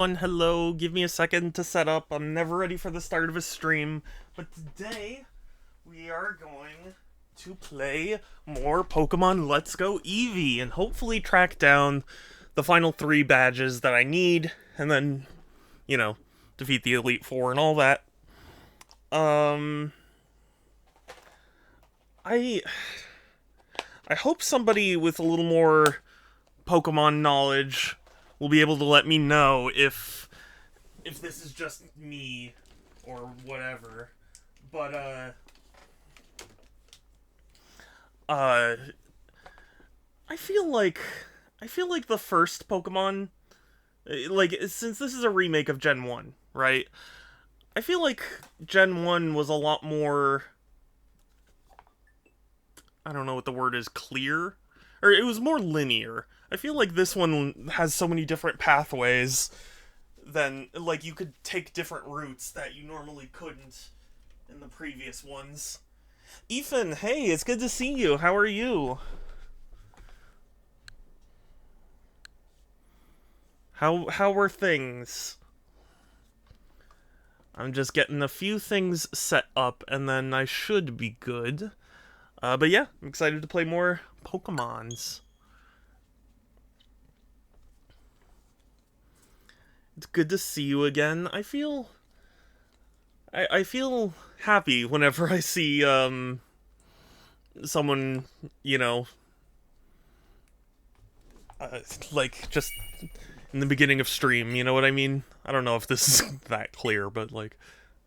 Hello, give me a second to set up. I'm never ready for the start of a stream. But today, we are going to play more Pokemon Let's Go Eevee and hopefully track down the final 3 badges that I need and then, defeat the Elite Four and all that. I I hope somebody with a little more Pokemon knowledge will be able to let me know if this is just me or whatever. But uh I feel like the first Pokemon, like, since this is a remake of Gen 1, right? I feel like Gen 1 was a lot more, I don't know what the word is, clear, or it was more linear. I feel like this one has so many different pathways than, like, you could take different routes that you normally couldn't in the previous ones. Ethan, hey, it's good to see you. How are you? How were things? I'm just getting a few things set up and then I should be good. But yeah, I'm excited to play more Pokemons. It's good to see you again. I feel happy whenever I see someone, like, just in the beginning of stream, you know what I mean? I don't know if this is that clear, but, like,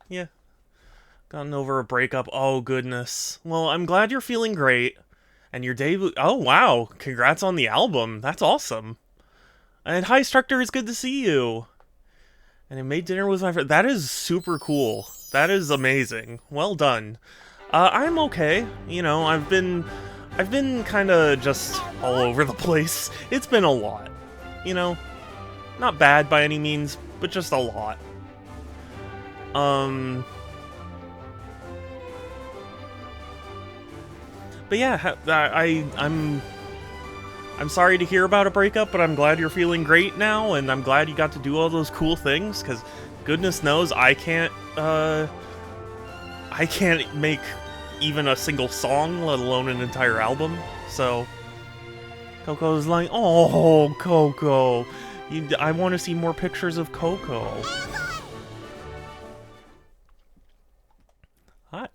yeah. Gotten over a breakup. Oh, goodness. Well, I'm glad you're feeling great. And your debut... Oh, wow. Congrats on the album. That's awesome. And hi, Structor. It's good to see you. And I made dinner with my friend. That is super cool. That is amazing. Well done. I'm okay. I've been kind of just all over the place. It's been a lot. Not bad by any means, but just a lot. But yeah, I'm sorry to hear about a breakup, but I'm glad you're feeling great now, and I'm glad you got to do all those cool things, because goodness knows I can't make even a single song, let alone an entire album. So Coco's like, oh, Coco, I want to see more pictures of Coco. Hi.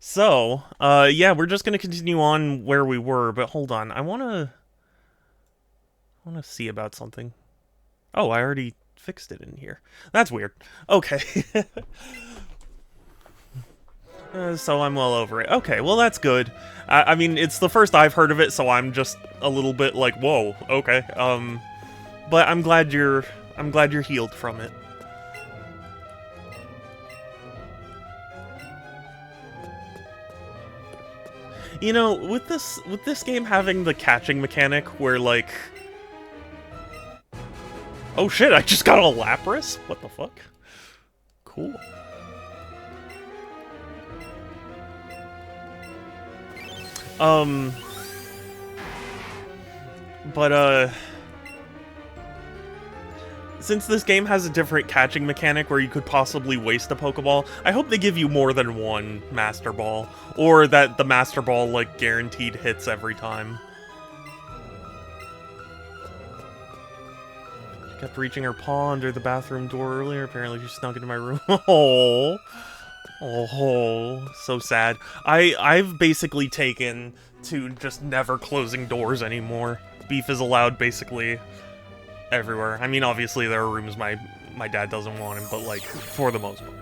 So, yeah, we're just gonna continue on where we were, but hold on, I wanna see about something. Oh, I already fixed it in here. That's weird. Okay. So I'm well over it. Okay, well that's good. I mean, it's the first I've heard of it, so I'm just a little bit like, whoa, okay. But I'm glad you're healed from it. With this game having the catching mechanic where, like... Oh shit, I just got a Lapras? What the fuck? Cool. But, since this game has a different catching mechanic where you could possibly waste a Pokeball, I hope they give you more than one Master Ball, or that the Master Ball, like, guaranteed hits every time. She kept reaching her paw under the bathroom door earlier. Apparently she snuck into my room. Oh, so sad. I've basically taken to just never closing doors anymore. Beef is allowed basically everywhere. I mean, obviously there are rooms my dad doesn't want him, but, like, for the most part.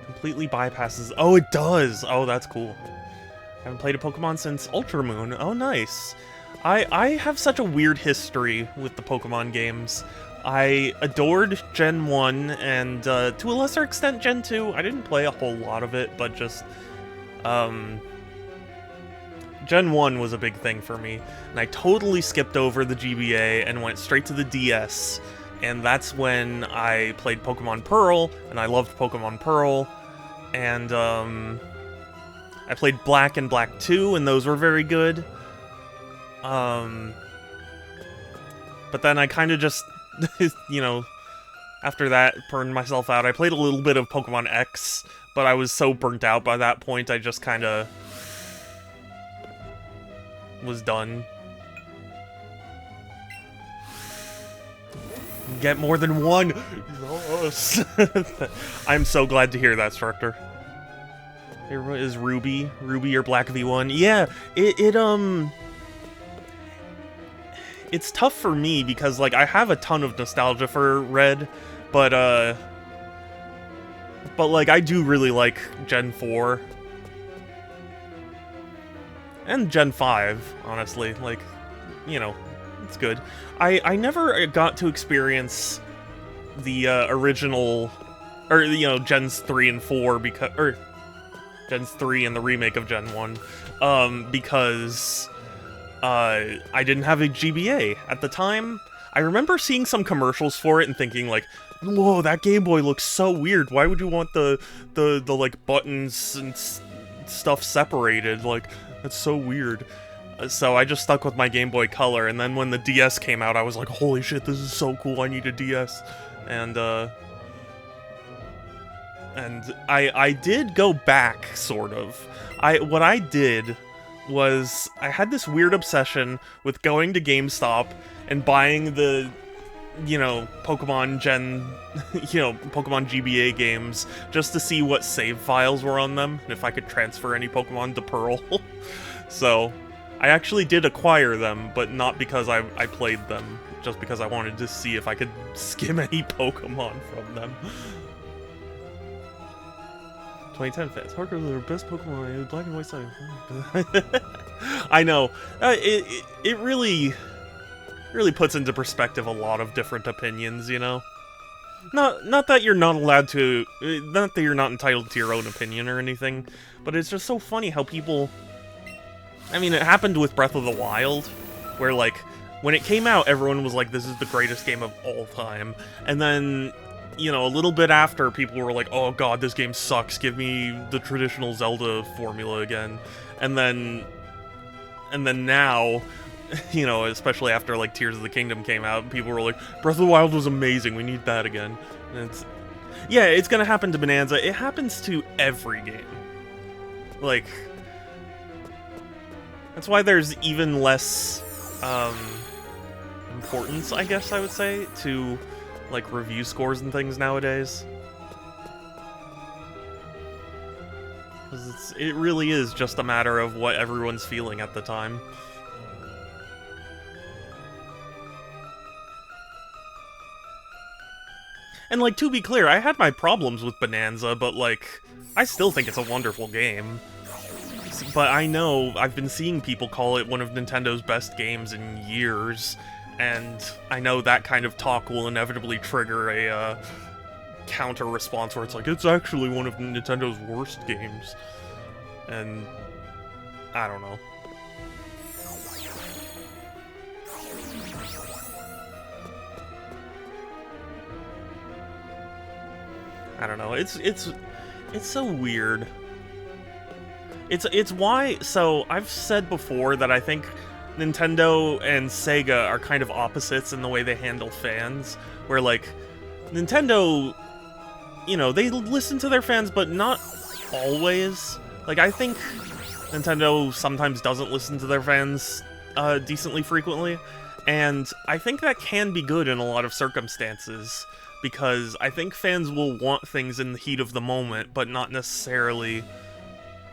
Completely bypasses... Oh, it does! Oh, that's cool. Haven't played a Pokemon since Ultra Moon. Oh, nice. I have such a weird history with the Pokemon games. I adored Gen 1, and to a lesser extent Gen 2. I didn't play a whole lot of it, but just... Gen 1 was a big thing for me, and I totally skipped over the GBA and went straight to the DS, and that's when I played Pokemon Pearl, and I loved Pokemon Pearl, and I played Black and Black 2, and those were very good. But then I kind of just, you know, after that, burned myself out. I played a little bit of Pokemon X, but I was so burnt out by that point, I just kind of was done. Get more than one! Yes! I'm so glad to hear that, Structor. Here is Ruby. Ruby or Black V1. Yeah, it's tough for me because, like, I have a ton of nostalgia for Red, but like, I do really like Gen 4. And Gen 5, honestly. Like, you know, it's good. I never got to experience the original, or, you know, Gens 3 and 4, because, or Gens 3 and the remake of Gen 1, because I didn't have a GBA. At the time, I remember seeing some commercials for it and thinking, like, whoa, that Game Boy looks so weird. Why would you want the like, buttons and stuff separated? Like, that's so weird. So I just stuck with my Game Boy Color, and then when the DS came out, I was like, holy shit, this is so cool, I need a DS. And I did go back, sort of. What I did was, I had this weird obsession with going to GameStop and buying the, you know, Pokemon Gen, you know, Pokemon GBA games, just to see what save files were on them, and if I could transfer any Pokemon to Pearl. So, I actually did acquire them, but not because I played them, just because I wanted to see if I could skim any Pokemon from them. 2010 fans, hardcore the best Pokemon, black and white side. I know. It really puts into perspective a lot of different opinions, you know? Not that you're not allowed to, not that you're not entitled to your own opinion or anything, but it's just so funny how people, I mean, it happened with Breath of the Wild, where, like, when it came out, everyone was like, this is the greatest game of all time, and then, you know, a little bit after, people were like, oh god, this game sucks, give me the traditional Zelda formula again, and then now, you know, especially after, like, Tears of the Kingdom came out, people were like, Breath of the Wild was amazing, we need that again. And it's, yeah, it's gonna happen to Bonanza. It happens to every game. Like, that's why there's even less, importance, I guess I would say, to, like, review scores and things nowadays. Because it really is just a matter of what everyone's feeling at the time. And, like, to be clear, I had my problems with Bonanza, but, like, I still think it's a wonderful game. But I know, I've been seeing people call it one of Nintendo's best games in years, and I know that kind of talk will inevitably trigger a, counter-response where it's like, it's actually one of Nintendo's worst games. And I don't know. I don't know. It's so weird. It's why. So I've said before that I think Nintendo and Sega are kind of opposites in the way they handle fans. Where, like, Nintendo, you know, they listen to their fans, but not always. Like, I think Nintendo sometimes doesn't listen to their fans decently frequently, and I think that can be good in a lot of circumstances, because I think fans will want things in the heat of the moment, but not necessarily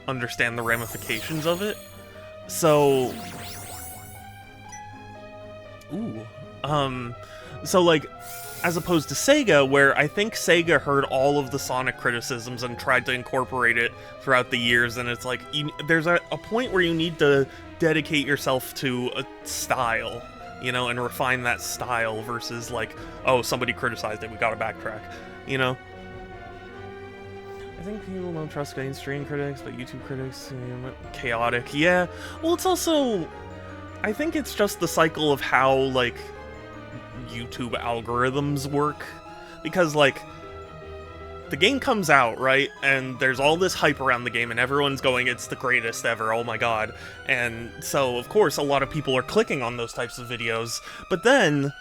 understand the ramifications of it. So, so, like, as opposed to Sega, where I think Sega heard all of the Sonic criticisms and tried to incorporate it throughout the years, and it's like, there's a point where you need to dedicate yourself to a style, you know, and refine that style versus, like, oh, somebody criticized it, we gotta backtrack, you know? I think people don't trust mainstream critics, but YouTube critics, you know, chaotic. Yeah, well, it's also, I think it's just the cycle of how, like, YouTube algorithms work, because, like, the game comes out, right, and there's all this hype around the game, and everyone's going, it's the greatest ever, oh my god, and so, of course, a lot of people are clicking on those types of videos, but then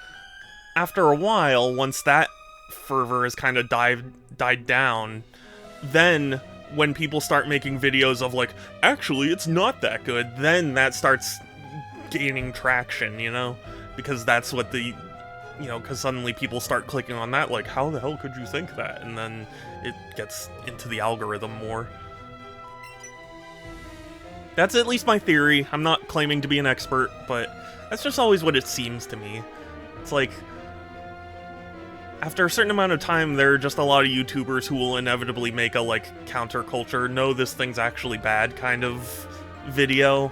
after a while, once that fervor has kind of died down, then when people start making videos of like, actually it's not that good, then that starts gaining traction, you know? Because that's what the, you know, because suddenly people start clicking on that, like, how the hell could you think that? And then it gets into the algorithm more. That's at least my theory. I'm not claiming to be an expert, but that's just always what it seems to me. It's like, after a certain amount of time, there are just a lot of YouTubers who will inevitably make a, like, counterculture, no, this thing's actually bad kind of video.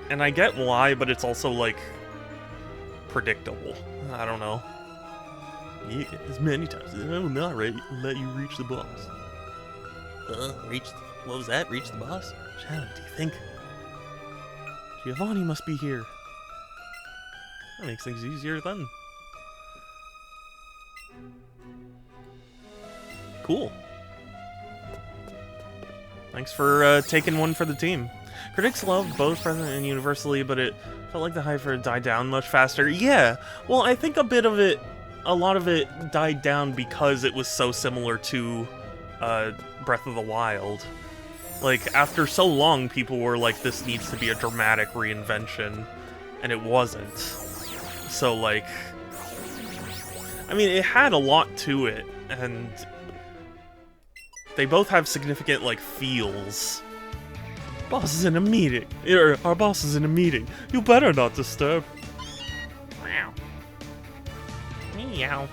And I get why, but it's also, like, predictable. I don't know. Yeah, as many times. I will not let you reach the boss. What was that? Reach the boss? Shadow, do you think? Giovanni must be here. That makes things easier then. Cool. Thanks for taking one for the team. Critics loved both President and Universally, but it felt like the hype for it died down much faster. Yeah, well, I think a lot of it died down because it was so similar to Breath of the Wild. Like, after so long, people were like, this needs to be a dramatic reinvention, and it wasn't. So, like, I mean, it had a lot to it, and they both have significant, like, feels. Boss is in a meeting. Our boss is in a meeting. You better not disturb. Meow. Meow.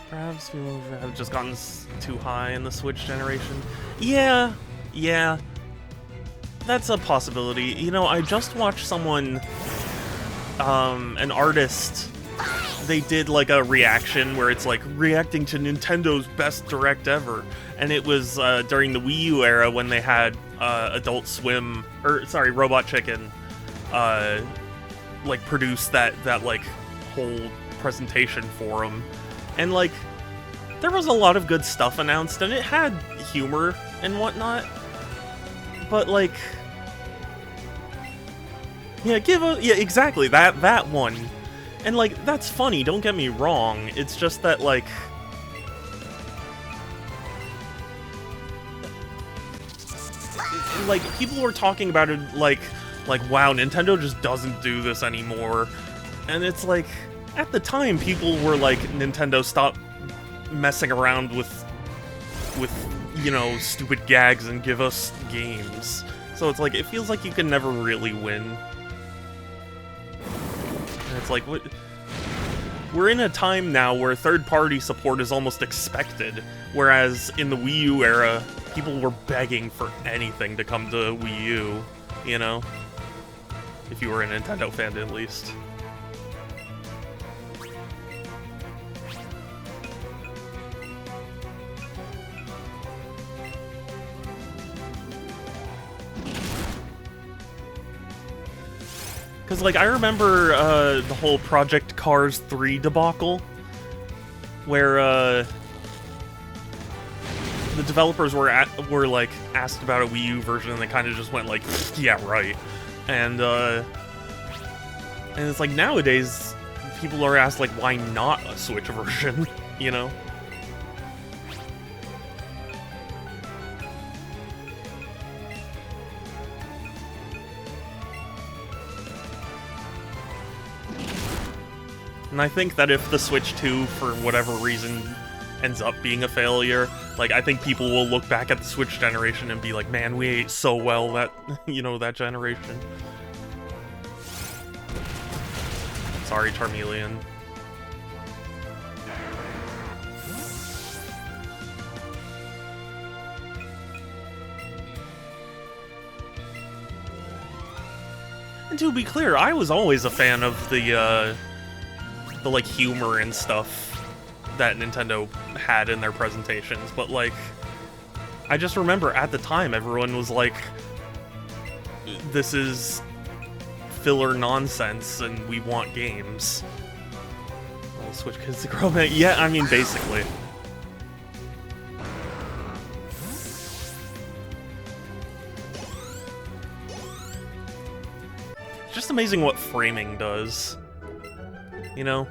Perhaps people have just gotten too high in the Switch generation. Yeah. That's a possibility. You know, I just watched someone, an artist, they did like a reaction where it's like reacting to Nintendo's best direct ever, and it was during the Wii U era when they had Adult Swim, or sorry, Robot Chicken, like produce that like whole presentation for them, and like there was a lot of good stuff announced, and it had humor and whatnot, but like, yeah, exactly that one. And, like, that's funny, don't get me wrong, it's just that, like, people were talking about it like, wow, Nintendo just doesn't do this anymore, and it's like, at the time, people were like, Nintendo, stop messing around with, you know, stupid gags and give us games. So it's like, it feels like you can never really win. It's like, what? We're in a time now where third-party support is almost expected, whereas in the Wii U era, people were begging for anything to come to Wii U, you know? If you were a Nintendo fan, at least. Because, like, I remember the whole Project Cars 3 debacle, where the developers were like asked about a Wii U version, and they kind of just went like, yeah, right. And it's like nowadays, people are asked like, why not a Switch version, you know? And I think that if the Switch 2, for whatever reason, ends up being a failure, like, I think people will look back at the Switch generation and be like, man, we ate so well that, you know, that generation. Sorry, Charmeleon. And to be clear, I was always a fan of the like humor and stuff that Nintendo had in their presentations, but like, I just remember at the time everyone was like, this is filler nonsense and we want games. I'll switch kids to grow back. Yeah, I mean, basically. Just just amazing what framing does. You know?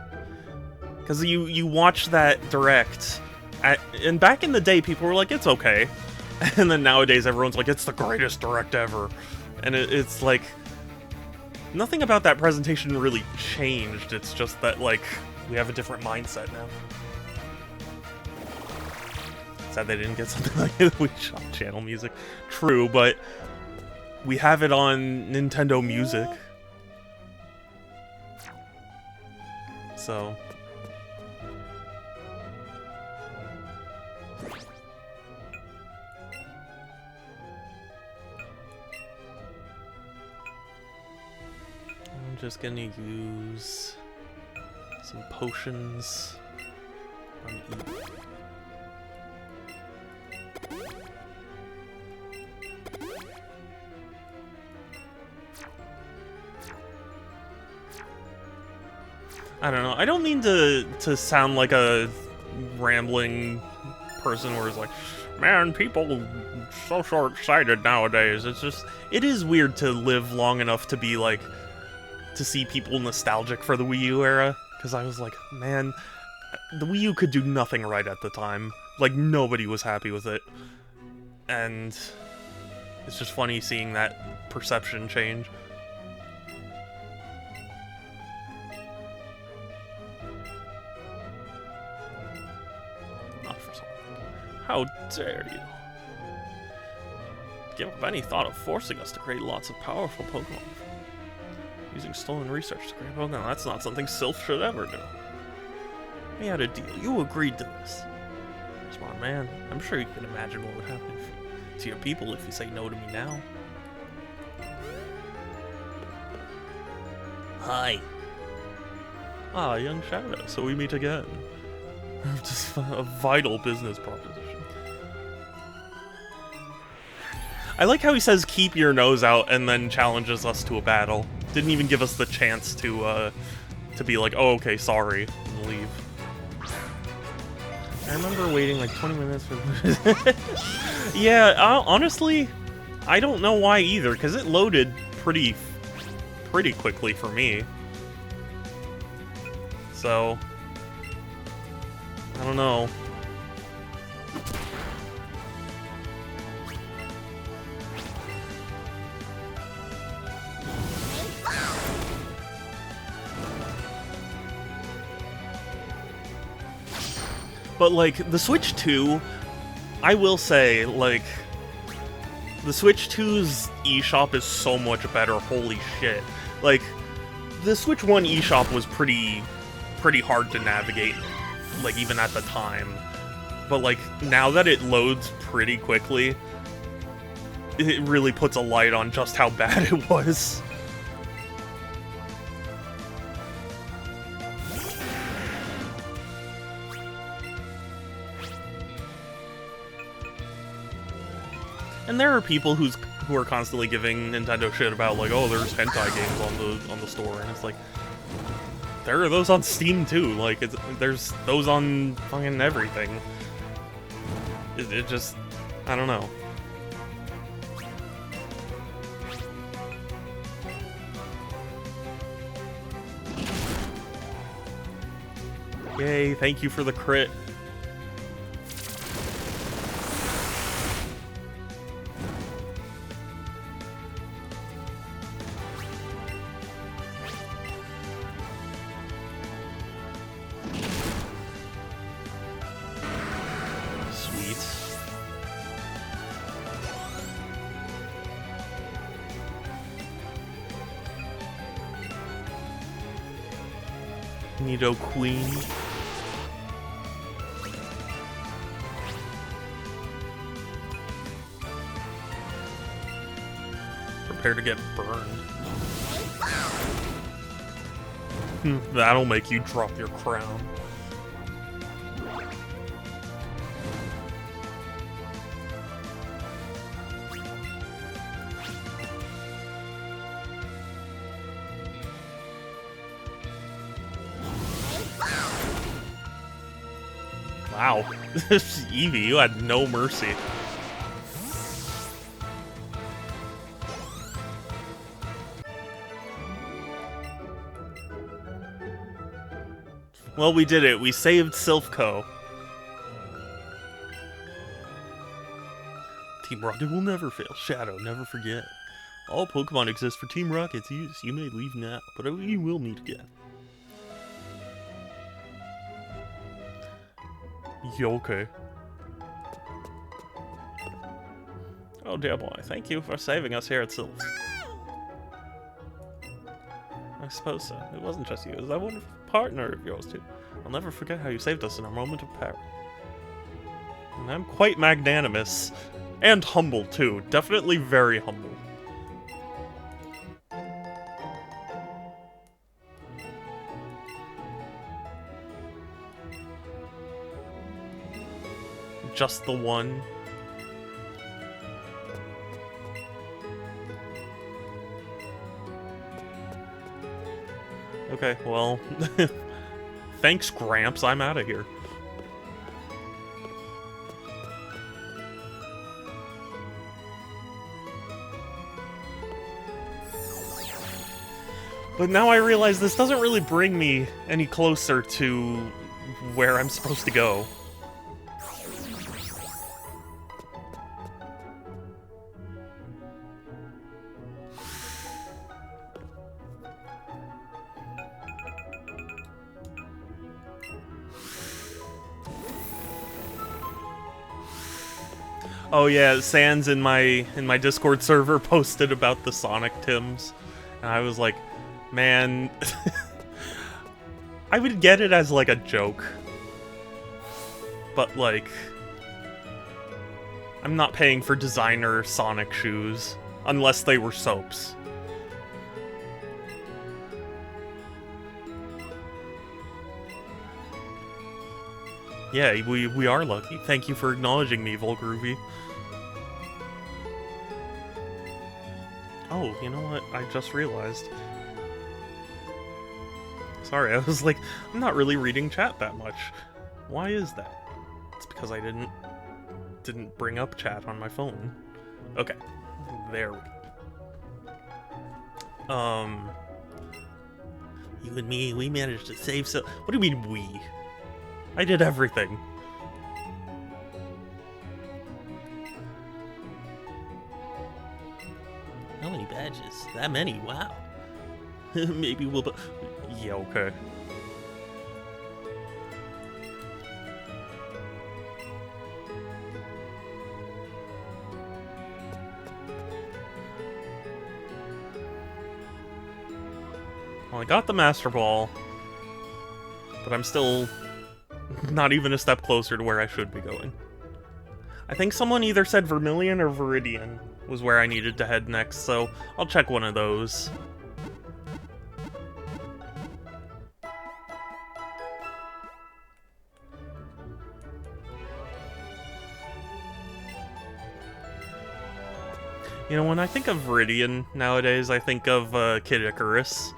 Because you watch that direct, and back in the day, people were like, it's okay. And then nowadays, everyone's like, it's the greatest direct ever. And it's like, nothing about that presentation really changed. It's just that, like, we have a different mindset now. Sad they didn't get something like the Wii Shop channel music. True, but we have it on Nintendo Music. So... I'm just gonna use some potions on Eevee. I don't know. I don't mean to sound like a rambling person where it's like, man, people so short-sighted nowadays. It's just, it is weird to live long enough to be like, to see people nostalgic for the Wii U era, because I was like, man, the Wii U could do nothing right at the time. Like, nobody was happy with it. And it's just funny seeing that perception change. Not for something. How dare you? Give up any thought of forcing us to create lots of powerful Pokemon. Using stolen research to create Pokemon, that's not something Sylph should ever do. We had a deal. You agreed to this. Smart man. I'm sure you can imagine what would happen to your people if you say no to me now. Hi. Ah, young Shadow, so we meet again. Just a vital business proposition. I like how he says, keep your nose out, and then challenges us to a battle. Didn't even give us the chance to be like, oh, okay, sorry, and leave. I remember waiting like 20 minutes for... Yeah, honestly, I don't know why either, because it loaded pretty quickly for me. So, I don't know. But, like, the Switch 2, I will say, like, the Switch 2's eShop is so much better, holy shit. Like, the Switch 1 eShop was pretty hard to navigate, like, even at the time. But, like, now that it loads pretty quickly, it really puts a light on just how bad it was. And there are people who are constantly giving Nintendo shit about, like, oh, there's hentai games on the store, and it's like, there are those on Steam too. Like, there's those on fucking everything. It just, I don't know. Yay! Thank you for the crit. Nido Queen. Prepare to get burned. That'll make you drop your crown. Wow, Eevee, you had no mercy. Well, we did it. We saved Silphco. Team Rocket will never fail. Shadow, never forget. All Pokemon exist for Team Rocket's use. You may leave now, but you will meet again. You okay? Oh dear boy, thank you for saving us here at Sylph. I suppose so. It wasn't just you, it was that wonderful partner of yours too. I'll never forget how you saved us in our moment of peril. And I'm quite magnanimous. And humble too. Definitely very humble. Just the one. Okay, well, thanks, Gramps. I'm out of here. But now I realize this doesn't really bring me any closer to where I'm supposed to go. Oh yeah, Sans in my Discord server posted about the Sonic Tims, and I was like, man, I would get it as like a joke, but like, I'm not paying for designer Sonic shoes unless they were soaps. Yeah, we are lucky. Thank you for acknowledging me, Volgroovy. Oh, you know what? I just realized. Sorry, I was like, I'm not really reading chat that much. Why is that? It's because I didn't bring up chat on my phone. Okay. There we go. You and me, we managed to save so... What do you mean, we? I did everything. How many badges? That many? Wow. Maybe we'll... Yeah, okay. Well, I got the Master Ball, but I'm still not even a step closer to where I should be going. I think someone either said Vermilion or Viridian was where I needed to head next, so I'll check one of those. You know, when I think of Viridian nowadays, I think of Kid Icarus.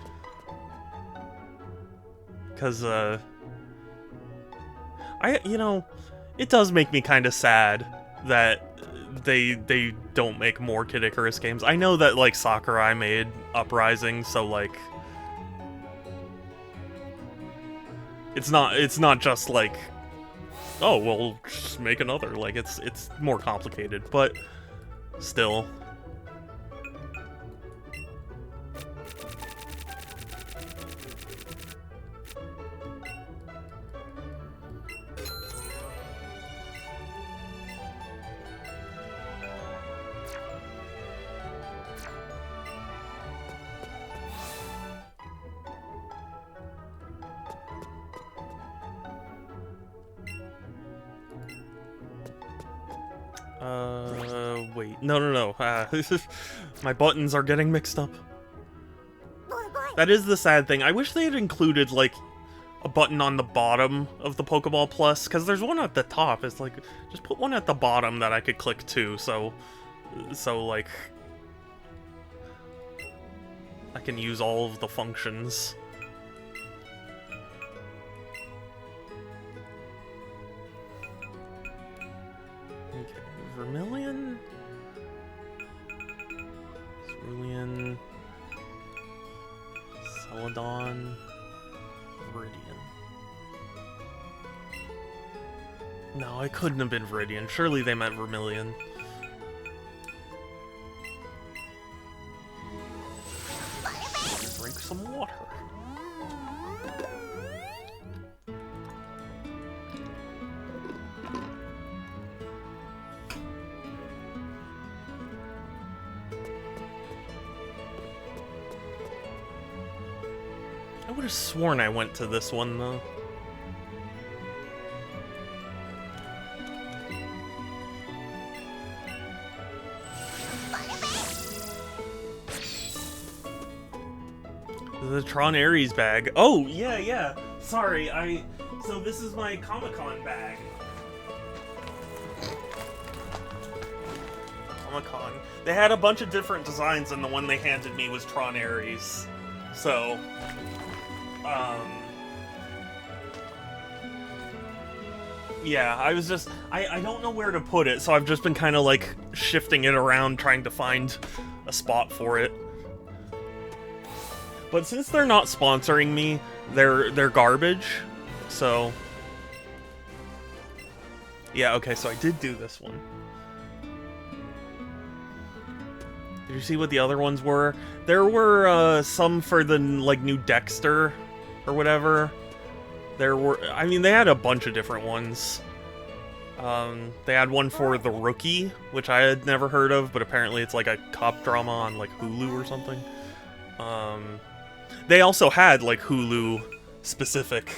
Because, you know, it does make me kind of sad that they don't make more Kid Icarus games. I know that, like, Sakurai made Uprising, so, like, it's not just, like, oh, well, just make another. Like, it's more complicated, but still. Wait. No. My buttons are getting mixed up. That is the sad thing. I wish they had included, like, a button on the bottom of the Pokeball Plus, because there's one at the top. It's like, just put one at the bottom that I could click to, so like, I can use all of the functions. Okay, Vermilion? Cerulean, Celadon, Viridian. No, it couldn't have been Viridian. Surely they meant Vermilion. Drink some water. I would have sworn I went to this one, though. The Tron Ares bag. Oh, yeah. Sorry, so this is my Comic-Con bag. Comic-Con. They had a bunch of different designs, and the one they handed me was Tron Ares. So, yeah, I was just... I don't know where to put it, so I've just been kind of, like, shifting it around, trying to find a spot for it. But since they're not sponsoring me, they're garbage, so... Yeah, okay, so I did do this one. Did you see what the other ones were? There were, some for the, like, new Dexter, or whatever. There were... I mean, they had a bunch of different ones. They had one for The Rookie, which I had never heard of, but apparently it's like a cop drama on, like, Hulu or something. They also had, like, Hulu-specific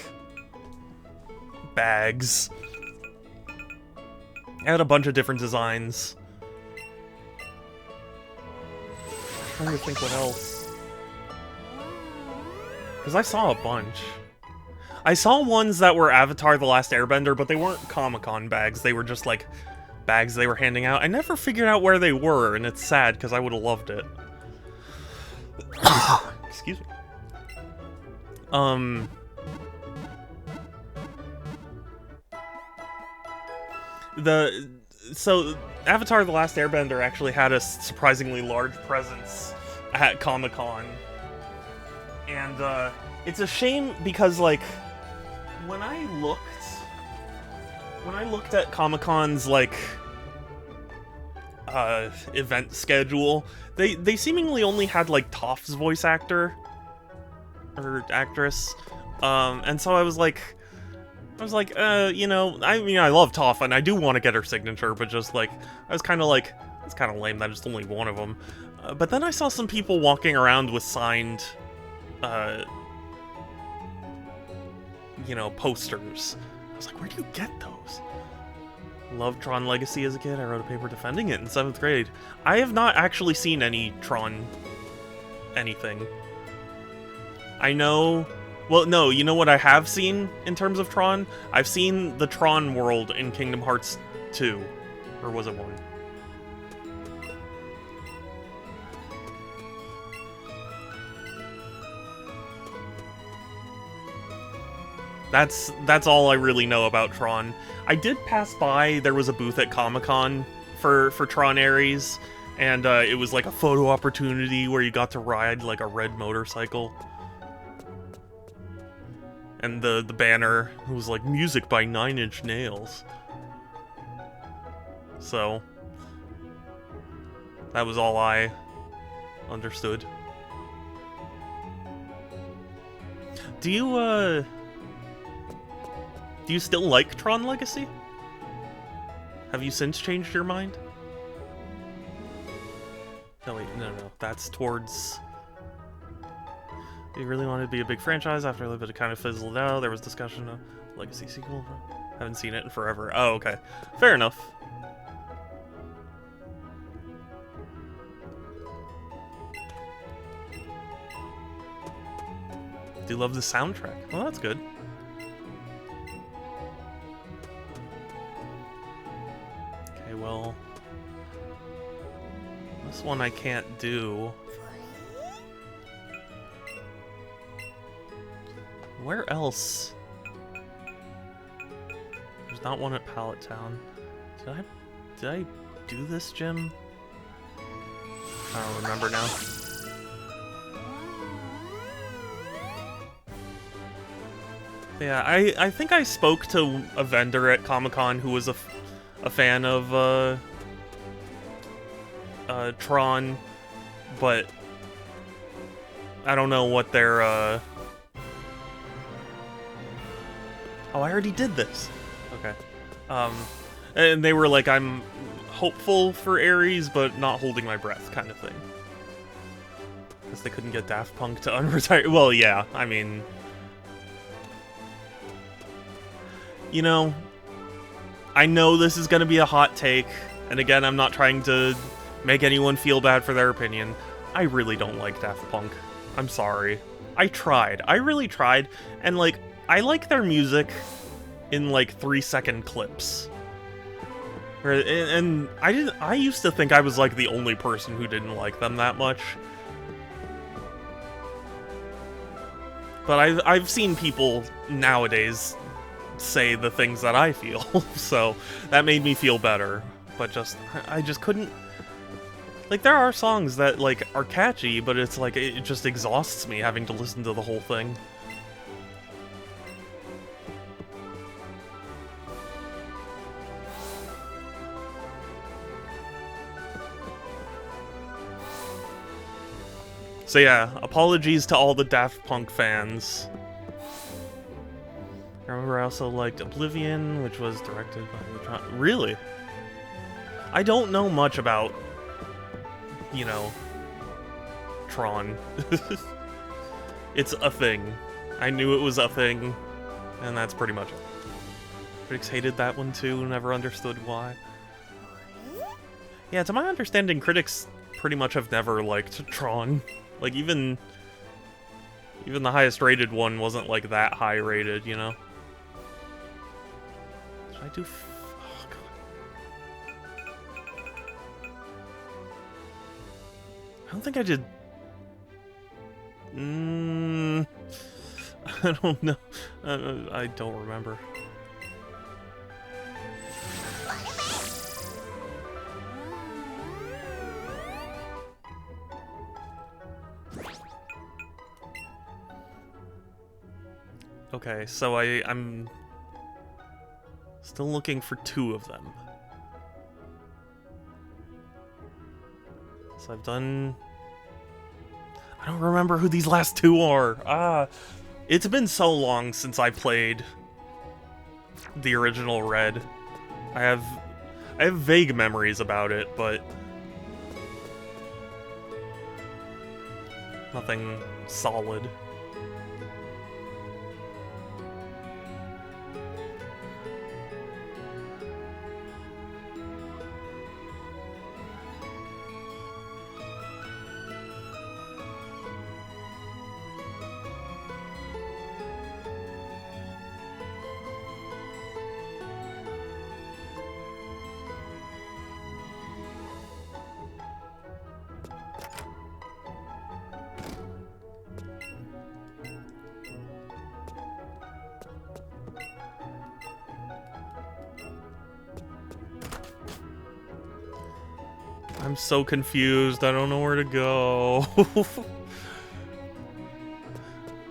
bags. They had a bunch of different designs. I'm trying to think what else. Because I saw a bunch. I saw ones that were Avatar: The Last Airbender, but they weren't Comic-Con bags. They were just, like, bags they were handing out. I never figured out where they were, and it's sad, because I would have loved it. Excuse me. So, Avatar: The Last Airbender actually had a surprisingly large presence at Comic-Con. And, it's a shame because, like, when I looked at Comic-Con's, like, event schedule, they seemingly only had, like, Toph's voice actor, or actress, and so I was like, you know, I mean, I love Toph, and I do want to get her signature, but just, like, I was kind of like, it's kind of lame that it's only one of them. But then I saw some people walking around with signed, you know, posters. I was like, where do you get those? Loved Tron Legacy as a kid. I wrote a paper defending it in 7th grade. I have not actually seen any Tron anything. I know... Well, no, you know what I have seen in terms of Tron? I've seen the Tron world in Kingdom Hearts 2. Or was it 1? That's all I really know about Tron. I did pass by, there was a booth at Comic-Con for Tron Ares, and it was like a photo opportunity where you got to ride like a red motorcycle. And the banner was like, music by 9 Inch Nails. So, that was all I understood. Do you still like Tron Legacy? Have you since changed your mind? No, wait, no, that's towards... You really wanted to be a big franchise after a little bit it kind of fizzled out. There was discussion of Legacy sequel. Haven't seen it in forever. Oh, okay. Fair enough. Do love the soundtrack. Well, that's good. Okay, well... This one I can't do. Where else? There's not one at Pallet Town. Did I do this gym? I don't remember now. Yeah, I think I spoke to a vendor at Comic-Con who was a fan of Tron, but I don't know what their Oh, I already did this. Okay. And they were like, I'm hopeful for Ares, but not holding my breath, kind of thing. Because they couldn't get Daft Punk to unretire. Well, yeah, I mean, you know, I know this is going to be a hot take, and again, I'm not trying to make anyone feel bad for their opinion. I really don't like Daft Punk. I'm sorry. I tried. I really tried, and, like, I like their music in, like, 3-second clips. And I used to think I was, like, the only person who didn't like them that much. But I've seen people nowadays say the things that I feel, so that made me feel better. But I just couldn't... Like, there are songs that, like, are catchy, but it's like, it just exhausts me having to listen to the whole thing. So yeah, apologies to all the Daft Punk fans. I remember I also liked Oblivion, which was directed by... Really? I don't know much about, you know, Tron. It's a thing. I knew it was a thing, and that's pretty much it. Critics hated that one too, never understood why. Yeah, to my understanding, critics pretty much have never liked Tron. Like, even the highest rated one wasn't, like, that high rated, you know? Should I do... Oh, God. I don't think I did... I don't know. I don't remember. Okay, so I'm still looking for 2 of them. So I've done... I don't remember who these last 2 are. It's been so long since I played the original Red. I have vague memories about it, but nothing solid. I'm so confused. I don't know where to go.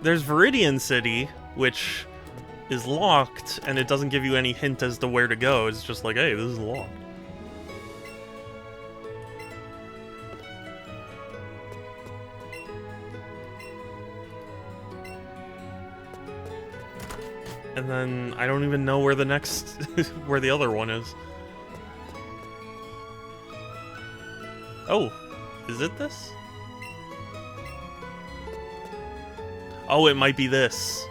There's Viridian City, which is locked, and it doesn't give you any hint as to where to go. It's just like, hey, this is locked. And then I don't even know where the next... where the other one is. Oh, is it this? Oh, it might be this.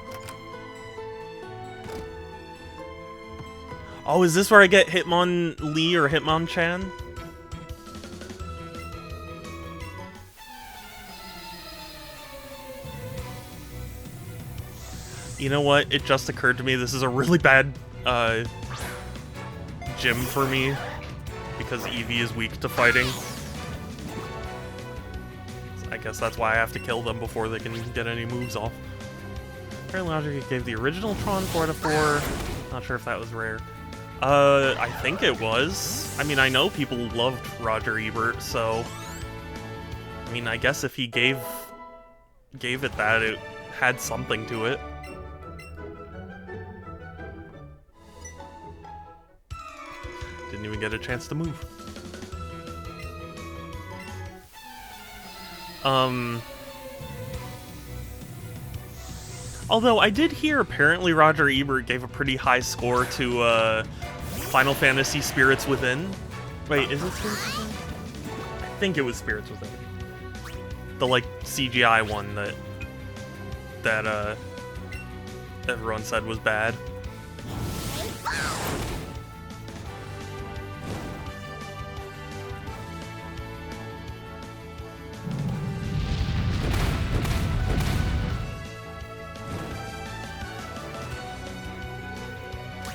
Oh, is this where I get Hitmonlee or Hitmonchan? You know what? It just occurred to me this is a really bad gym for me because Eevee is weak to fighting. I guess that's why I have to kill them before they can get any moves off. Apparently Logic gave the original Tron 4 out of 4. Not sure if that was rare. I think it was. I mean, I know people loved Roger Ebert, so... I mean, I guess if he gave it that, it had something to it. didn't even get a chance to move. Although I did hear apparently Roger Ebert gave a pretty high score to Final Fantasy Spirits Within. Wait, is it Spirits Within? I think it was Spirits Within. The like CGI one that everyone said was bad.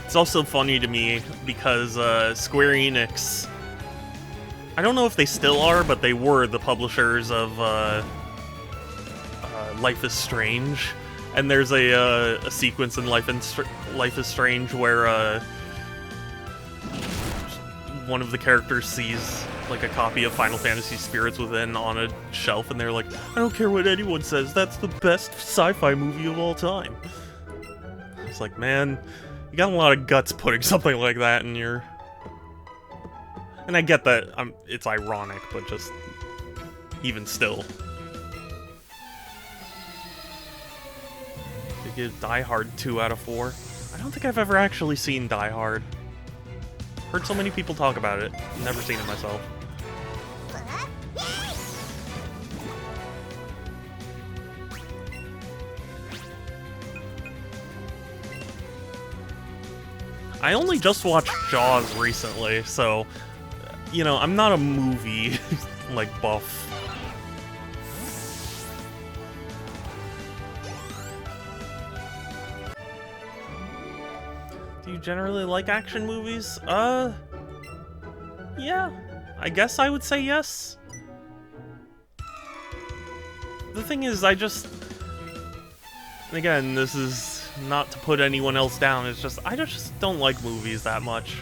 It's also funny to me because Square Enix, I don't know if they still are, but they were the publishers of Life is Strange, and there's a sequence in Life is Strange where one of the characters sees like a copy of Final Fantasy Spirits Within on a shelf, and they're like, I don't care what anyone says, that's the best sci-fi movie of all time. It's like, man, you got a lot of guts putting something like that in your... And I get that it's ironic, but just... even still. They give Die Hard 2 out of 4. I don't think I've ever actually seen Die Hard. Heard so many people talk about it. Never seen it myself. I only just watched Jaws recently, so, you know, I'm not a movie, like, buff. Do you generally like action movies? Yeah, I guess I would say yes. The thing is, again, this is not to put anyone else down, it's just, I just don't like movies that much.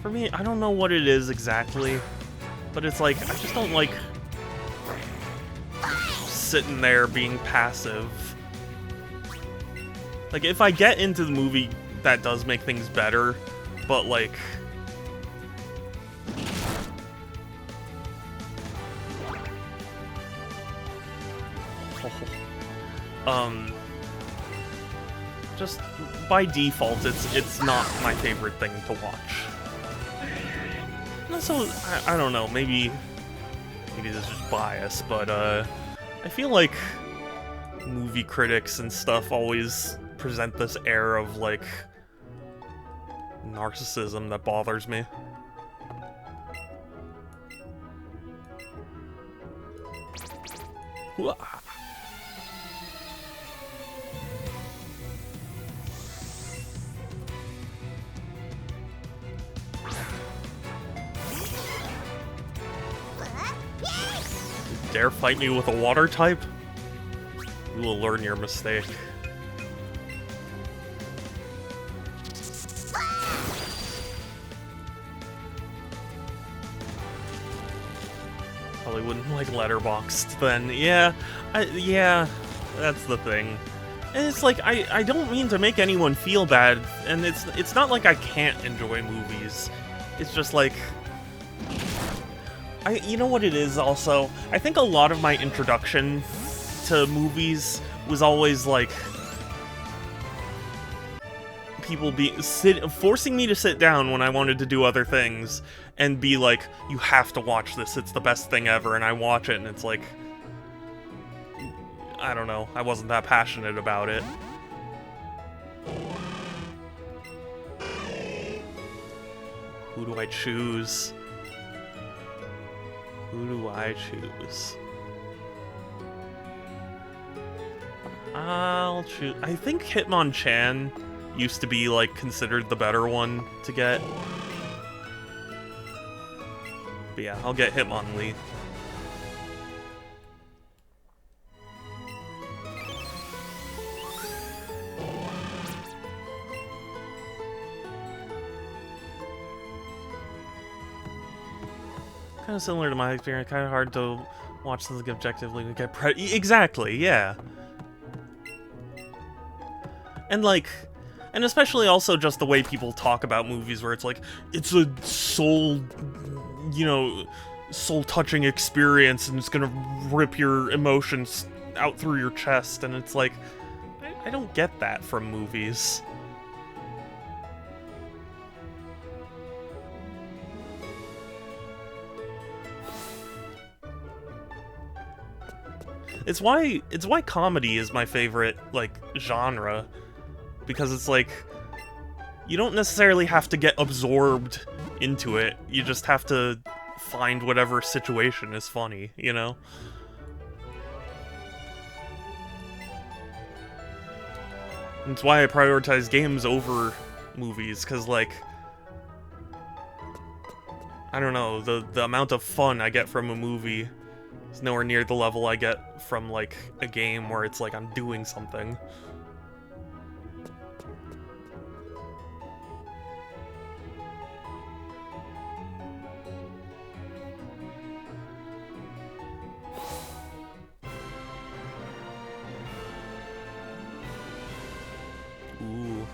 For me, I don't know what it is exactly, but it's like, I just don't like sitting there being passive. Like, if I get into the movie, that does make things better, but like... just by default, it's not my favorite thing to watch. And also, I don't know, maybe this is just bias, but I feel like movie critics and stuff always present this air of like narcissism that bothers me. Dare fight me with a water type? You will learn your mistake. Probably wouldn't like Letterboxd then. Yeah, yeah, that's the thing. And it's like, I don't mean to make anyone feel bad, and it's not like I can't enjoy movies. It's just like... you know what it is also? I think a lot of my introduction to movies was always like people forcing me to sit down when I wanted to do other things and be like, you have to watch this, it's the best thing ever, and I watch it and it's like, I don't know, I wasn't that passionate about it. Who do I choose? Who do I choose? I'll choose... I think Hitmonchan used to be, like, considered the better one to get. But yeah, I'll get Hitmonlee. Kind of similar to my experience, kind of hard to watch something objectively and get exactly, yeah. And like, And especially also just the way people talk about movies, where it's like, it's a soul, you know, soul-touching experience, and it's gonna rip your emotions out through your chest, and it's like, I don't get that from movies. It's why comedy is my favorite, like, genre, because it's like, you don't necessarily have to get absorbed into it, you just have to find whatever situation is funny, you know? And it's why I prioritize games over movies, because, like, I don't know, the amount of fun I get from a movie is nowhere near the level I get from, like, a game where it's like I'm doing something. Ooh,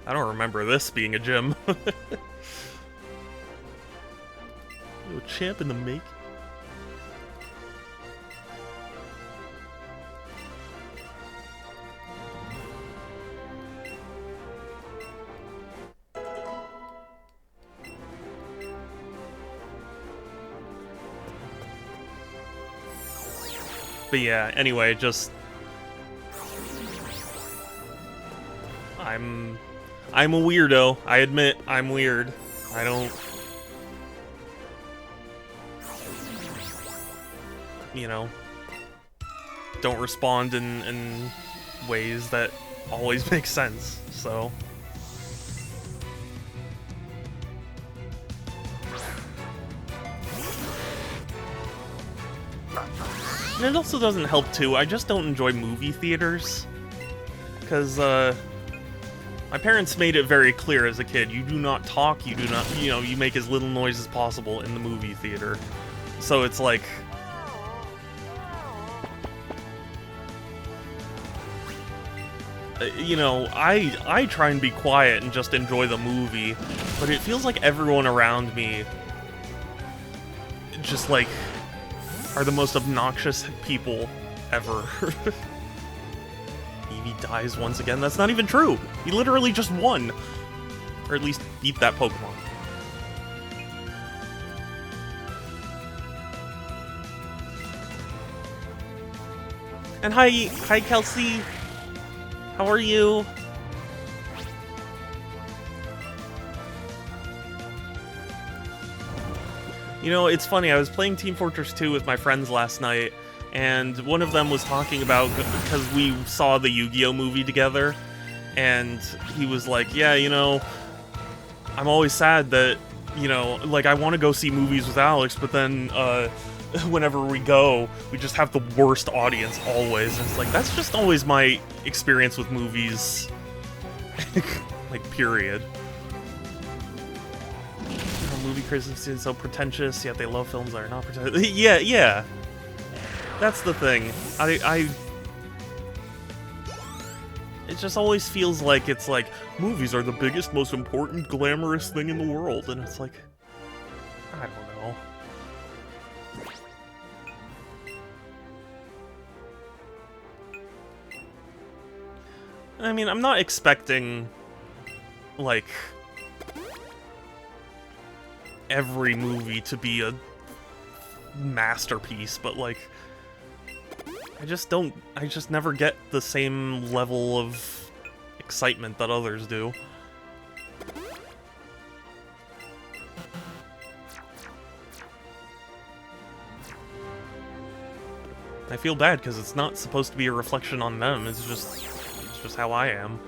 I don't remember this being a gym. Yo, champ in the make. But yeah, anyway, just I'm a weirdo. I admit I'm weird. I don't, you know, don't respond in ways that always make sense, so. And it also doesn't help, too, I just don't enjoy movie theaters. Because, my parents made it very clear as a kid, you do not talk, you do not, you know, you make as little noise as possible in the movie theater. So it's like, you know, I try and be quiet and just enjoy the movie, but it feels like everyone around me just, like, are the most obnoxious people ever. Eevee dies once again. That's not even true. He literally just won. Or at least beat that Pokemon. And hi Kelsey. How are you? You know, it's funny, I was playing Team Fortress 2 with my friends last night, and one of them was talking about, because we saw the Yu-Gi-Oh! Movie together, and he was like, yeah, you know, I'm always sad that, you know, like, I want to go see movies with Alex, but then, whenever we go, we just have the worst audience always, and it's like, that's just always my experience with movies, like, period. Movie critics is so pretentious, yet they love films that are not pretentious. Yeah. That's the thing. It just always feels like it's like, movies are the biggest, most important, glamorous thing in the world, and it's like, I don't know. I mean, I'm not expecting, like, every movie to be a masterpiece, but, like, I just never get the same level of excitement that others do. I feel bad because it's not supposed to be a reflection on them, it's just how I am.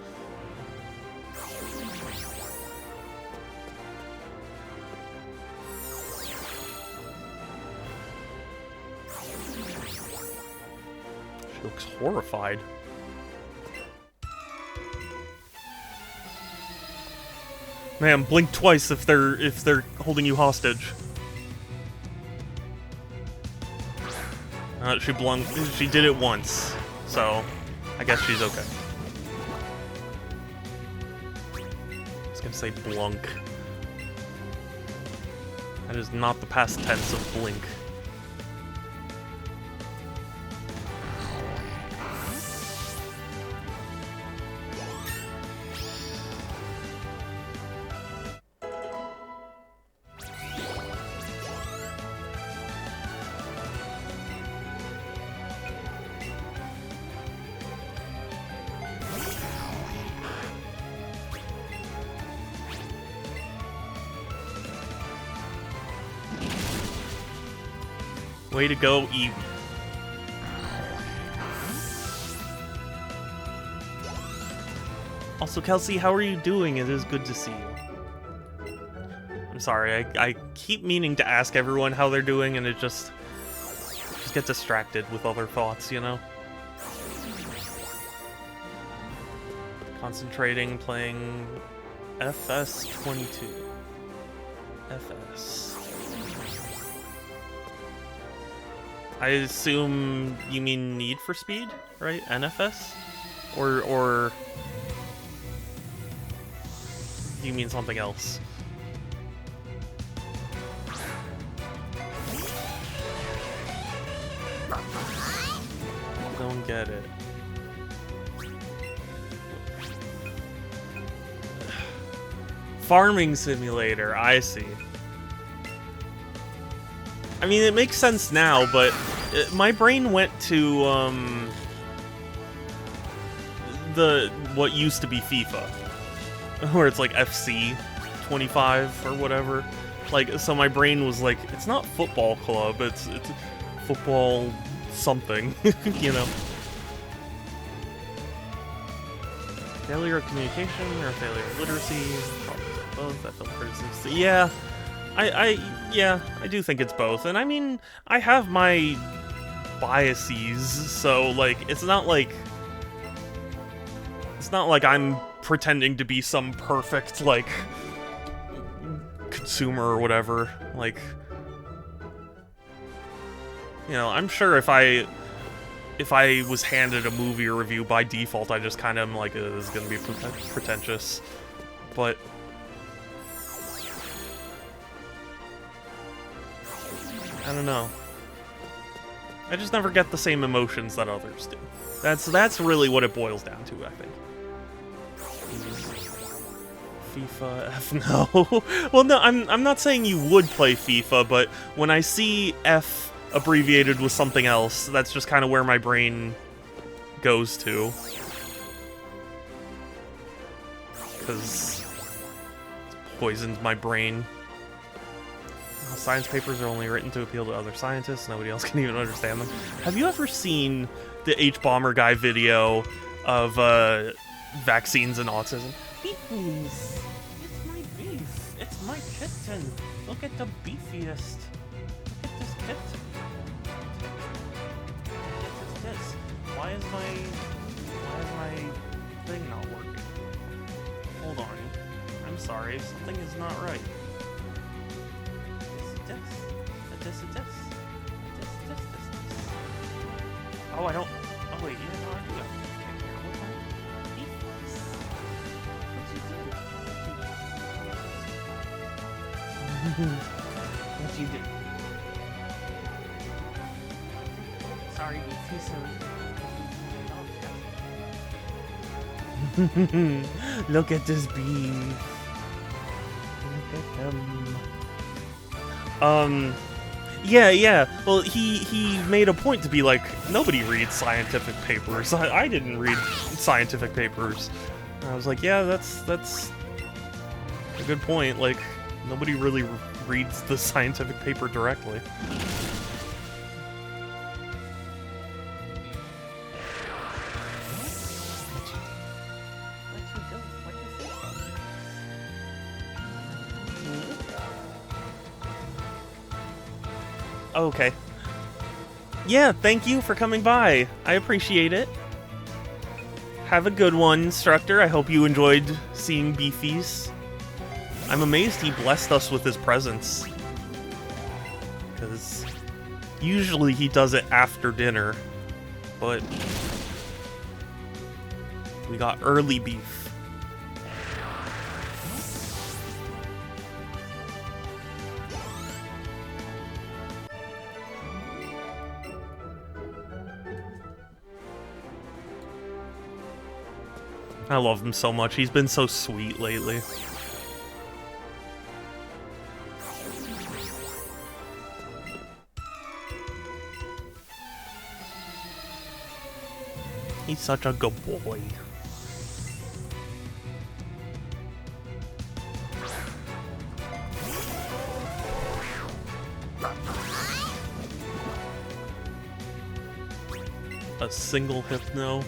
She looks horrified. Man, blink twice if they're holding you hostage. She did it once, so I guess she's okay. was gonna say blunk. That is not the past tense of blink. Way to go, Eevee. Also, Kelsey, how are you doing? It is good to see you. I'm sorry, I keep meaning to ask everyone how they're doing, and it just get distracted with other thoughts, you know? Concentrating, playing FS22. FS. I assume you mean Need for Speed, right? NFS? Or do you mean something else? Don't get it. Farming simulator, I see. I mean, it makes sense now, but my brain went to what used to be FIFA, where it's like FC 25 or whatever. Like, so my brain was like, it's not football club, it's football something, you know. Failure of communication or failure of literacy? Probably both. I felt criticism. Yeah. Yeah, I do think it's both. And I mean, I have my biases, so like it's not like I'm pretending to be some perfect like consumer or whatever. Like, you know, I'm sure if I was handed a movie review by default, I just kind of am like, this is gonna be pretentious. But I don't know. I just never get the same emotions that others do. That's really what it boils down to, I think. FIFA F, no. Well, no, I'm not saying you would play FIFA, but when I see F abbreviated with something else, that's just kind of where my brain goes to. Because it's poisoned my brain. Science papers are only written to appeal to other scientists. Nobody else can even understand them. Have you ever seen the H-Bomber guy video of vaccines and autism? Beefies! It's my beef! It's my kitten! Look at the beefiest! Look at this kitten! What is this? Why is my thing not working? Hold on. I'm sorry, something is not right. This. Oh, I don't. Oh, wait, yeah, no, I do that. What'd you do? Sorry, beef. Look at this beef. Look at them. Yeah. Well, he made a point to be like, nobody reads scientific papers. I didn't read scientific papers. And I was like, yeah, that's a good point. Like, nobody really reads the scientific paper directly. Okay. Yeah, thank you for coming by. I appreciate it. Have a good one, instructor. I hope you enjoyed seeing Beefies. I'm amazed he blessed us with his presence. Because usually he does it after dinner. But we got early beef. I love him so much. He's been so sweet lately. He's such a good boy. A single hypno?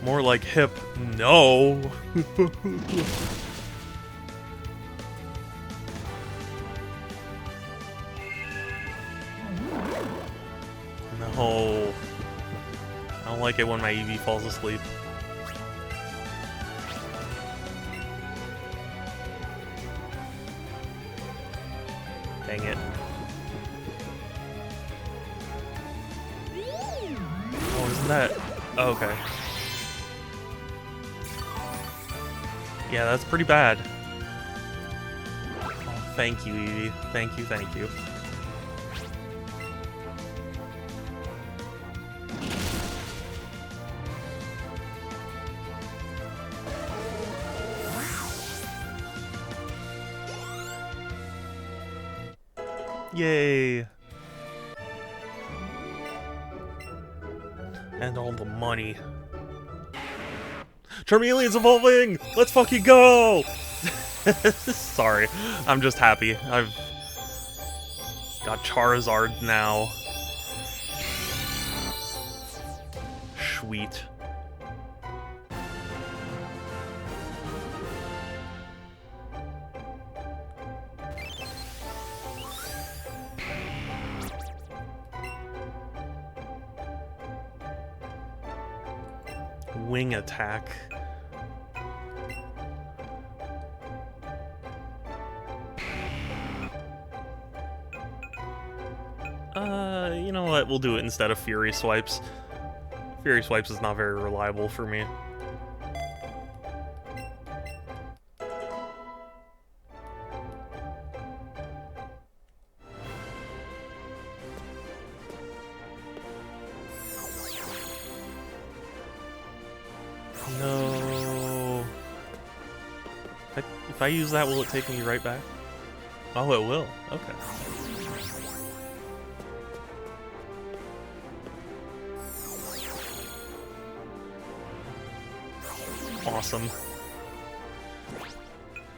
More like hip no. No. I don't like it when my Eevee falls asleep. Dang it. Oh, isn't that... Oh, okay. Yeah, that's pretty bad. Oh, thank you, Eevee. Thank you, thank you. Yay! And all the money. Charmeleon's evolving! Let's fucking go! Sorry, I'm just happy. I've got Charizard now. Sweet. Wing attack. You know what? We'll do it instead of Fury Swipes. Fury Swipes is not very reliable for me. No. If I use that, will it take me right back? Oh, it will. Okay. Awesome.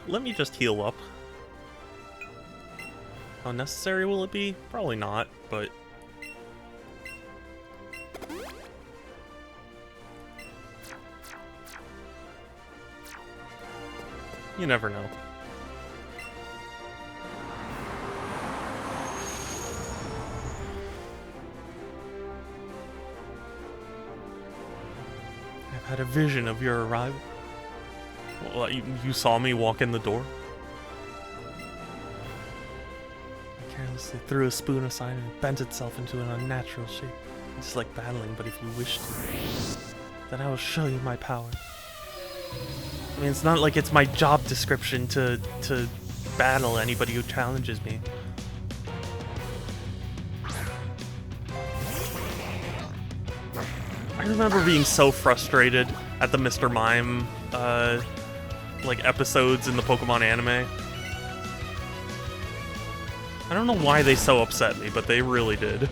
Let me just heal up. How necessary will it be? Probably not, but... you never know. I've had a vision of your arrival. Well, you saw me walk in the door? I carelessly threw a spoon aside and it bent itself into an unnatural shape. It's like battling, but if you wish to, then I will show you my power. I mean, it's not like it's my job description to battle anybody who challenges me. I remember being so frustrated at the Mr. Mime, like, episodes in the Pokemon anime. I don't know why they so upset me, but they really did.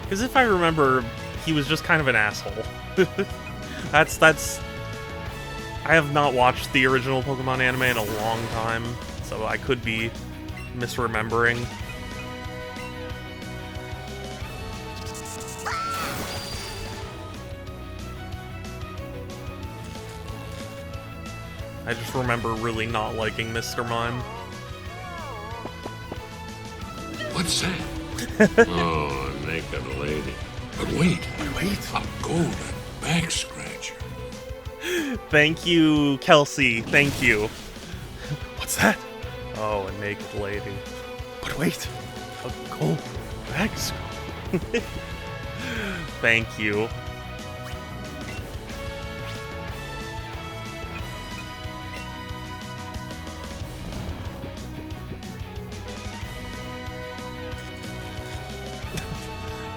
Because if I remember, he was just kind of an asshole. That's... I have not watched the original Pokemon anime in a long time, so I could be misremembering. I just remember really not liking Mr. Mime. What's that? Oh, a naked lady. But wait, a golden back scratcher. Thank you, Kelsey. Thank you. What's that? Oh, a naked lady. But wait, a gold back scratcher. Thank you.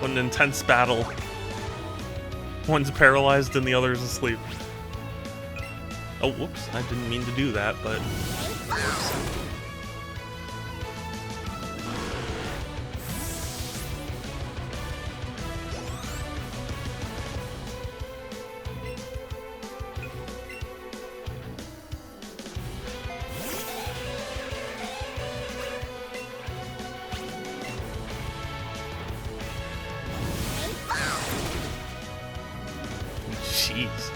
What an intense battle. One's paralyzed and the other's asleep. Oh, whoops. I didn't mean to do that, but... Whoops. Jeez.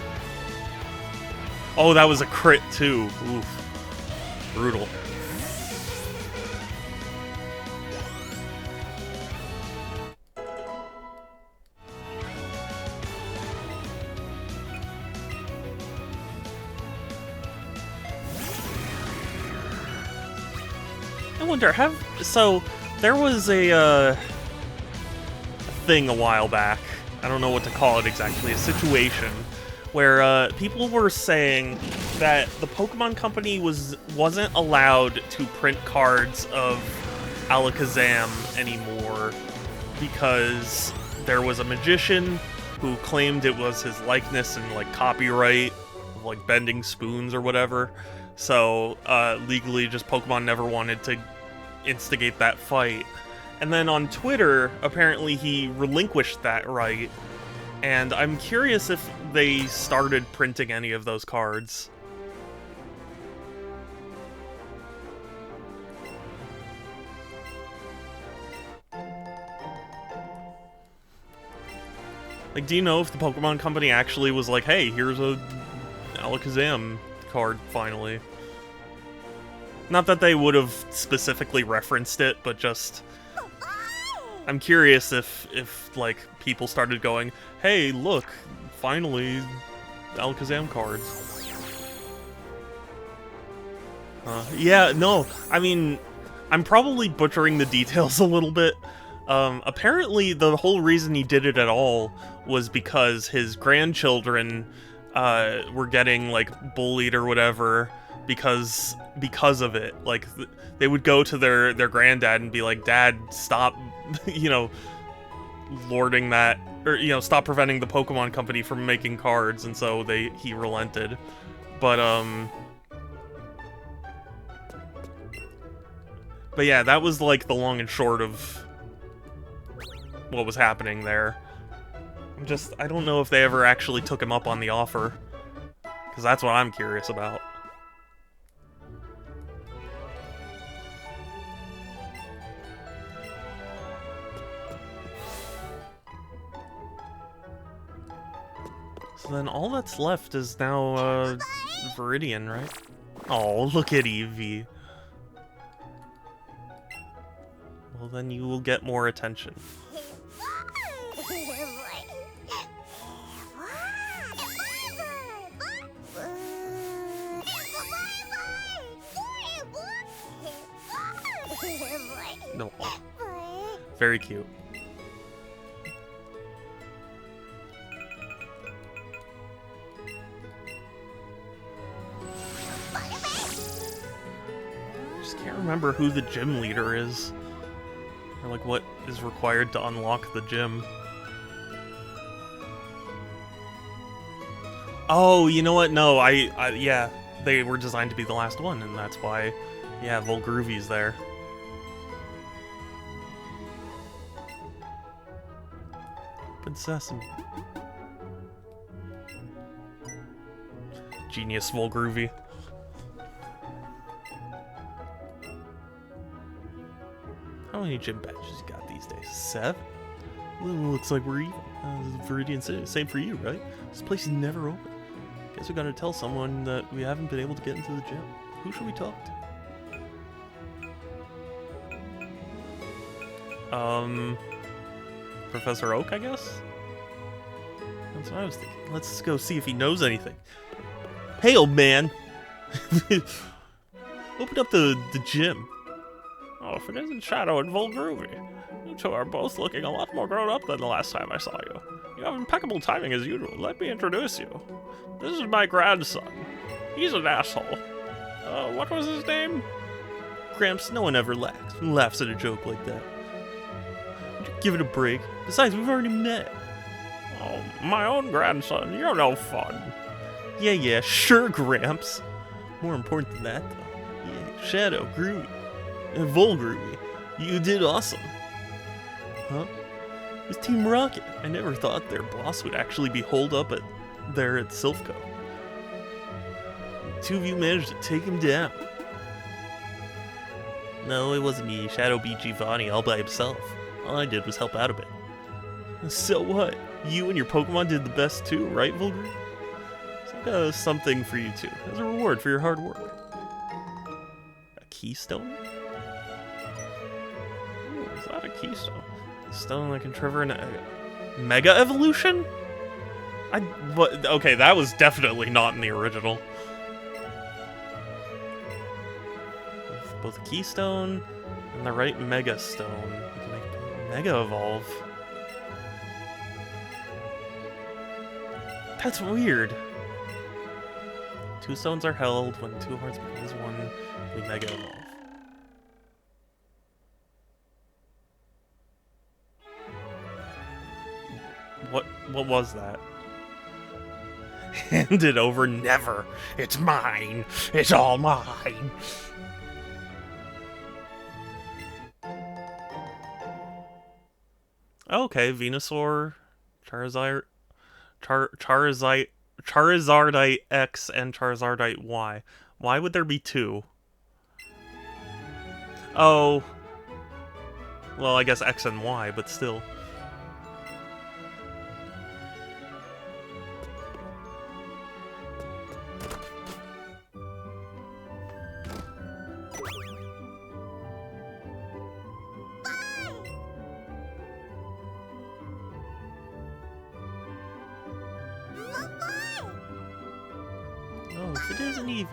Oh, that was a crit too. Oof. Brutal. I wonder, so there was a thing a while back. I don't know what to call it exactly. A situation where people were saying that the Pokemon Company wasn't allowed to print cards of Alakazam anymore because there was a magician who claimed it was his likeness and like copyright of like bending spoons or whatever. So legally, just Pokemon never wanted to instigate that fight. And then on Twitter, apparently he relinquished that right. And I'm curious if they started printing any of those cards. Like, do you know if the Pokemon Company actually was like, hey, here's a Alakazam card, finally? Not that they would have specifically referenced it, but just... I'm curious if like, people started going, hey, look, finally, Alakazam cards. Yeah, no, I mean, I'm probably butchering the details a little bit. Apparently, the whole reason he did it at all was because his grandchildren were getting, like, bullied or whatever because of it. Like, they would go to their granddad and be like, Dad, stop, you know, lording that, or, you know, stop preventing the Pokemon Company from making cards, and so he relented. But yeah, that was, like, the long and short of what was happening there. I don't know if they ever actually took him up on the offer, because that's what I'm curious about. So then all that's left is now, Viridian, right? Oh, look at Eevee. Well, then you will get more attention. No. Very cute. Just can't remember who the gym leader is. Or like what is required to unlock the gym. Oh, you know what? No, yeah, they were designed to be the last one, and that's why, yeah, Volgroovy's there. Open sesame. Genius Volgroovy. How many gym badges you got these days? 7? Well, looks like we're even. Viridian City, same for you, right? This place is never open. Guess we gotta tell someone that we haven't been able to get into the gym. Who should we talk to? Professor Oak, I guess? That's what I was thinking. Let's go see if he knows anything. Hey, old man! Open up the gym. Oh, if it isn't Shadow and Volgroovy. You two are both looking a lot more grown up than the last time I saw you. You have impeccable timing as usual. Let me introduce you. This is my grandson. He's an asshole. What was his name? Gramps, no one ever laughs at a joke like that. Would you Give it a break. Besides, we've already met. Oh, my own grandson. You're no fun. Yeah, sure, Gramps. More important than that, though. Yeah, Shadow, Groovy, and Volgroovy. You did awesome. Huh? It was Team Rocket. I never thought their boss would actually be holed up there at Silphco. The two of you managed to take him down. No, it wasn't me. Shadow beat Giovanni all by himself. All I did was help out a bit. So what? You and your Pokemon did the best too, right, Volgroovy? So I've got something for you too, as a reward for your hard work. A keystone? Ooh, is that a keystone? A stone that can trigger an Mega Evolution? Okay, that was definitely not in the original. With both a keystone and the right Mega Stone, you can make Mega Evolve. That's weird. Two stones are held. When two hearts become as one, we Mega Evolve. What was that? Hand it over, never. It's mine. It's all mine. Okay, Venusaur, Charizardite X and Charizardite Y. Why would there be two? Oh. Well, I guess X and Y, but still. It is an Eevee.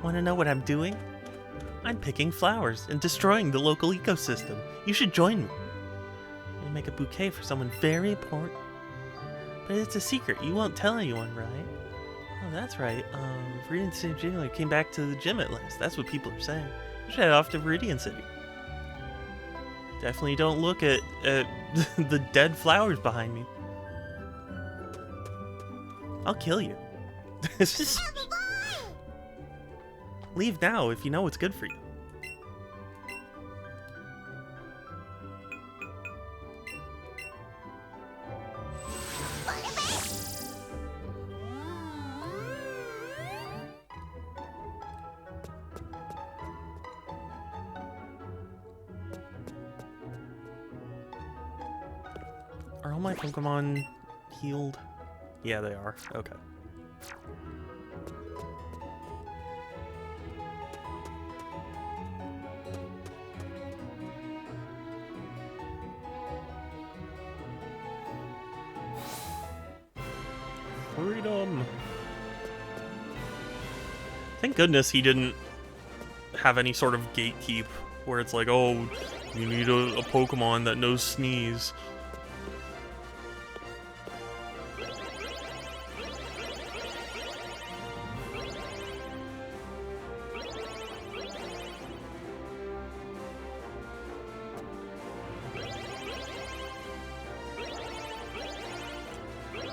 Want to know what I'm doing? I'm picking flowers and destroying the local ecosystem. You should join me. I'll make a bouquet for someone very important. But it's a secret. You won't tell anyone, right? Oh, that's right. Viridian City Jiggler came back to the gym at last. That's what people are saying. You should head off to Viridian City. Definitely don't look at the dead flowers behind me. I'll kill you. Leave now if you know what's good for you. Are all my Pokemon healed? Yeah, they are. Okay. Freedom! Thank goodness he didn't have any sort of gatekeep where it's like, oh, you need a Pokemon that knows sneeze.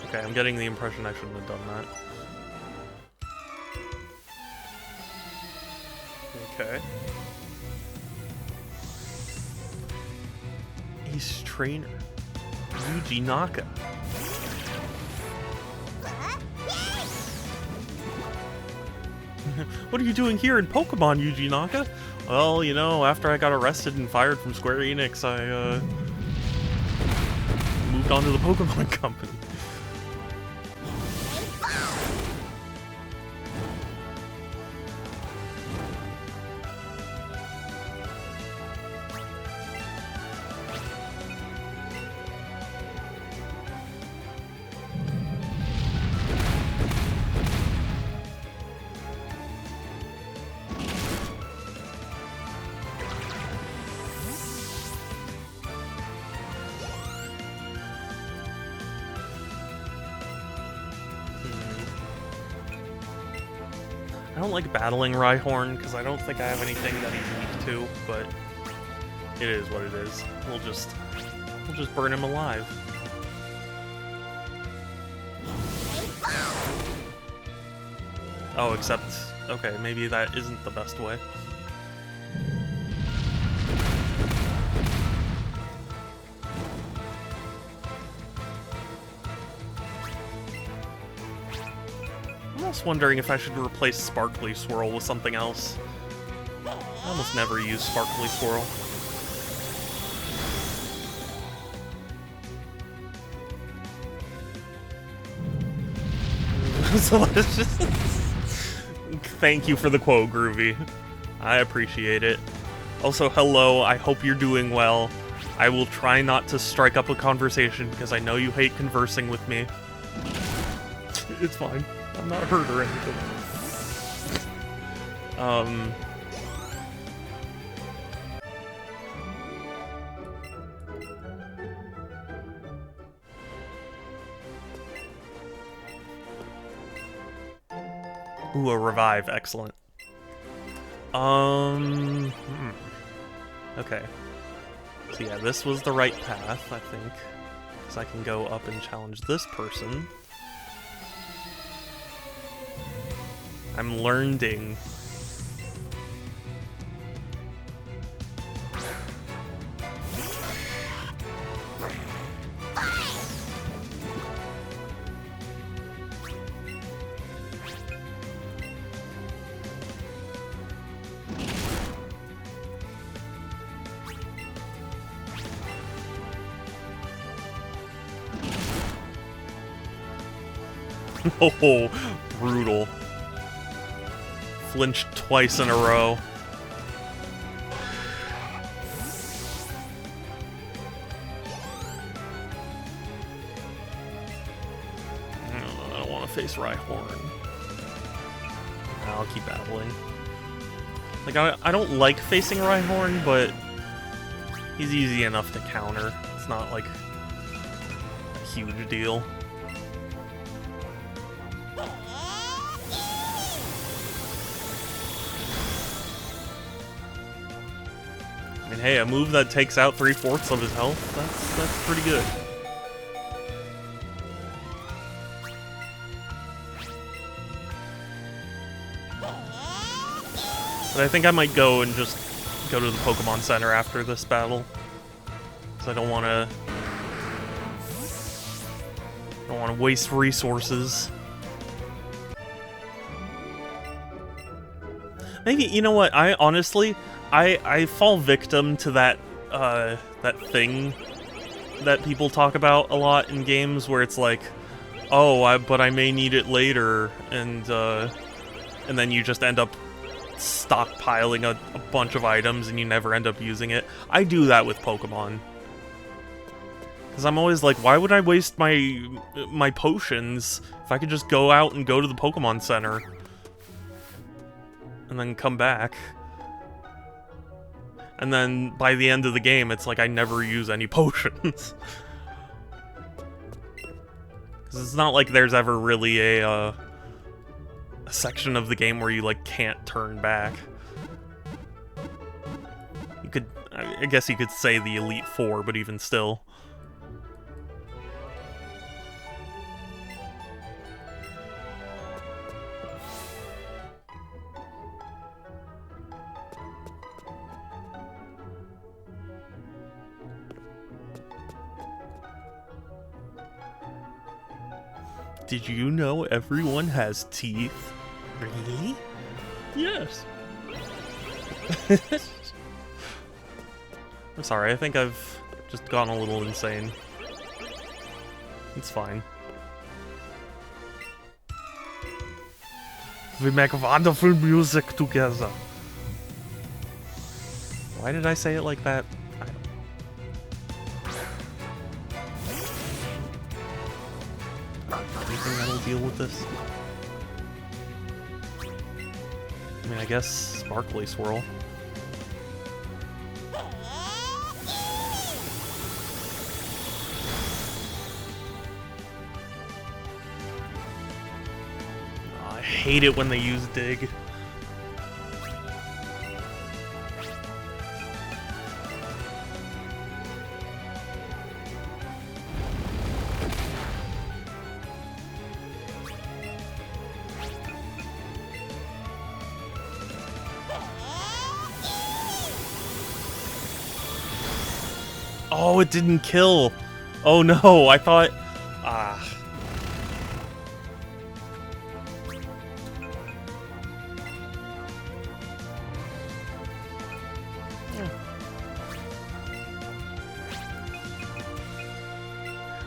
Okay, I'm getting the impression I shouldn't have done that. Okay. Ace Trainer. Yuji Naka. What are you doing here in Pokemon, Yuji Naka? Well, you know, after I got arrested and fired from Square Enix, I, moved on to the Pokemon Company. I don't like battling Rhyhorn because I don't think I have anything that he's weak to, but It is what it is. We'll just burn him alive. Oh, except, okay, maybe that isn't the best way. I'm almost wondering if I should replace Sparkly Swirl with something else. I almost never use Sparkly Swirl. So let's just... Thank you for the quote, Groovy. I appreciate it. Also, hello, I hope you're doing well. I will try not to strike up a conversation because I know you hate conversing with me. It's fine. I'm not hurt or anything. Ooh, a revive. Excellent. Okay. So yeah, this was the right path, I think. Because I can go up and challenge this person. I'm learning. Oh, brutal. Flinched twice in a row. I don't want to face Rhyhorn. I'll keep battling. Like, I don't like facing Rhyhorn, but he's easy enough to counter. It's not, like, a huge deal. I mean, hey, a move that takes out 3/4 of his health, that's pretty good. But I think I might go and just go to the Pokemon Center after this battle. Because I don't want to waste resources. Maybe, you know what, I honestly... I fall victim to that that thing that people talk about a lot in games where it's like, oh, but I may need it later, and then you just end up stockpiling a bunch of items and you never end up using it. I do that with Pokemon. Because I'm always like, why would I waste my potions if I could just go out and go to the Pokemon Center and then come back? And then by the end of the game, it's like I never use any potions. Because it's not like there's ever really a section of the game where you, like, can't turn back. You could... I guess you could say the Elite Four, but even still. Did you know everyone has teeth? Really? Yes. I'm sorry, I think I've just gone a little insane. It's fine. We make wonderful music together. Why did I say it like that? Anything that'll deal with this? I mean, I guess Sparkly Swirl. Oh, I hate it when they use Dig. Oh, it didn't kill. Oh no, I thought... Ah.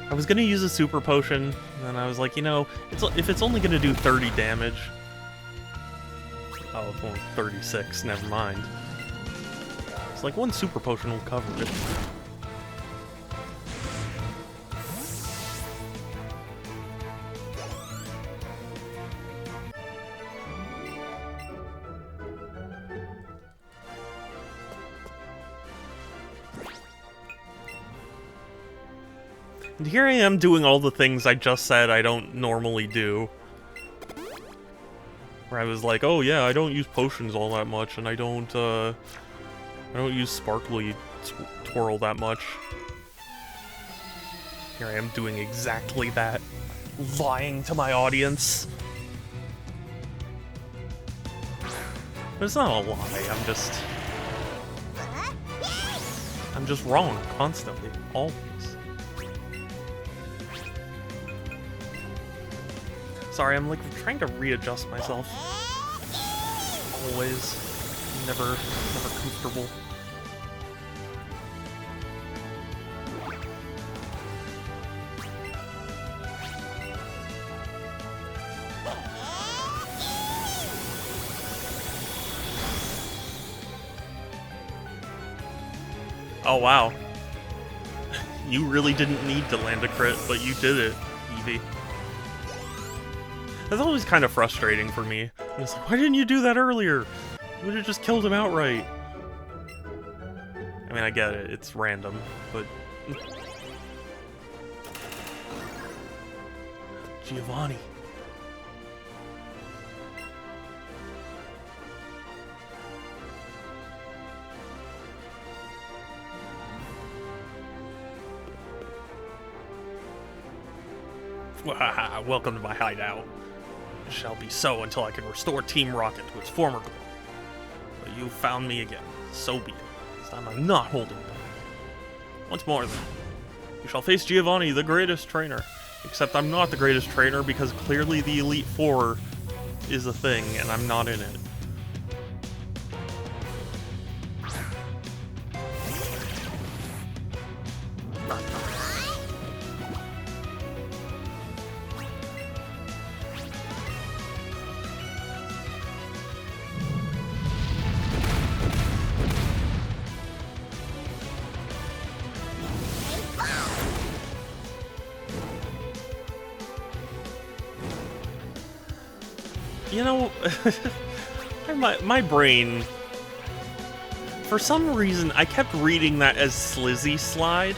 I was gonna use a super potion, and then I was like, you know, if it's only gonna do 30 damage... Oh, it's only 36, never mind. It's like one super potion will cover it. And here I am doing all the things I just said I don't normally do. Where I was like, oh yeah, I don't use potions all that much, and I don't use sparkly twirl that much. Here I am doing exactly that. Lying to my audience. But it's not a lie, I'm just wrong constantly, always. Sorry, I'm like trying to readjust myself. Always. Never comfortable. Oh wow. You really didn't need to land a crit, but you did it, Eevee. That's always kind of frustrating for me. I'm just like, why didn't you do that earlier? You would have just killed him outright. I mean, I get it, it's random, but... Giovanni. Welcome to my hideout. It shall be so until I can restore Team Rocket to its former glory. But you found me again. So be it. This time I'm not holding back. Once more, then. You shall face Giovanni, the greatest trainer. Except I'm not the greatest trainer because clearly the Elite Four is a thing and I'm not in it. You know, my brain, for some reason, I kept reading that as Slizzy Slide.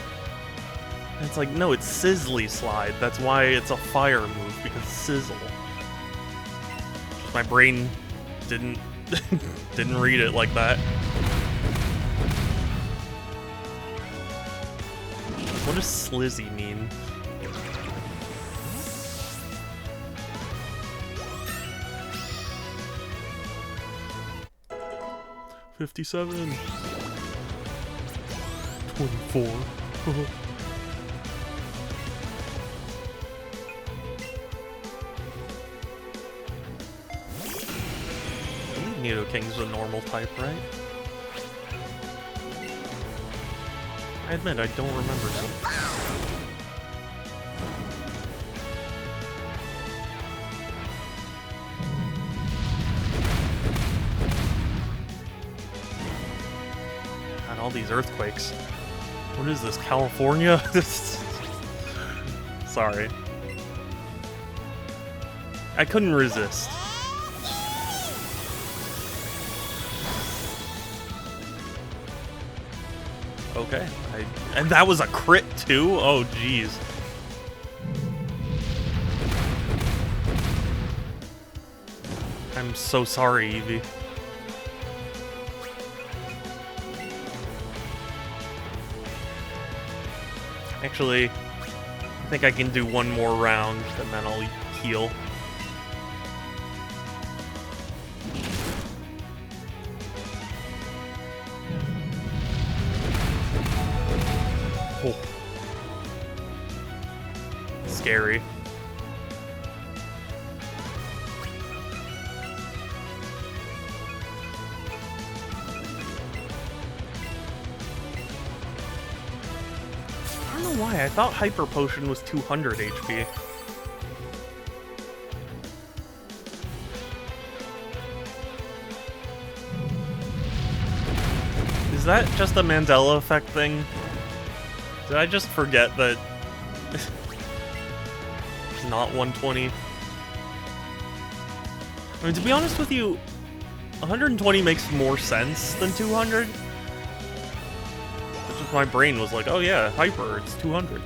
And it's like, no, it's Sizzly Slide. That's why it's a fire move, because sizzle. My brain didn't read it like that. What does Slizzy mean? $57. 24. Nidoking's a normal type, right? I admit, I don't remember him. God, all these earthquakes. What is this, California? Sorry. I couldn't resist. Okay, and that was a crit too? Oh, jeez. I'm so sorry, Eevee. Actually, I think I can do one more round, and then I'll heal. scary. I don't know why, I thought Hyper Potion was 200 HP. Is that just a Mandela effect thing? Did I just forget that it's not 120? I mean, to be honest with you, 120 makes more sense than 200. It's just my brain was like, oh yeah, Hyper, it's 200.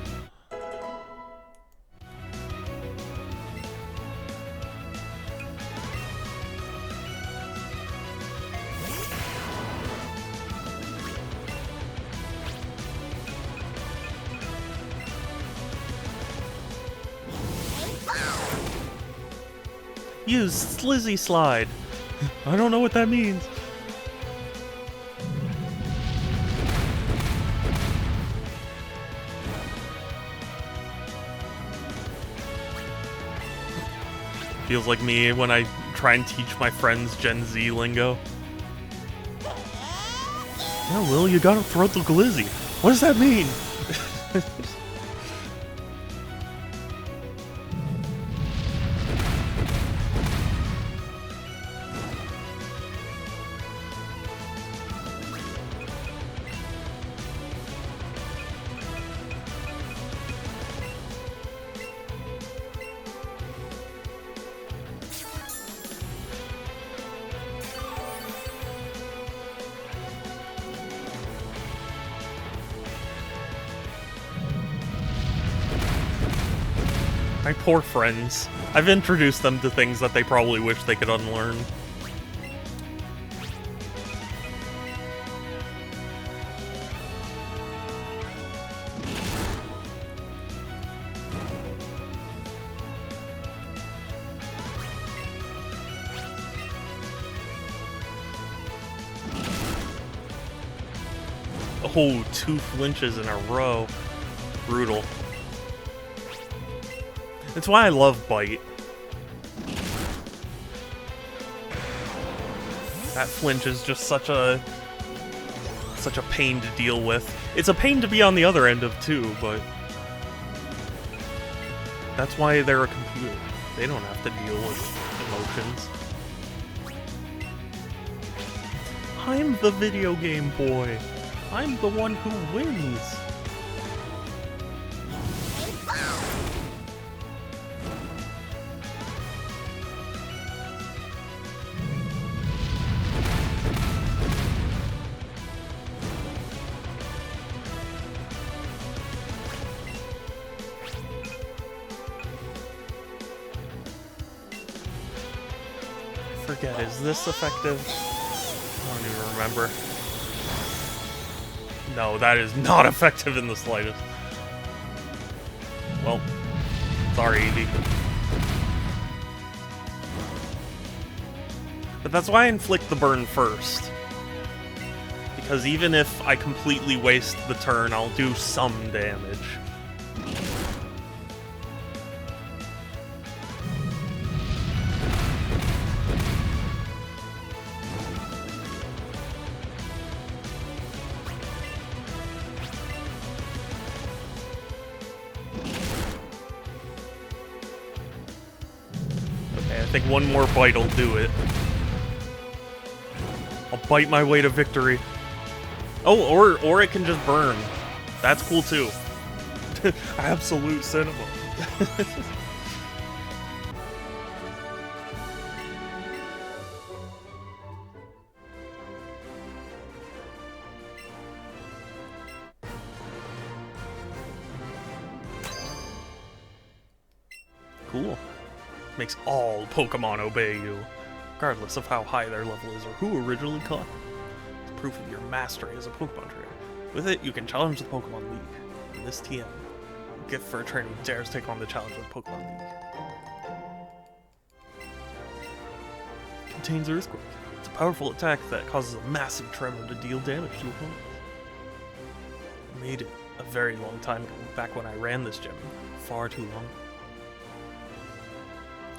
Use Slizzy Slide. I don't know what that means. Feels like me when I try and teach my friends Gen Z lingo. Yeah, Will, you gotta throat the glizzy. What does that mean? My poor friends. I've introduced them to things that they probably wish they could unlearn. Oh, 2 flinches in a row. Brutal. That's why I love Bite. That flinch is just such a pain to deal with. It's a pain to be on the other end of too, but that's why they're a computer. They don't have to deal with emotions. I'm the video game boy. I'm the one who wins. Forget, is this effective? I don't even remember. No, that is not effective in the slightest. Well, sorry, Eevee. But that's why I inflict the burn first. Because even if I completely waste the turn, I'll do some damage. I think one more bite will do it. I'll bite my way to victory. Oh, or it can just burn. That's cool too. Absolute cinema. Cool. Makes all Pokemon obey you, regardless of how high their level is or who originally caught them. It's proof of your mastery as a Pokemon trainer. With it, you can challenge the Pokemon League. In this TM, gift for a trainer who dares take on the challenge of the Pokemon League. Contains Earthquake. It's a powerful attack that causes a massive tremor to deal damage to opponents. I made it a very long time ago, back when I ran this gym. Far too long.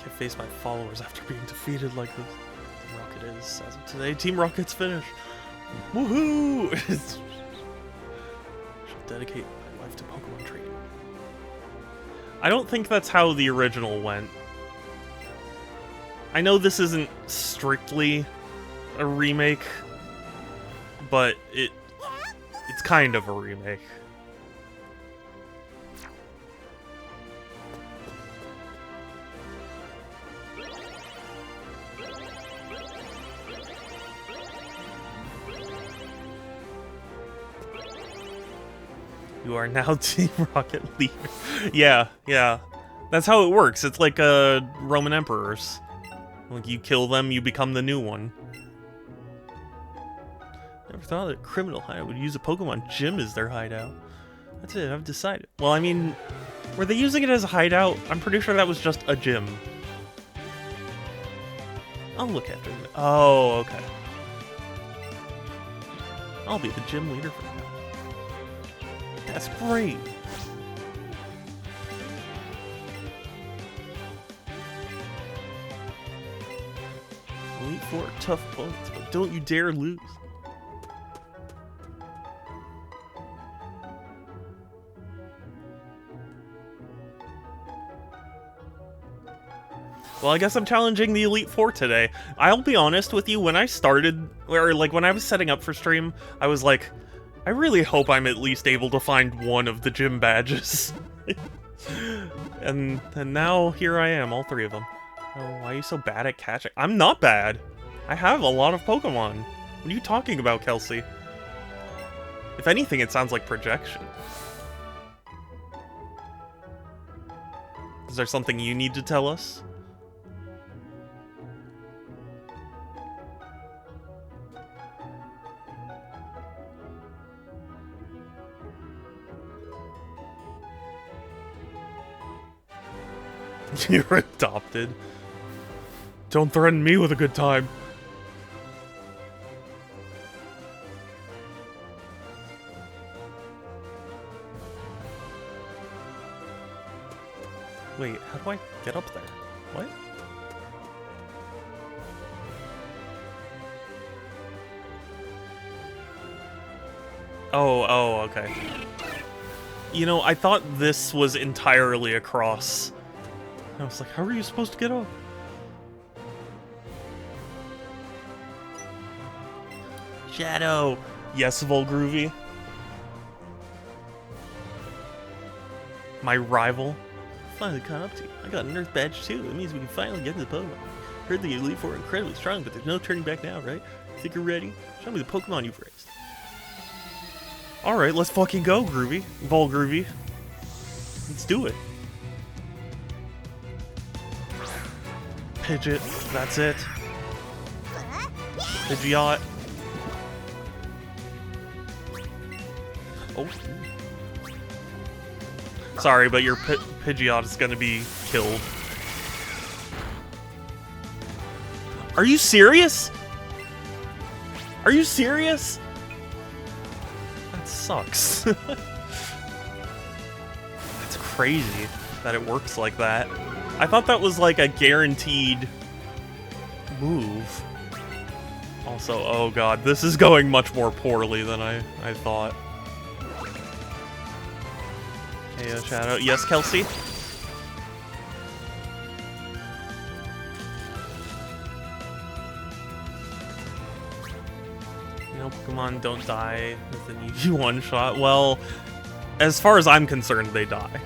Can't face my followers after being defeated like this. Team Rocket is, as of today, Team Rocket's finished. Woohoo! Should dedicate my life to Pokemon training. I don't think that's how the original went. I know this isn't strictly a remake, but it's kind of a remake. You are now Team Rocket leader. Yeah. That's how it works. It's like Roman emperors. Like, you kill them, you become the new one. Never thought that a criminal hideout would use a Pokemon gym as their hideout. That's it, I've decided. Well, I mean, were they using it as a hideout? I'm pretty sure that was just a gym. I'll look after it. Oh, okay. I'll be the gym leader for now. That's great. Elite Four tough opponents, but don't you dare lose. Well, I guess I'm challenging the Elite Four today. I'll be honest with you, when I started, or like when I was setting up for stream, I was like, I really hope I'm at least able to find one of the gym badges. and now here I am, all three of them. Oh, why are you so bad at catching? I'm not bad. I have a lot of Pokemon. What are you talking about, Kelsey? If anything, it sounds like projection. Is there something you need to tell us? You're adopted. Don't threaten me with a good time. Wait, how do I get up there? What? Oh, okay. You know, I thought this was entirely across. I was like, how are you supposed to get up? Shadow! Yes, Volgroovy. My rival. Finally caught up to you. I got an Earth badge too. That means we can finally get to the Pokemon. Heard the Elite Four are incredibly strong, but there's no turning back now, right? Think you're ready? Show me the Pokemon you've raised. Alright, let's fucking go, Groovy. Volgroovy. Let's do it. Pidgeot, that's it. Pidgeot. Oh. Sorry, but your Pidgeot is gonna be killed. Are you serious? Are you serious? That sucks. That's crazy that it works like that. I thought that was like a guaranteed move. Also, oh god, this is going much more poorly than I thought. Hey, Shadow. Yes, Kelsey? No Pokemon don't die with an Eevee one-shot. Well, as far as I'm concerned, they die.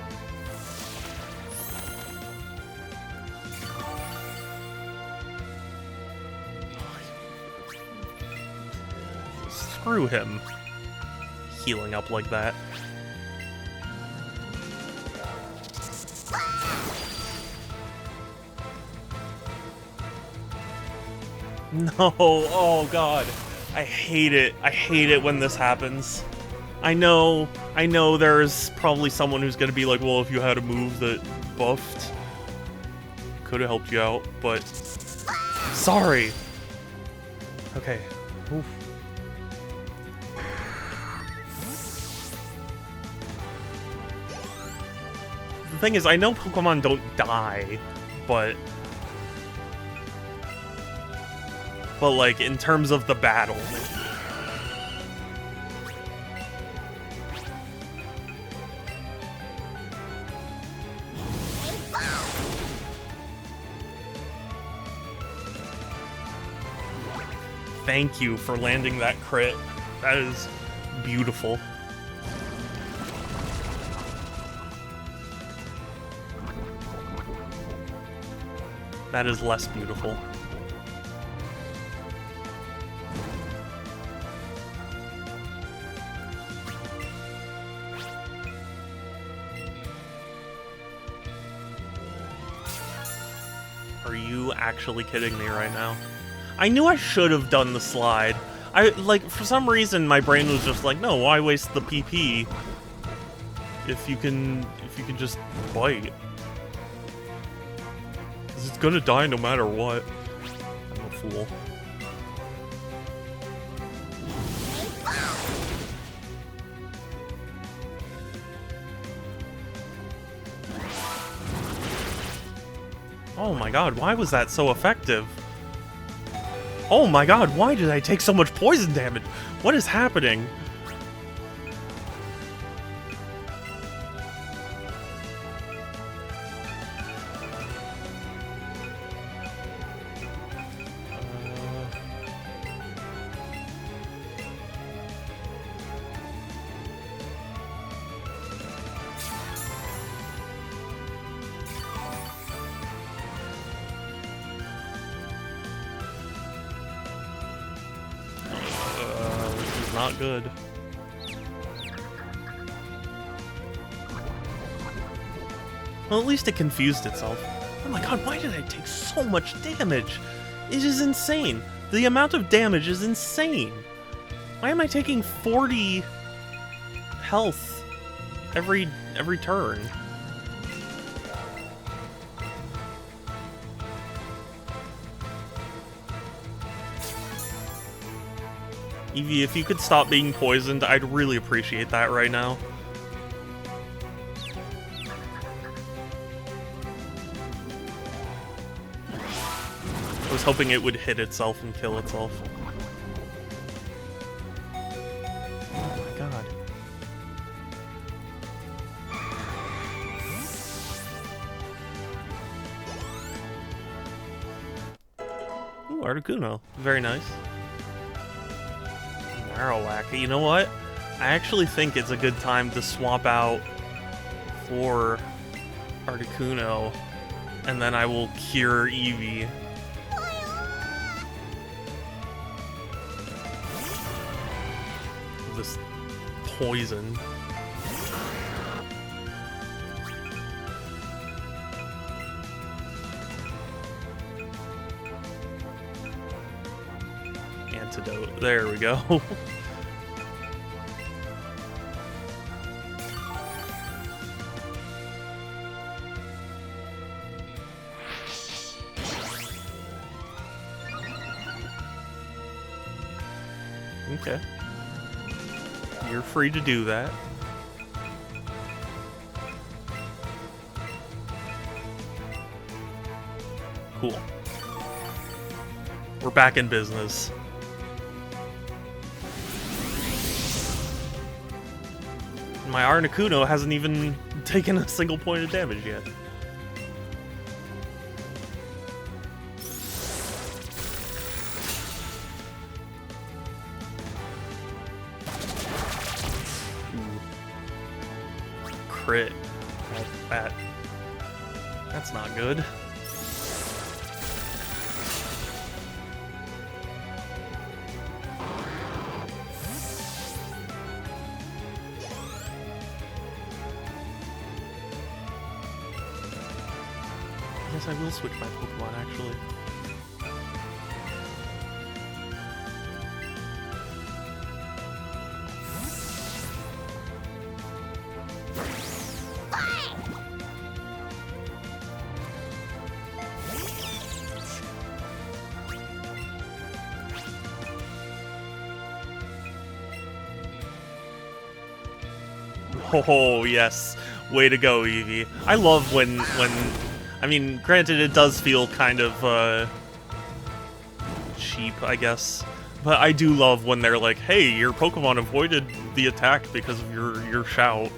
Screw him. Healing up like that. No, oh god. I hate it. I hate it when this happens. I know there's probably someone who's gonna be like, well, if you had a move that buffed, could have helped you out, but sorry. Okay. Oof. The thing is, I know Pokemon don't die, but but like in terms of the battle. Thank you for landing that crit. That is beautiful. That is less beautiful. Are you actually kidding me right now? I knew I should have done the slide. For some reason, my brain was just like, no, why waste the PP if you can just bite? 'Cause it's gonna die no matter what. I'm a fool. Oh my god, why was that so effective? Oh my god, why did I take so much poison damage? What is happening? This is not good. Well, at least it confused itself. Oh my god, why did I take so much damage? It is insane. The amount of damage is insane. Why am I taking 40 health every turn? Eevee, if you could stop being poisoned, I'd really appreciate that right now. I was hoping it would hit itself and kill itself. Oh my god. Ooh, Articuno. Very nice. Marowak. You know what? I actually think it's a good time to swap out for Articuno, and then I will cure Eevee. This poison. Antidote. There we go. Okay. You're free to do that. Cool. We're back in business. My Articuno hasn't even taken a single point of damage yet. Crit. That's not good. I guess I will switch my Pokemon, actually. Oh, yes. Way to go, Eevee. I love when... I mean, granted, it does feel kind of, cheap, I guess. But I do love when they're like, hey, your Pokemon avoided the attack because of your shout.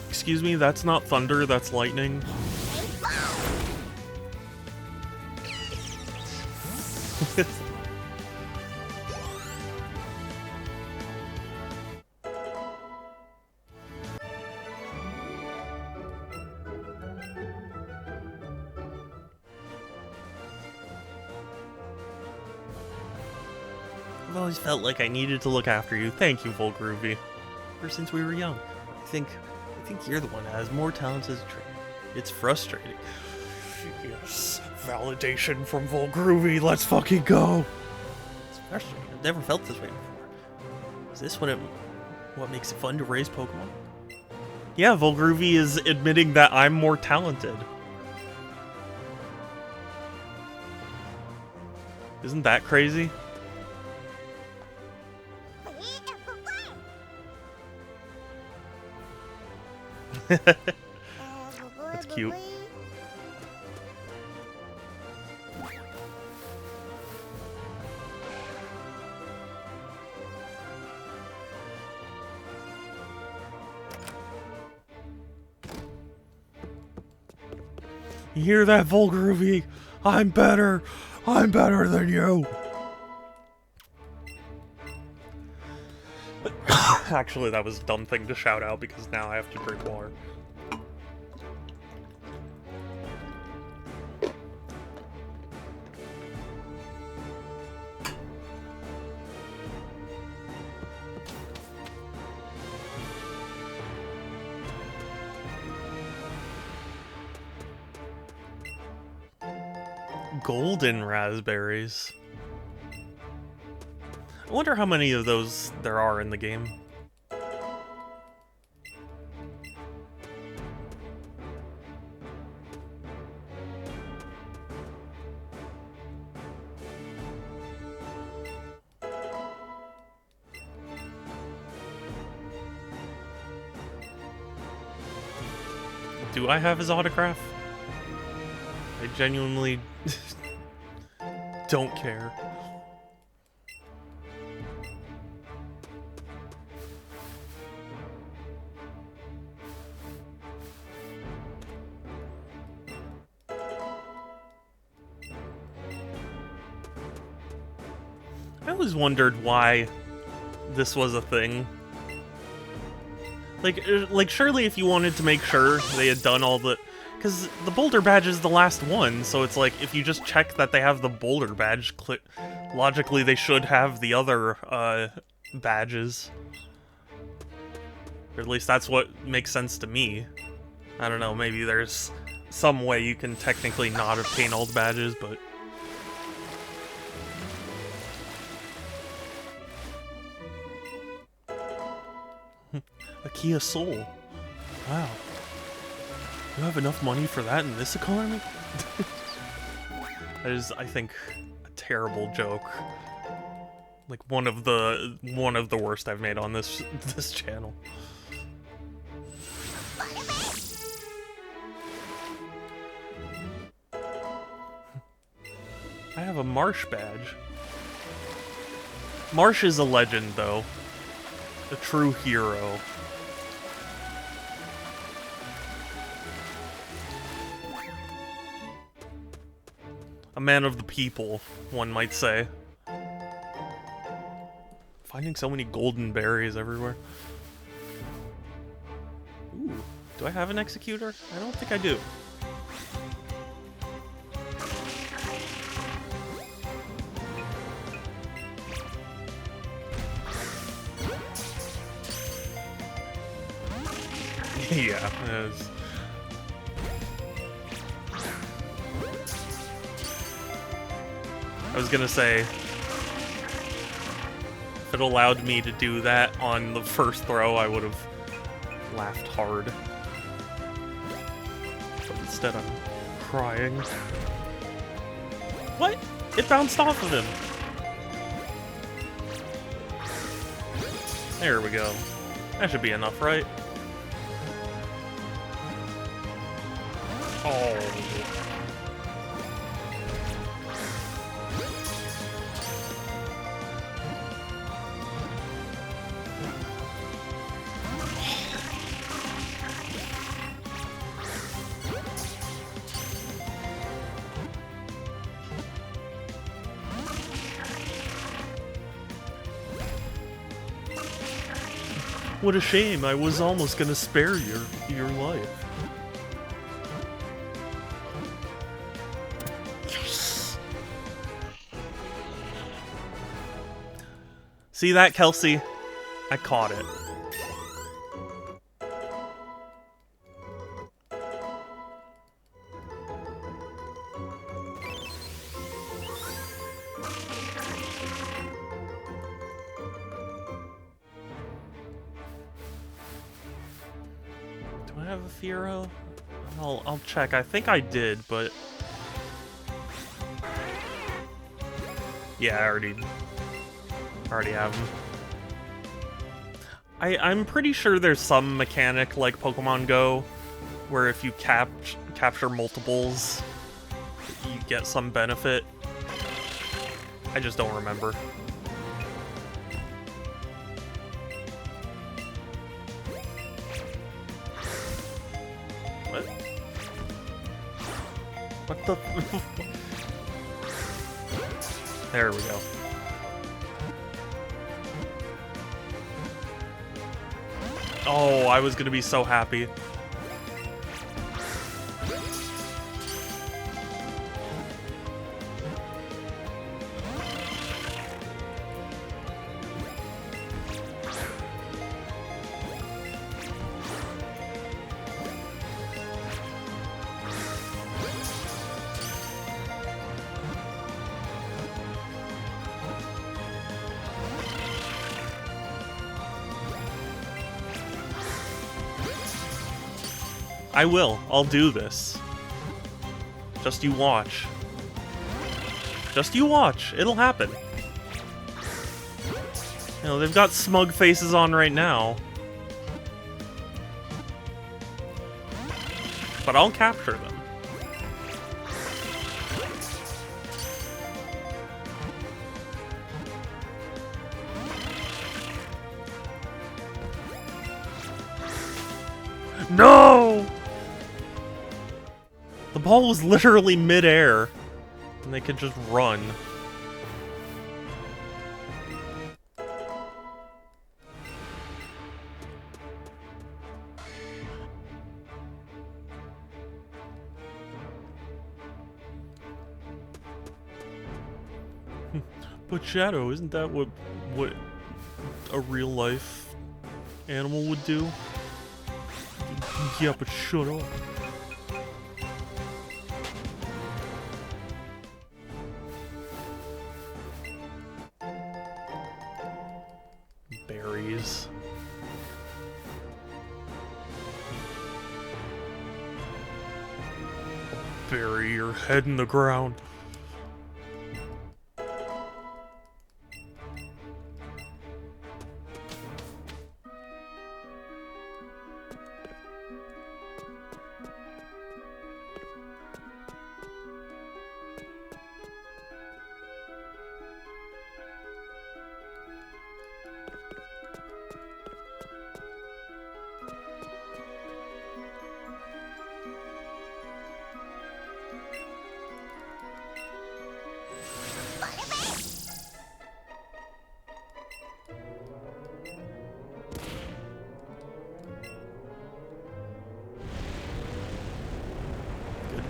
Excuse me, that's not thunder, that's lightning. I've always felt like I needed to look after you. Thank you, Volgroovy. Ever since we were young. I think you're the one that has more talents as a trainer. It's frustrating. Yes, validation from Volgroovy. Let's fucking go. It's frustrating. I've never felt this way before. Is this what makes it fun to raise Pokemon? Yeah, Volgroovy is admitting that I'm more talented. Isn't that crazy? That's cute. You hear that, Volgroovy? I'm better. I'm better than you. Actually, that was a dumb thing to shout out because now I have to drink water. Golden raspberries. I wonder how many of those there are in the game. Do I have his autograph? I genuinely don't care. I always wondered why this was a thing. Like surely if you wanted to make sure they had done all the... Because the Boulder badge is the last one, so it's like, if you just check that they have the Boulder badge, logically they should have the other, badges. Or at least that's what makes sense to me. I don't know, maybe there's some way you can technically not obtain all the badges, but... A Kia Soul. Wow. You have enough money for that in this economy? That is, I think, a terrible joke. Like one of the worst I've made on this channel. I have a Marsh badge. Marsh is a legend, though. A true hero. A man of the people, one might say. Finding so many golden berries everywhere. Ooh, do I have an executor? I don't think I do. Yeah, it is. I was gonna say, if it allowed me to do that on the first throw, I would have laughed hard. But instead, I'm crying. What? It bounced off of him. There we go. That should be enough, right? Oh. What a shame, I was almost gonna spare your life. Yes! See that, Kelsey? I caught it. Do I have a Fiero? I'll check. I think I did, but yeah, I already have them. I'm pretty sure there's some mechanic like Pokemon Go where if you capture multiples, you get some benefit. I just don't remember. What? What the? There we go. Oh, I was gonna be so happy. I will. I'll do this. Just you watch. Just you watch. It'll happen. You know, they've got smug faces on right now. But I'll capture them. No! The ball was literally mid-air, and they could just run. But Shadow, isn't that what a real-life animal would do? Yeah, but shut up. Berries. Bury your head in the ground.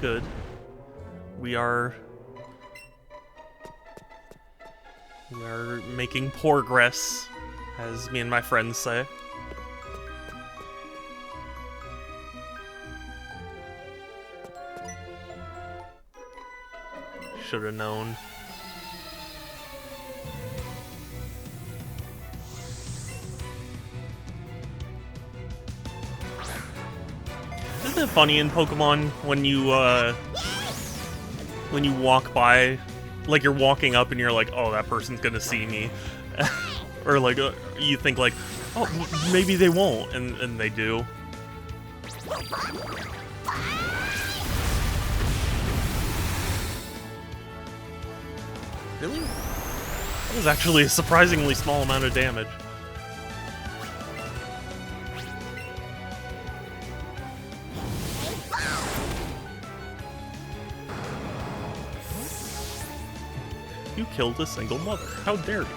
Good. We are making progress, as me and my friends say. Should have known. Isn't it funny in Pokemon when you walk by, like you're walking up and you're like, oh, that person's gonna see me, or like you think like, Oh, maybe they won't, and they do. Really? That was actually a surprisingly small amount of damage. You killed a single mother. How dare you?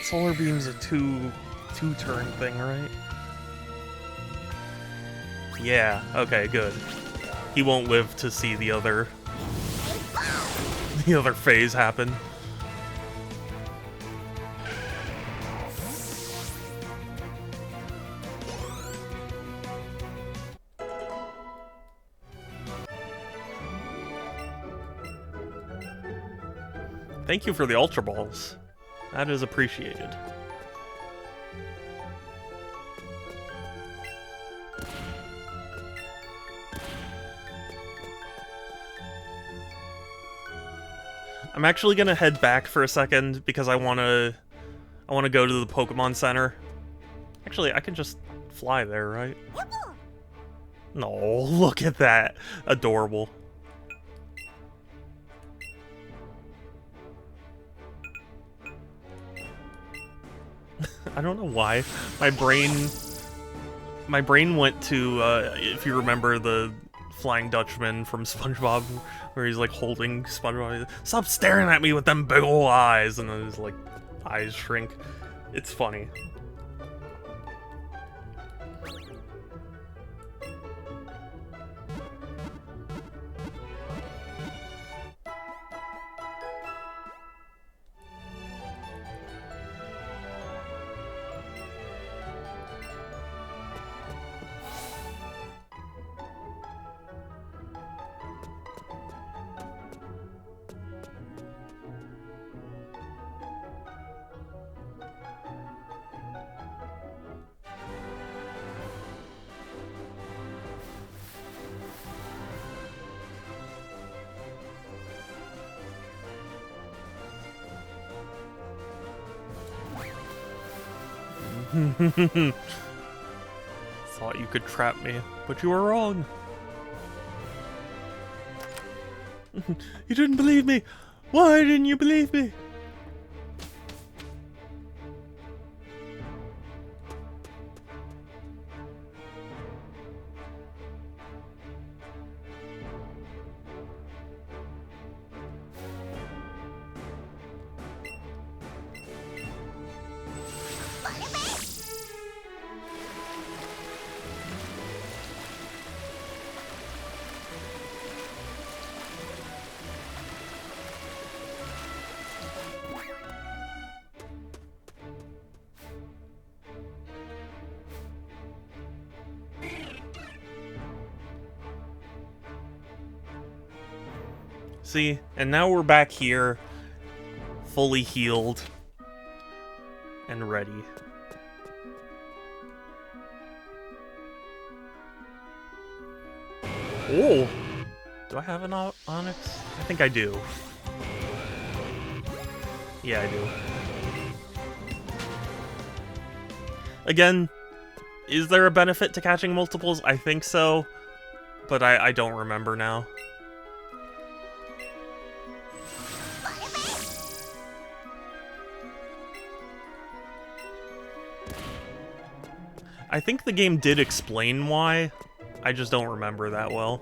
Solar Beam's a two-turn thing, right? Yeah, okay, good. He won't live to see the other phase happen. Thank you for the Ultra Balls. That is appreciated. I'm actually gonna head back for a second because I wanna go to the Pokemon Center. Actually, I can just fly there, right? No, look at that. Adorable. I don't know why. My brain went to, if you remember the Flying Dutchman from SpongeBob, where he's like holding SpongeBob. Stop staring at me with them big ol' eyes, and then his like eyes shrink. It's funny. Thought you could trap me, but you were wrong. You didn't believe me. Why didn't you believe me? See, and now we're back here, fully healed and ready. Oh! Do I have an Onyx? I think I do. Yeah, I do. Again, is there a benefit to catching multiples? I think so, but I don't remember now. I think the game did explain why. I just don't remember that well.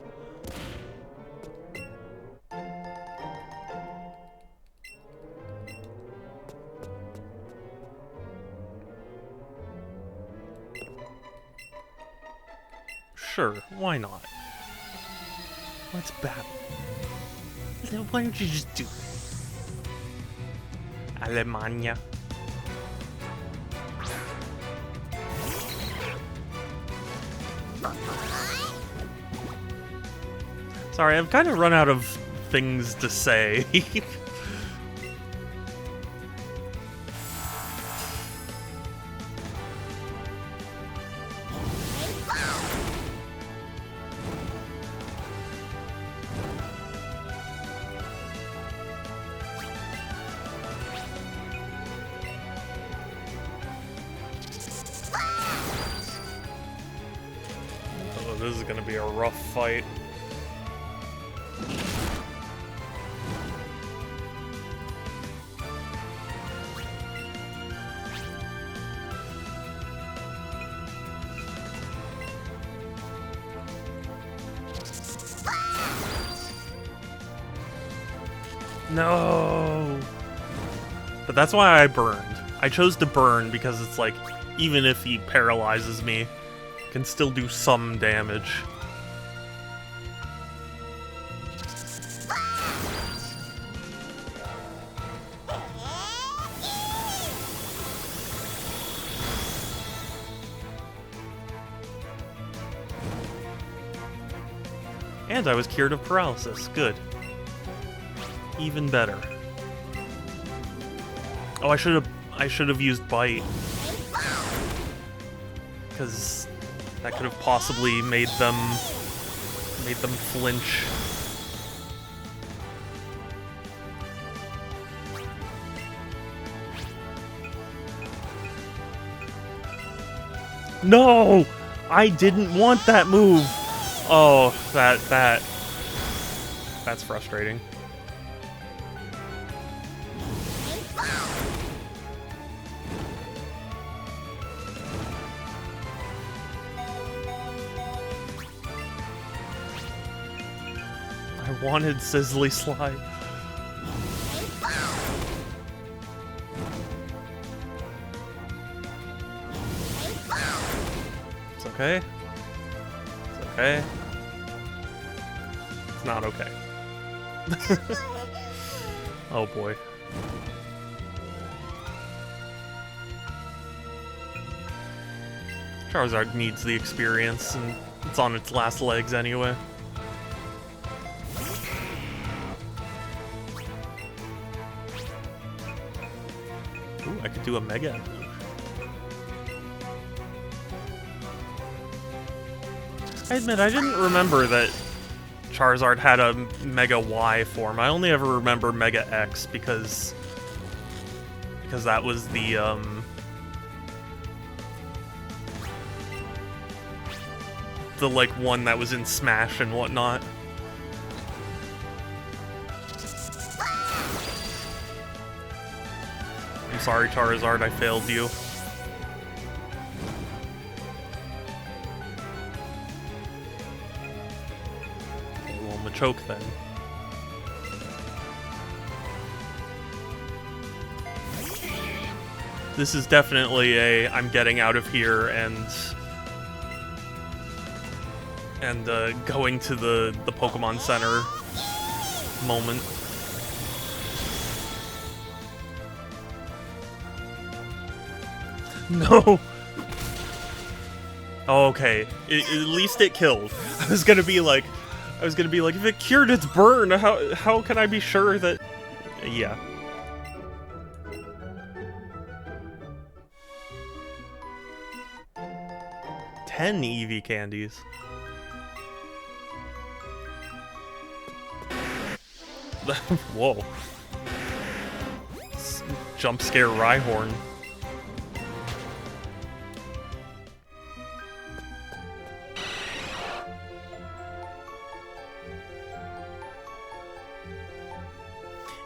Sure, why not? Let's battle. Why don't you just do it? Alemania. Sorry, I've kind of run out of things to say. Oh, this is gonna be a rough fight. No! But that's why I burned. I chose to burn because it's like, even if he paralyzes me, I can still do some damage. And I was cured of paralysis. Good. Even better. Oh, I should have used bite. Because that could have possibly made them flinch. No! I didn't want that move. Oh, that's frustrating. I wanted Sizzly Slide. It's okay. It's okay. It's not okay. Oh boy. Charizard needs the experience, and it's on its last legs anyway. Ooh, I could do a Mega Evolution. I admit, I didn't remember that Charizard had a Mega Y form. I only ever remember Mega X because that was the like one that was in Smash and whatnot. I'm sorry, Charizard, I failed you. Okay, well, Machoke then. This is definitely a I'm getting out of here and going to the Pokemon Center moment. No. Oh, okay. At least it killed. I was gonna be like, if it cured its burn, how can I be sure that? Yeah. Ten Eevee candies. Whoa. Jump scare Rhyhorn.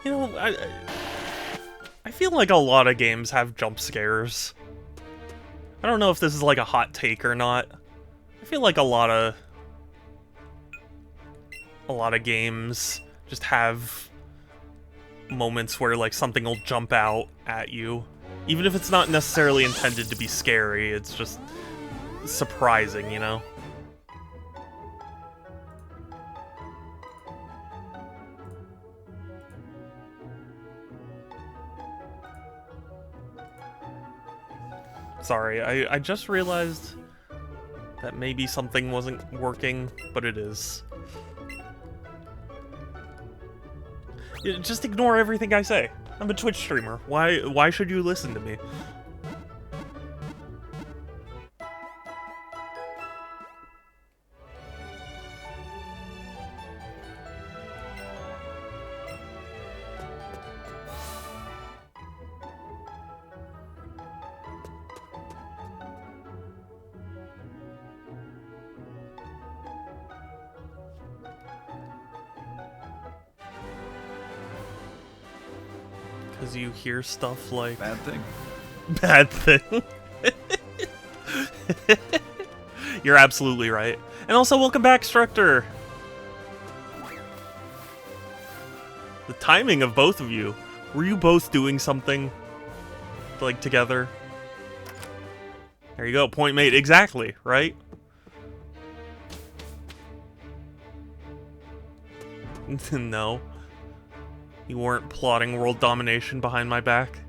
You know, I feel like a lot of games have jump scares. I don't know if this is like a hot take or not. I feel like a lot of games just have moments where like something will jump out at you. Even if it's not necessarily intended to be scary, it's just surprising, you know? Sorry, I just realized that maybe something wasn't working, but it is. Just ignore everything I say. I'm a Twitch streamer. Why should you listen to me? Because you hear stuff like... Bad thing. Bad thing. You're absolutely right. And also, welcome back, Structor! The timing of both of you. Were you both doing something, like, together? There you go, point made. Exactly, right? No. You weren't plotting world domination behind my back.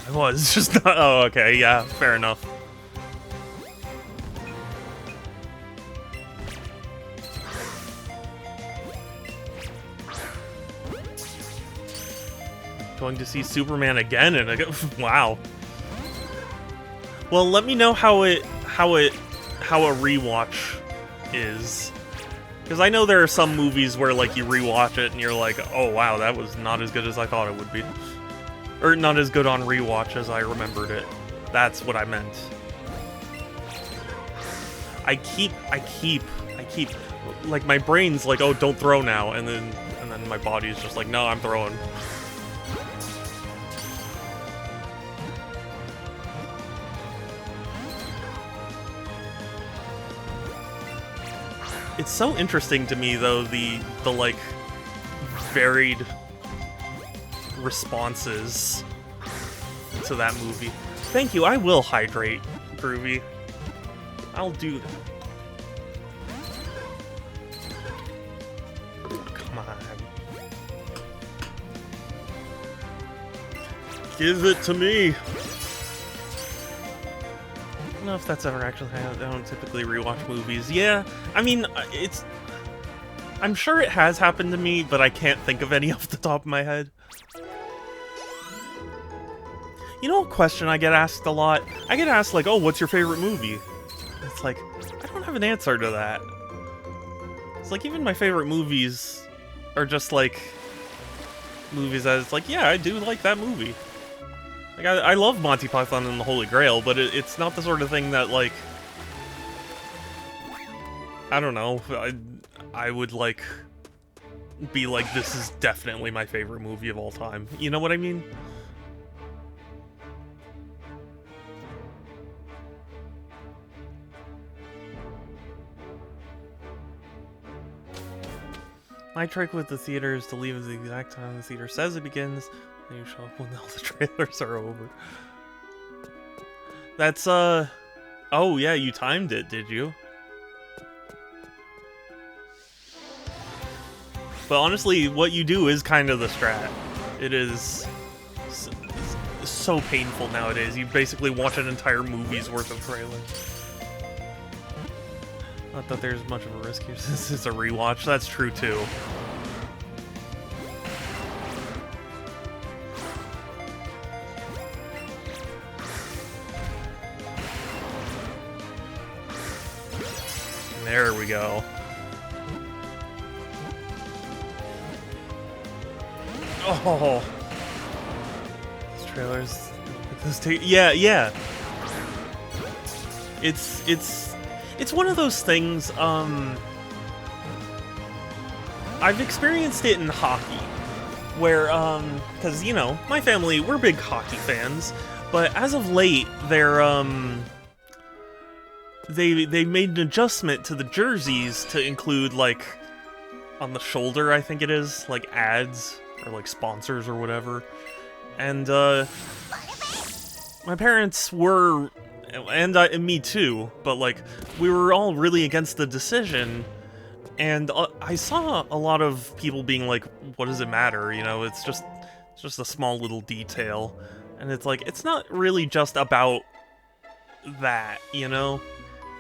I was just not. Oh, okay, yeah, fair enough. Going to see Superman again, and wow. Well, let me know how a rewatch is, because I know there are some movies where like you rewatch it and you're like, oh wow, that was not as good as I thought it would be, or not as good on rewatch as I remembered it. That's what I meant. I keep like my brain's like, oh, don't throw now, and then my body's just like, no, I'm throwing. It's so interesting to me, though, the like, varied responses to that movie. Thank you, I will hydrate, Groovy. I'll do that. Come on. Give it to me! I don't know if that's ever actually happened. I don't typically rewatch movies. Yeah, I mean, I'm sure it has happened to me, but I can't think of any off the top of my head. You know a question I get asked a lot? I get asked, like, oh, what's your favorite movie? It's like, I don't have an answer to that. It's like, even my favorite movies are just, like, movies that it's like, yeah, I do like that movie. Like, I love Monty Python and the Holy Grail, but it's not the sort of thing that, like... I don't know, I would, like, be like, this is definitely my favorite movie of all time. You know what I mean? My trick with the theater is to leave at the exact time the theater says it begins, and you show up when all the trailers are over. That's, oh yeah, you timed it, did you? But honestly, what you do is kind of the strat. It is so painful nowadays. You basically watch an entire movie's worth of trailers. Not that there's much of a risk here since it's a rewatch. That's true, too. There we go. Oh, these trailers. Yeah. It's one of those things. I've experienced it in hockey, where because you know my family, we're big hockey fans, but as of late they made an adjustment to the jerseys to include, like, on the shoulder, I think it is, like, ads, or, like, sponsors or whatever. And, my parents were, and me too, but, like, we were all really against the decision, And I saw a lot of people being like, what does it matter? You know, it's just a small little detail. And it's like, it's not really just about that, you know?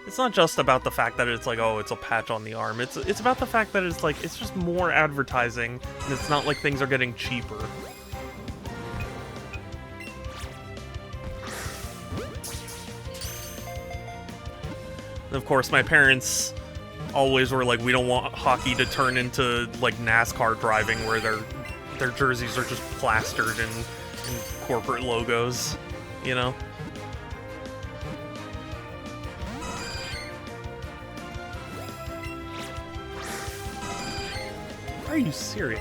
It's not just about the fact that it's like, oh, it's a patch on the arm. It's about the fact that it's like, it's just more advertising, and it's not like things are getting cheaper. And of course, my parents always were like, we don't want hockey to turn into like NASCAR driving, where their jerseys are just plastered in corporate logos, you know? Are you serious?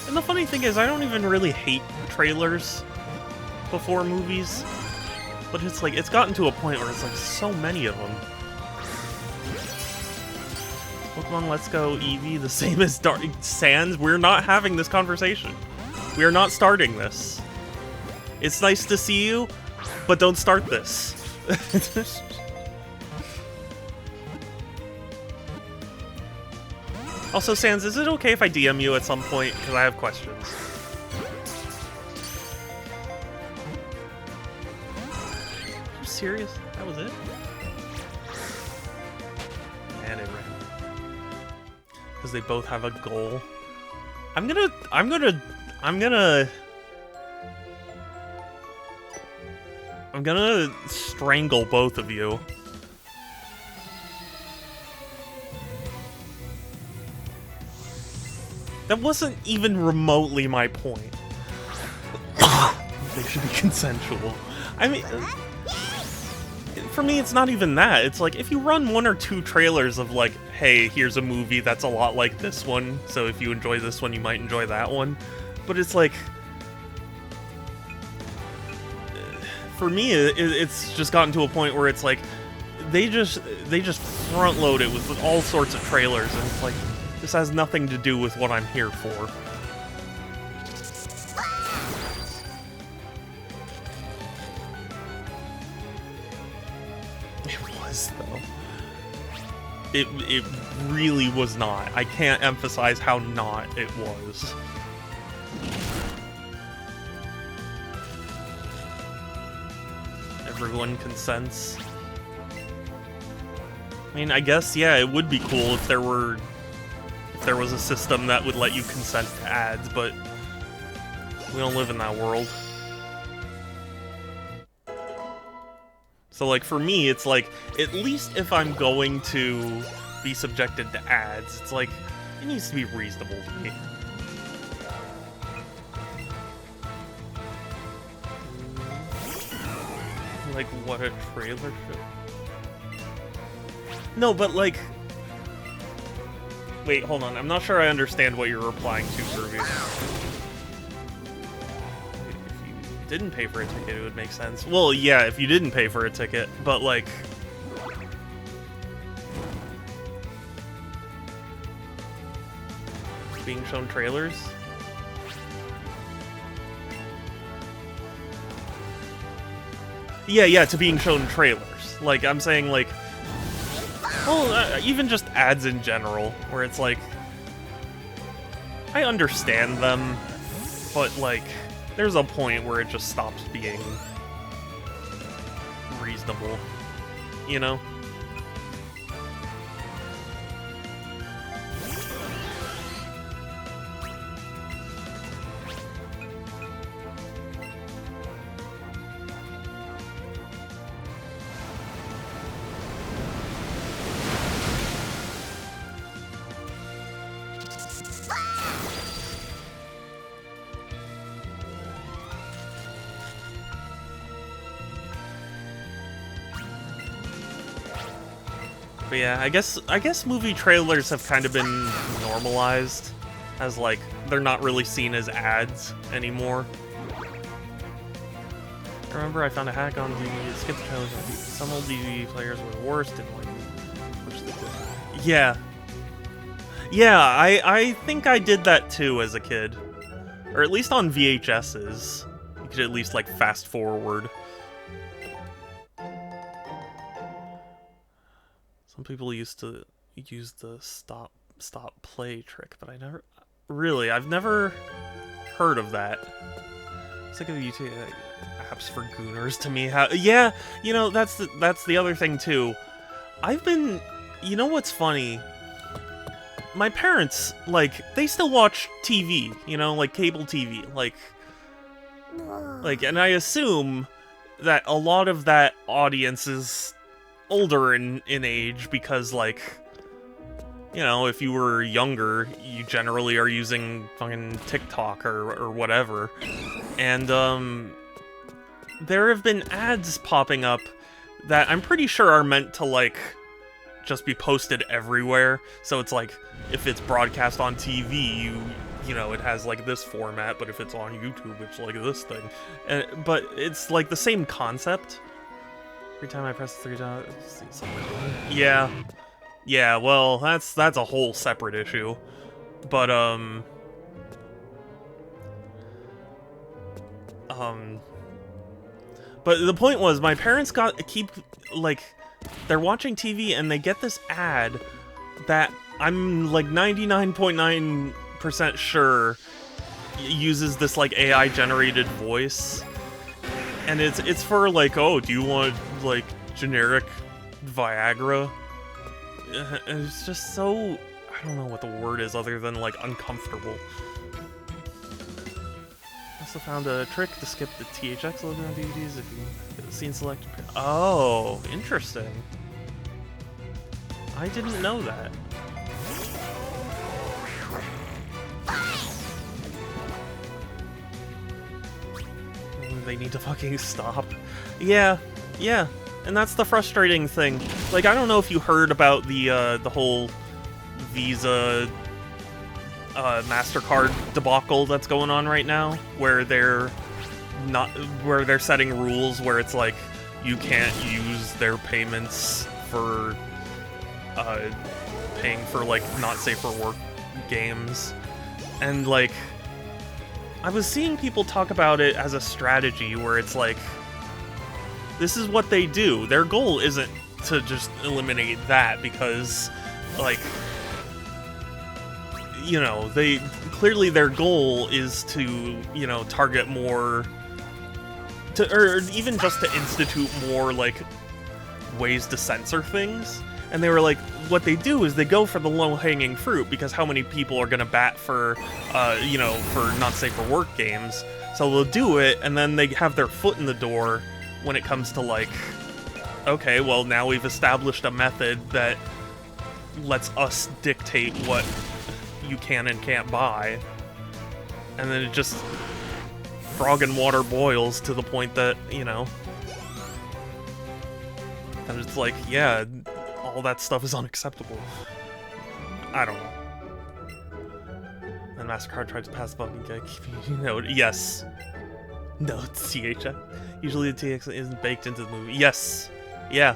And the funny thing is, I don't even really hate trailers before movies, but it's like, it's gotten to a point where it's like so many of them. Pokemon Let's Go Eevee the same as Dark Sans? We're not having this conversation. We are not starting this. It's nice to see you, but don't start this. Also, Sans, is it okay if I DM you at some point? Because I have questions. Are you serious? That was it? Man, it ran. Because they both have a goal. I'm gonna strangle both of you. That wasn't even remotely my point. They should be consensual. I mean, for me, it's not even that. It's like, if you run one or two trailers of like, hey, here's a movie that's a lot like this one, so if you enjoy this one, you might enjoy that one. But it's like, for me, it's just gotten to a point where it's like, they just front load it with all sorts of trailers, and it's like, this has nothing to do with what I'm here for. It was, though. It really was not. I can't emphasize how not it was. Everyone consents. I mean, I guess, yeah, it would be cool if there was a system that would let you consent to ads, but we don't live in that world. So, like, for me, it's like, at least if I'm going to be subjected to ads, it's like, it needs to be reasonable to me. Like, what a trailer should... No, but, like... Wait, hold on. I'm not sure I understand what you're replying to, Groovy. If you didn't pay for a ticket, it would make sense. Well, yeah, if you didn't pay for a ticket, but, like... Being shown trailers? Yeah, to being shown trailers. Like, I'm saying, like... Well, even just ads in general, where it's like... I understand them, but, like, there's a point where it just stops being reasonable, you know? But yeah, I guess movie trailers have kind of been normalized as, like, they're not really seen as ads anymore. I remember I found a hack on the skip the trailers. Some old DVD players were the worst and like push the... Yeah. Yeah, I think I did that too as a kid. Or at least on VHSs. You could at least, like, fast forward. Some people used to use the stop play trick, but I've never heard of that. It's like a YouTube apps for gooners to me. Yeah, you know, that's the other thing too. You know what's funny? My parents, like, they still watch TV, you know, like cable TV, like, and I assume that a lot of that audience is older in age because, like, you know, if you were younger, you generally are using fucking TikTok or whatever. And, there have been ads popping up that I'm pretty sure are meant to, like, just be posted everywhere. So it's like, if it's broadcast on TV, you know, it has, like, this format, but if it's on YouTube, it's like this thing. But it's, like, the same concept. Every time I press 3 dots, yeah. Yeah, well, that's a whole separate issue. But, but the point was, my parents they're watching TV and they get this ad that I'm, like, 99.9% sure uses this, like, AI-generated voice. And it's for, like, oh, do you want, like, generic Viagra? And it's just so... I don't know what the word is other than, like, uncomfortable. I also found a trick to skip the THX logo on DVDs if you get the scene selected. Oh, interesting. I didn't know that. They need to fucking stop. Yeah, yeah. And that's the frustrating thing. Like, I don't know if you heard about the whole Visa MasterCard debacle that's going on right now, where they're setting rules where it's like you can't use their payments for paying for, like, not safe for work games. And, like, I was seeing people talk about it as a strategy where it's like, this is what they do. Their goal isn't to just eliminate that because, like, you know, clearly their goal is to, you know, target more, or even just to institute more, like, ways to censor things. And they were like, what they do is they go for the low-hanging fruit, because how many people are gonna bat for, you know, for not safe for work games? So they'll do it, and then they have their foot in the door when it comes to, like, okay, well, now we've established a method that lets us dictate what you can and can't buy. And then it just frog and water boils to the point that, you know, and it's like, yeah, all that stuff is unacceptable. I don't know. And MasterCard tried to pass the fucking gag. You know, yes. No, it's THX. Usually the TX isn't baked into the movie. Yes. Yeah.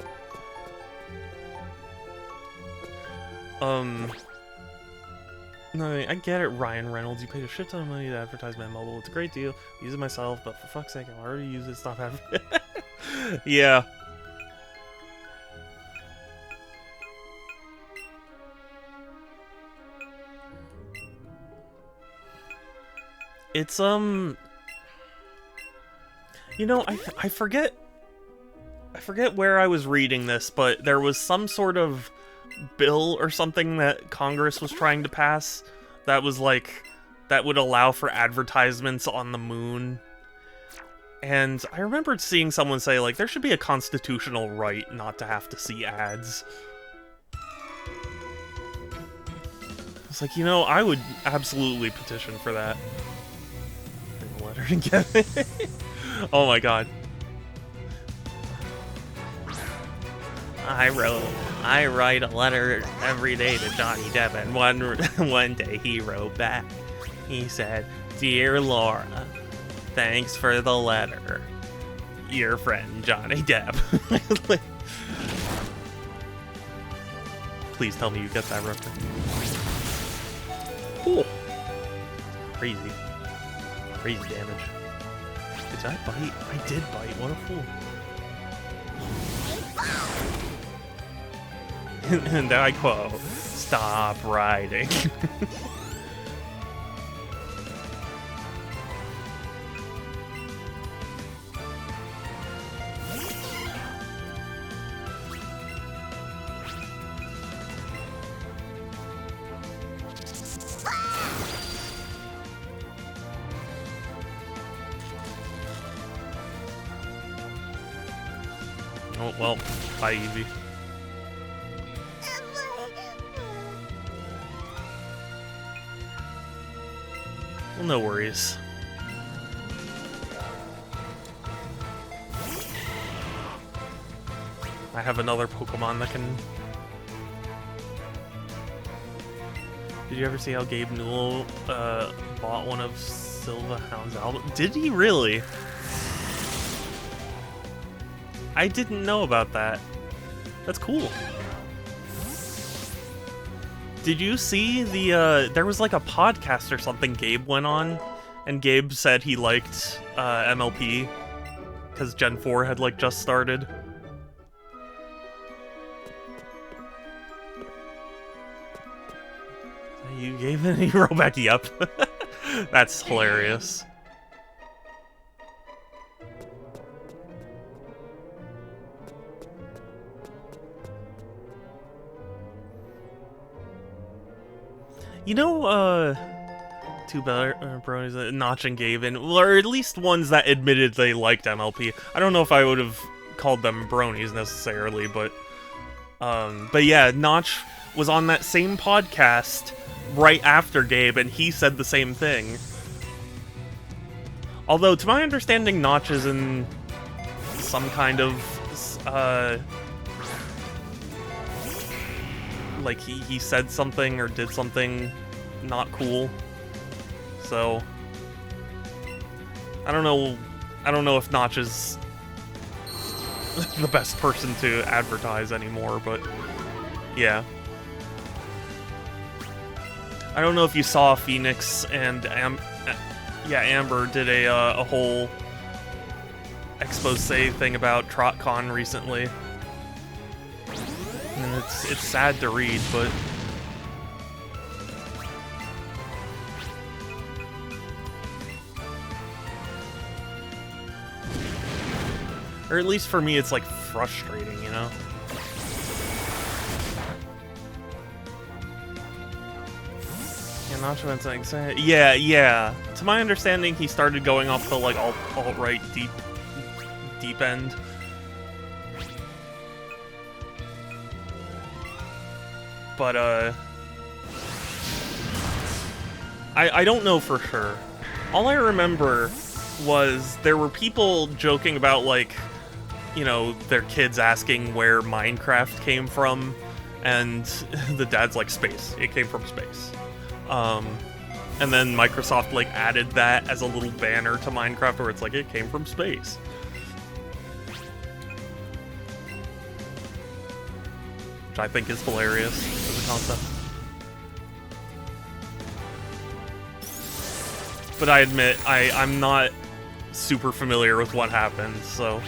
No, I get it, Ryan Reynolds. You paid a shit ton of money to advertise my mobile. It's a great deal. I use it myself, but for fuck's sake, I already use it. Stop advertising. Yeah. It's, you know, I forget where I was reading this, but there was some sort of bill or something that Congress was trying to pass that was like, that would allow for advertisements on the moon. And I remembered seeing someone say, like, there should be a constitutional right not to have to see ads. It's like, you know, I would absolutely petition for that. Bring a letter together. Oh my god. I write a letter every day to Johnny Depp, and one day he wrote back. He said, "Dear Laura, thanks for the letter. Your friend, Johnny Depp." Please tell me you get that reference. Cool. Crazy. Crazy damage. Did I bite? I did bite. What a fool. And I quote, stop riding. Oh, well, bye, Eevee. Well, no worries. I have another Pokemon that can... Did you ever see how Gabe Newell bought one of Sylvahound's albums? Did he really? I didn't know about that. That's cool. Did you see the, there was like a podcast or something Gabe went on, and Gabe said he liked MLP, because Gen 4 had like just started. You gave it, you roll back, yep. That's hilarious. You know, two better bronies, Notch and Gabe, or at least ones that admitted they liked MLP. I don't know if I would have called them bronies necessarily, but yeah, Notch was on that same podcast right after Gabe, and he said the same thing. Although, to my understanding, Notch is in some kind of, like, he said something or did something not cool. So, I don't know if Notch is the best person to advertise anymore, but yeah. I don't know if you saw Phoenix and Amber did a whole expose thing about TrotCon recently. And it's sad to read, but or at least for me it's like frustrating, you know? Yeah, Nacho and something. Yeah. To my understanding, he started going off the like alt-right deep end. But, I don't know for sure. All I remember was there were people joking about, like, you know, their kids asking where Minecraft came from, and the dad's like, space. It came from space. And then Microsoft, like, added that as a little banner to Minecraft where it's like, it came from space. Which I think is hilarious as a concept. But I admit, I'm not super familiar with what happened, so...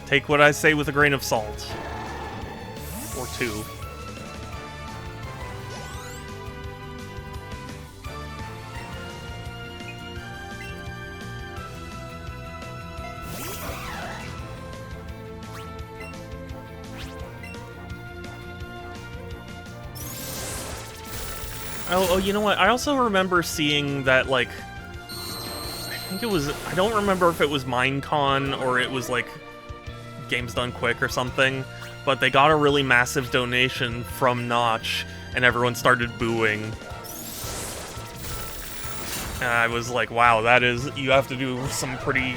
Take what I say with a grain of salt. Or two. Oh, you know what? I also remember seeing that, like... I think it was... I don't remember if it was Minecon or it was, like... Games Done Quick or something, but they got a really massive donation from Notch, and everyone started booing. And I was like, wow, that is... You have to do some pretty...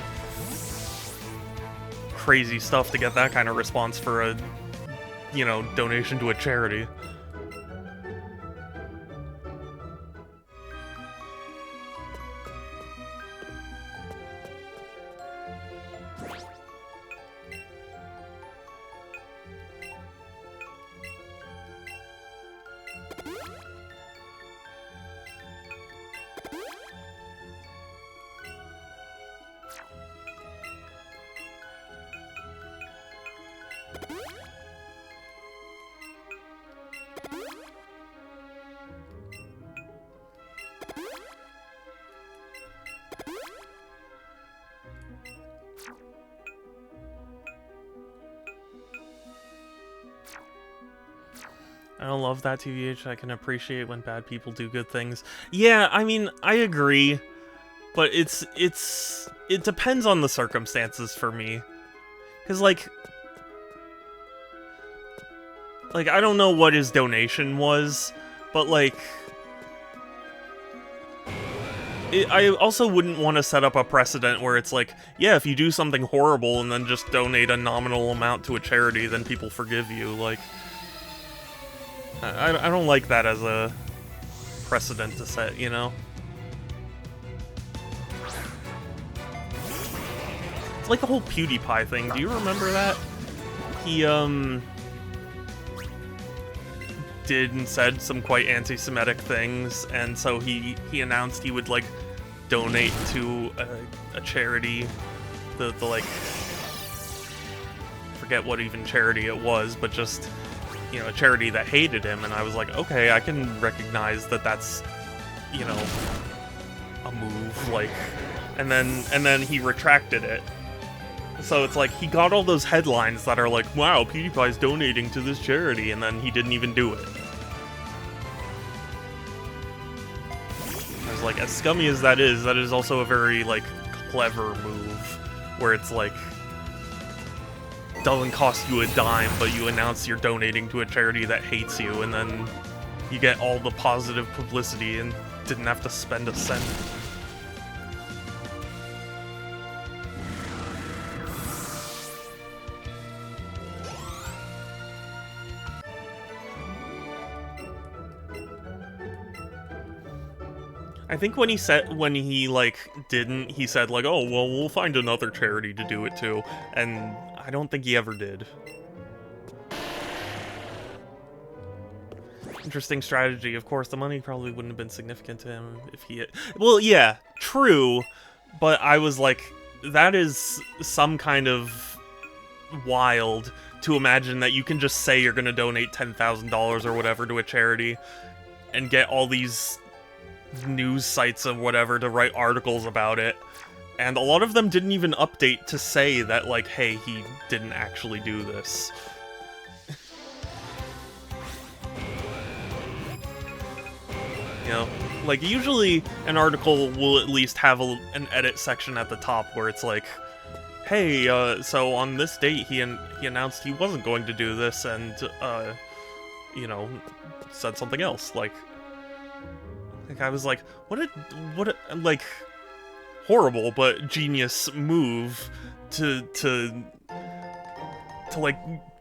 crazy stuff to get that kind of response for a, you know, donation to a charity. I don't love that, TVH. I can appreciate when bad people do good things. Yeah, I mean, I agree, but it depends on the circumstances for me. Because, like, I don't know what his donation was, but, like, I also wouldn't want to set up a precedent where it's like, yeah, if you do something horrible and then just donate a nominal amount to a charity, then people forgive you. Like, I don't like that as a precedent to set, you know? It's like the whole PewDiePie thing. Do you remember that? He, did and said some quite anti-Semitic things, and so he announced he would, like, donate to a charity, the like, forget what even charity it was, but just, you know, a charity that hated him, and I was like, okay, I can recognize that that's, you know, a move, like, and then he retracted it. So it's like, he got all those headlines that are like, wow, PewDiePie's donating to this charity, and then he didn't even do it. I was like, as scummy as that is also a very, like, clever move, where it's like, doesn't cost you a dime, but you announce you're donating to a charity that hates you, and then you get all the positive publicity and didn't have to spend a cent. I think when he said, he said, like, oh, well, we'll find another charity to do it to, and I don't think he ever did. Interesting strategy. Of course, the money probably wouldn't have been significant to him if he had... Well, yeah, true, but I was like, that is some kind of wild to imagine that you can just say you're gonna donate $10,000 or whatever to a charity and get all these news sites and whatever to write articles about it, and a lot of them didn't even update to say that, like, hey, he didn't actually do this. You know, like, usually an article will at least have an edit section at the top where it's like, hey, so on this date he announced he wasn't going to do this, and you know, said something else, like I was like, what a like, horrible but genius move to like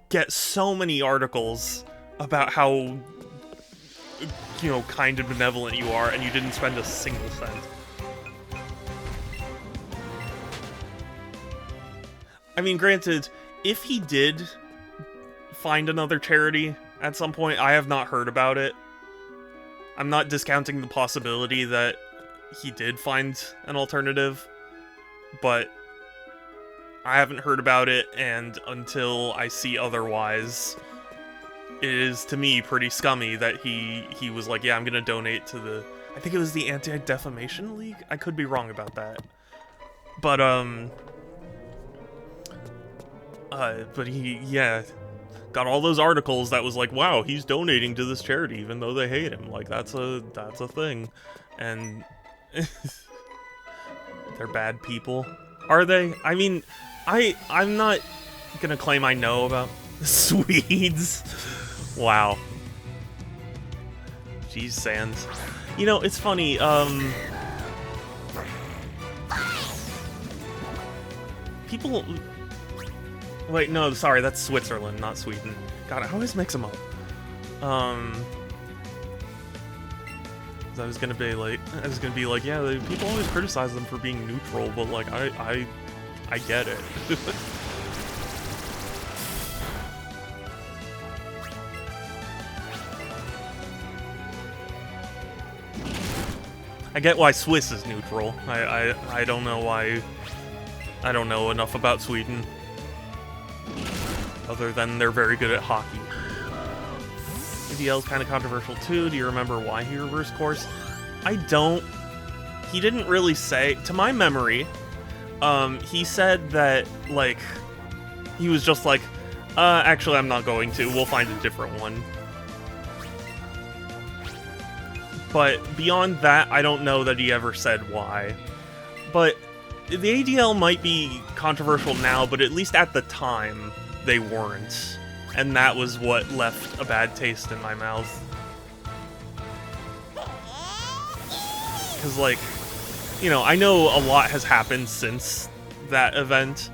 get so many articles about how, you know, kind and benevolent you are, and you didn't spend a single cent. I mean, granted, if he did find another charity at some point, I have not heard about it. I'm not discounting the possibility that he did find an alternative, but I haven't heard about it, and until I see otherwise, it is, to me, pretty scummy that he was like, yeah, I'm gonna donate to the... I think it was the Anti-Defamation League? I could be wrong about that. But he, yeah, got all those articles that was like, wow, he's donating to this charity even though they hate him. Like, that's a thing. And they're bad people. Are they? I mean, I'm not gonna claim I know about Swedes. Wow. Jeez, Sans. You know, it's funny, people... Wait, no, sorry, that's Switzerland, not Sweden. God, I always mix them up. I was gonna be like, yeah, people always criticize them for being neutral, but like, I get it. I get why Swiss is neutral. I don't know why. I don't know enough about Sweden, other than they're very good at hockey. ADL is kind of controversial too. Do you remember why he reversed course? I don't. He didn't really say, to my memory. He said that, like, he was just like, actually, I'm not going to. We'll find a different one. But beyond that, I don't know that he ever said why. But the ADL might be controversial now, but at least at the time, they weren't. And that was what left a bad taste in my mouth. Because, like, you know, I know a lot has happened since that event.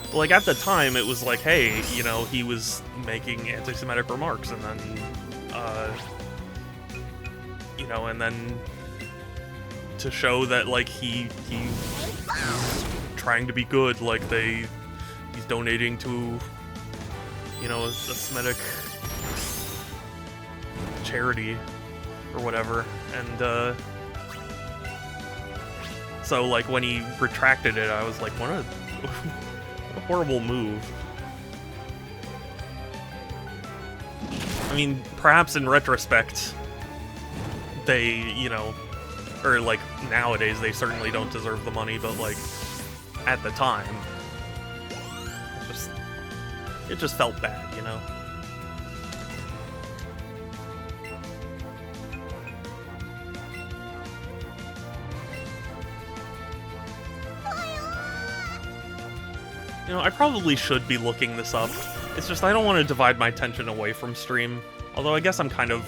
But, like, at the time, it was like, hey, you know, he was making anti-Semitic remarks, and then, you know, and then to show that, like, he was trying to be good, like, he's donating to, you know, a Semitic charity or whatever, and, so, like, when he retracted it, I was like, what a horrible move. I mean, perhaps in retrospect, they, you know, or, like, nowadays, they certainly don't deserve the money, but, like, at the time, it just felt bad, you know? You know, I probably should be looking this up. It's just I don't want to divide my attention away from stream. Although I guess I'm kind of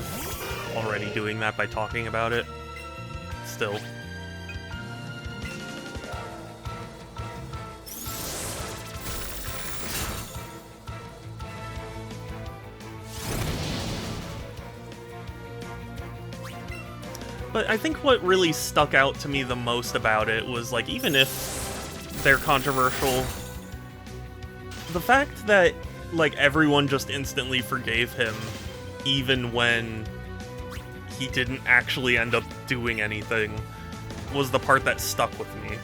already doing that by talking about it. Still. But I think what really stuck out to me the most about it was, like, even if they're controversial, the fact that, like, everyone just instantly forgave him, even when he didn't actually end up doing anything, was the part that stuck with me.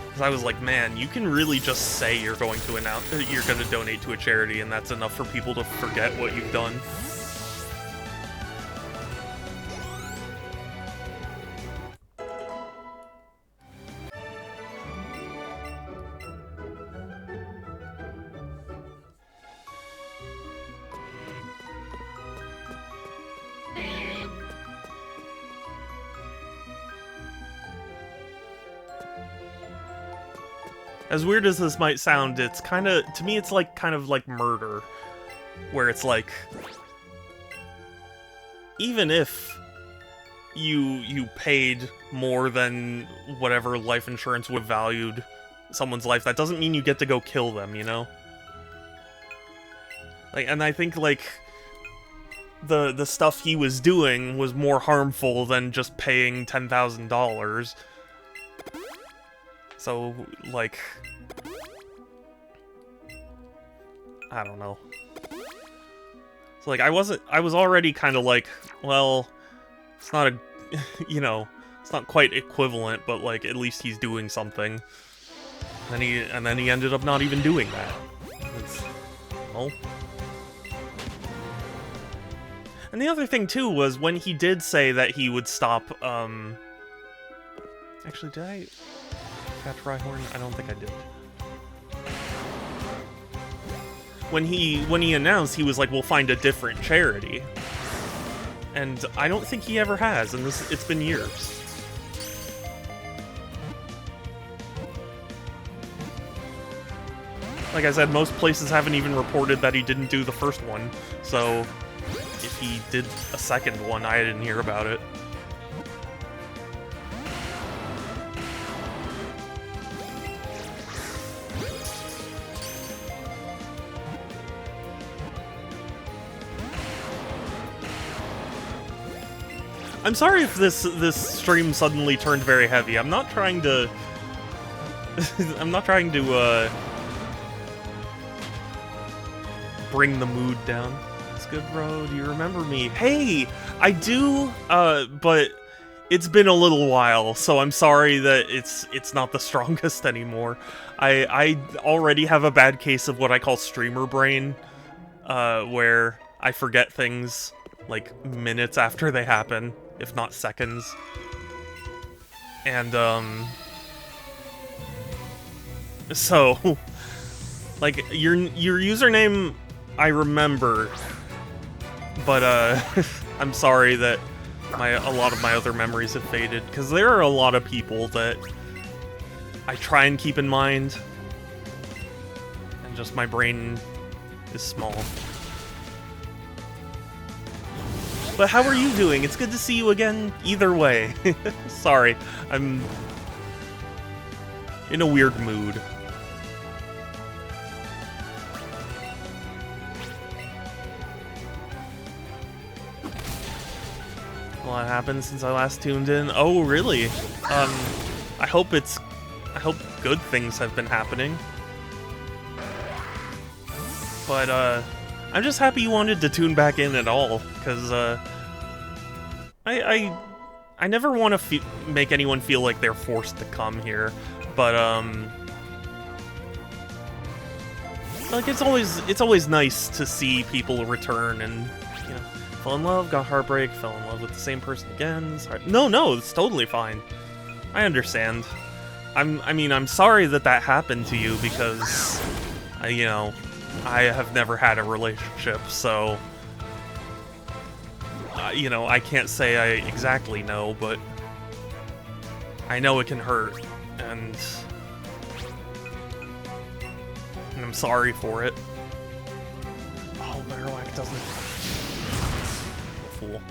Because I was like, man, you can really just say you're going to donate to a charity, and that's enough for people to forget what you've done. As weird as this might sound, it's kind of, to me, it's like kind of like murder, where it's like, even if you paid more than whatever life insurance would have valued someone's life, that doesn't mean you get to go kill them, you know? Like, and I think, like, the stuff he was doing was more harmful than just paying $10,000. So, like, I don't know. So, like, I was already kind of like, well, it's not a, you know, it's not quite equivalent, but, like, at least he's doing something. And then he ended up not even doing that. Well. And the other thing, too, was when he did say that he would stop, actually, did I catch Rhyhorn? I don't think I did. When he announced, he was like, we'll find a different charity. And I don't think he ever has, and it's been years. Like I said, most places haven't even reported that he didn't do the first one, so if he did a second one, I didn't hear about it. I'm sorry if this stream suddenly turned very heavy. I'm not trying to bring the mood down. It's good, bro. Do you remember me? Hey, I do, but it's been a little while, so I'm sorry that it's not the strongest anymore. I already have a bad case of what I call streamer brain, where I forget things like minutes after they happen, if not seconds. And so like your username I remember, but I'm sorry that a lot of my other memories have faded, because there are a lot of people that I try and keep in mind, and just my brain is small. But how are you doing? It's good to see you again, either way. Sorry, I'm in a weird mood. A lot happened since I last tuned in. Oh, really? I hope good things have been happening. But, I'm just happy you wanted to tune back in at all, because, I never want to make anyone feel like they're forced to come here, but, like, it's always nice to see people return and, you know, fall in love, got heartbreak, fell in love with the same person again. No, it's totally fine. I understand. I mean, I'm sorry that happened to you, because, you know, I have never had a relationship, so, you know, I can't say I exactly know, but I know it can hurt, and I'm sorry for it. Oh, Marowak doesn't... Fool.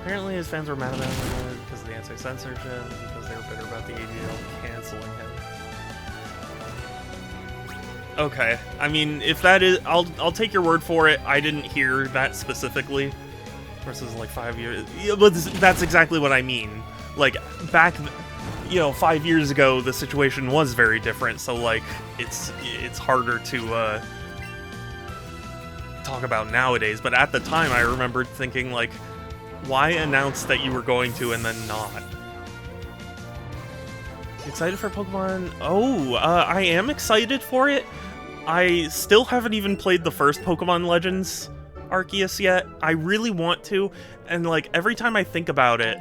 Apparently his fans were mad about him because of the anti-censorship, because they were bitter about the ADL canceling him. Okay, I mean, if that is, I'll take your word for it. I didn't hear that specifically. Versus like 5 years, yeah, but that's exactly what I mean. Like back, you know, 5 years ago, the situation was very different. So like, it's harder to talk about nowadays. But at the time, I remembered thinking like, why announce that you were going to and then not? Excited for Pokemon? Oh, I am excited for it. I still haven't even played the first Pokemon Legends Arceus yet. I really want to, and like every time I think about it,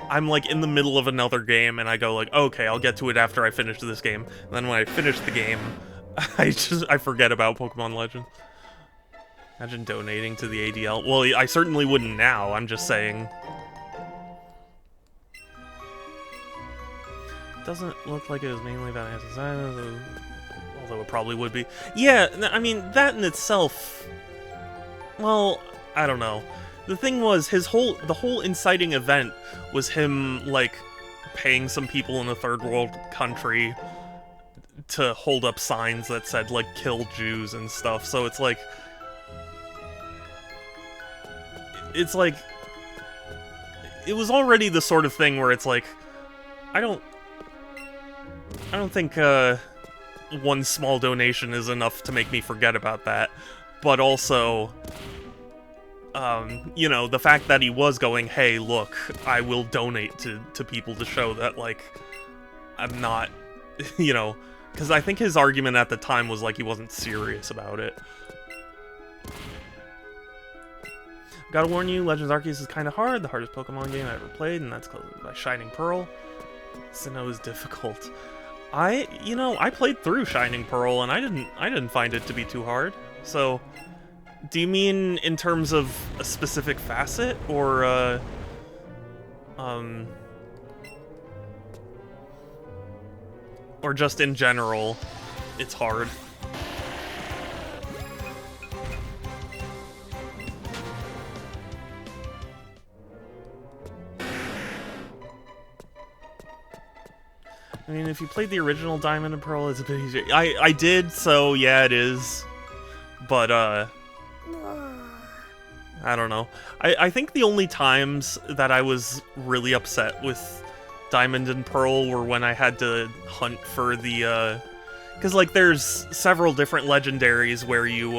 I'm like in the middle of another game and I go like, okay, I'll get to it after I finish this game. And then when I finish the game, I forget about Pokemon Legends. Imagine donating to the ADL. Well, I certainly wouldn't now, I'm just saying. Doesn't look like it was mainly about anti-science, although it probably would be. Yeah, I mean, that in itself... Well, I don't know. The thing was, the whole inciting event was him, like, paying some people in a third world country to hold up signs that said, like, kill Jews and stuff, so it's like... It was already the sort of thing where it's like, I don't think, one small donation is enough to make me forget about that, but also... you know, the fact that he was going, hey, look, I will donate to people to show that, like, I'm not, you know, because I think his argument at the time was, like, he wasn't serious about it. Gotta warn you, Legends Arceus is kind of hard, the hardest Pokemon game I ever played, and that's called by Shining Pearl. Sinnoh is difficult. You know, I played through Shining Pearl, and I didn't find it to be too hard, so... Do you mean in terms of a specific facet, or, or just in general, it's hard? I mean, if you played the original Diamond and Pearl, it's a bit easier. I did, so yeah, it is. But, I don't know. I think the only times that I was really upset with Diamond and Pearl were when I had to hunt for the, because, like, there's several different legendaries where you,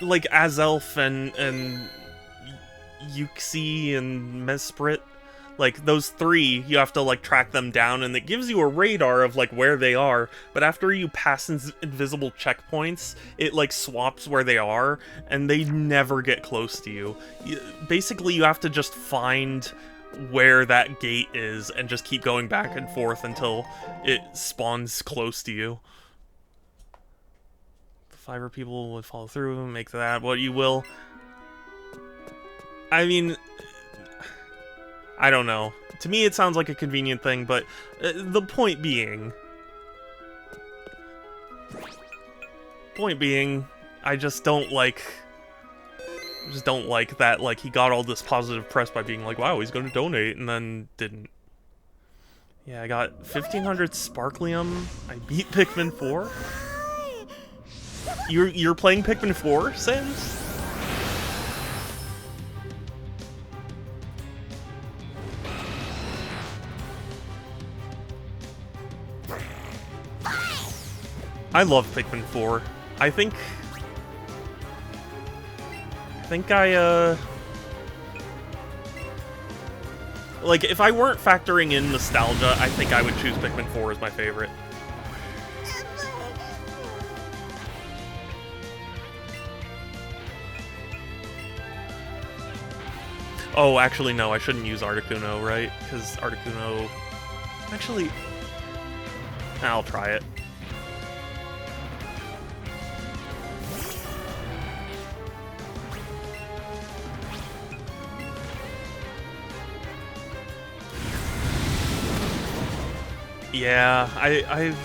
like, Azelf and Uxie and Mesprit, Like, those 3, you have to, like, track them down, and it gives you a radar of, like, where they are, but after you pass invisible checkpoints, it, like, swaps where they are, and they never get close to you. Basically, you have to just find where that gate is, and just keep going back and forth until it spawns close to you. The Fiverr people would follow through, make that what you will. I mean, I don't know. To me, it sounds like a convenient thing, but the point being, I just don't like that. Like, he got all this positive press by being like, "Wow, he's going to donate," and then didn't. Yeah, I got 1500 Sparklium. I beat Pikmin 4. You're playing Pikmin 4, Sans? I love Pikmin 4. I think like, if I weren't factoring in nostalgia, I think I would choose Pikmin 4 as my favorite. Oh, actually, no, I shouldn't use Articuno, right? Because Articuno... Actually... I'll try it. Yeah, I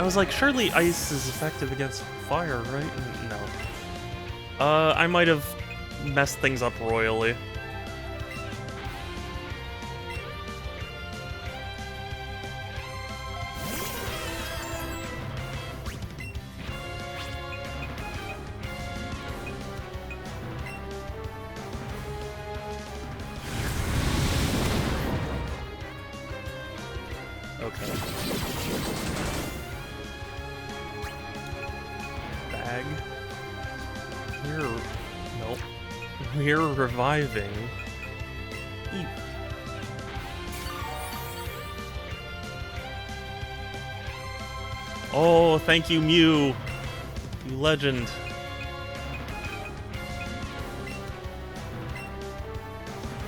was like, surely ice is effective against fire, right? No. I might have messed things up royally. Okay. Bag. Nope. We're reviving. Eevee. Oh, thank you, Mew. You legend.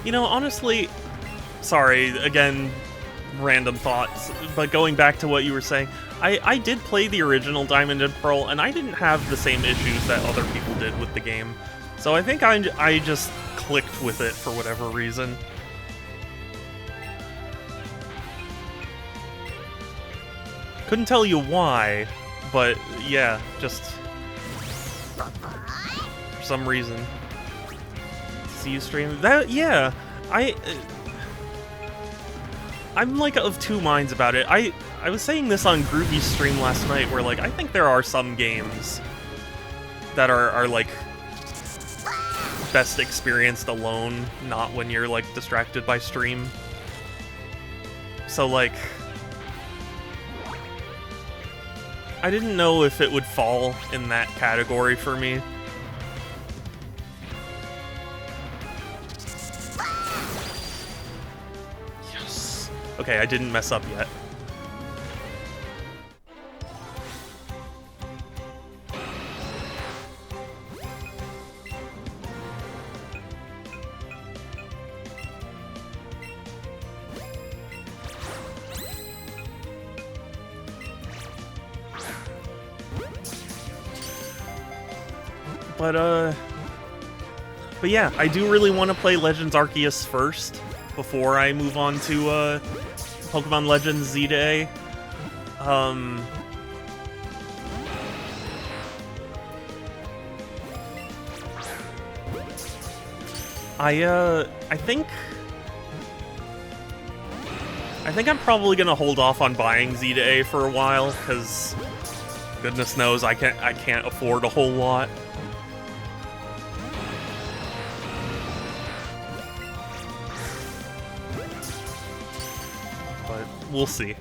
You know, honestly, sorry, again, random thoughts, but going back to what you were saying, I did play the original Diamond and Pearl, and I didn't have the same issues that other people did with the game. So I think I just clicked with it for whatever reason. Couldn't tell you why, but yeah, just for some reason. See you stream that? Yeah, I'm like of two minds about it. I was saying this on Groovy's stream last night, where like I think there are some games that are like best experienced alone, not when you're like distracted by stream. So like, I didn't know if it would fall in that category for me. Yes. Okay, I didn't mess up yet. But yeah, I do really want to play Legends Arceus first, before I move on to, Pokemon Legends Z to A. I think I'm probably gonna hold off on buying Z to A for a while, because goodness knows I can't afford a whole lot. We'll see.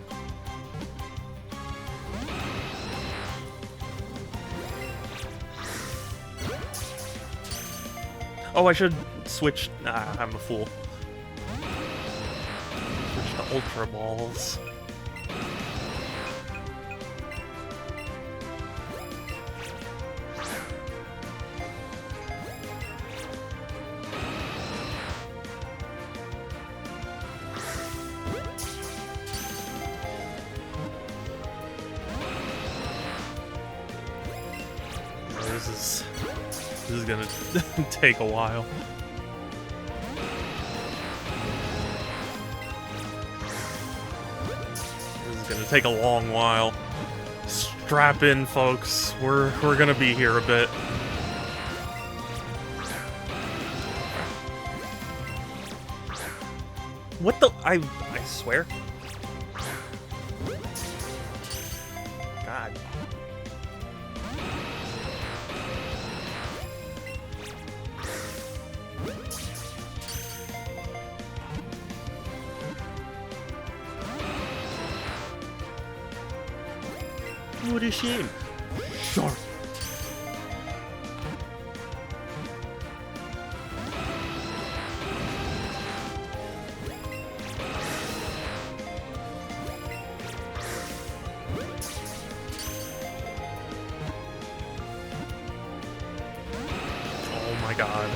Oh, I should switch. Nah, I'm a fool. Ultra Balls. This is gonna take a while. This is gonna take a long while. Strap in, folks. We're gonna be here a bit. What the? I swear. God. What a shame. Sure. Oh my god.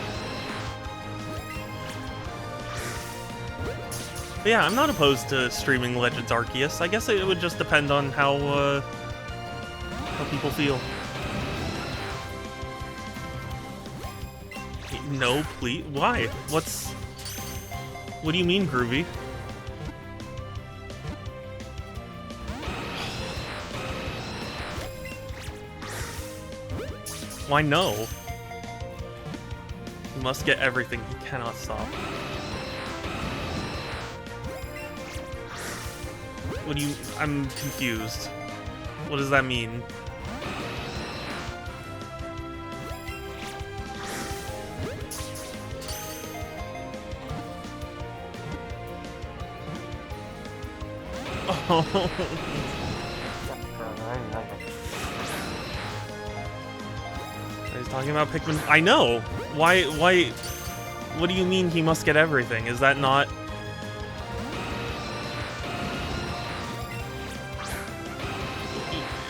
But yeah, I'm not opposed to streaming Legends Arceus. I guess it would just depend on how people feel. No, please. Why? What do you mean, Groovy? Why no? He must get everything. He cannot stop. What do you... I'm confused. What does that mean? Oh. He's talking about Pikmin. I know. Why? What do you mean he must get everything? Is that not?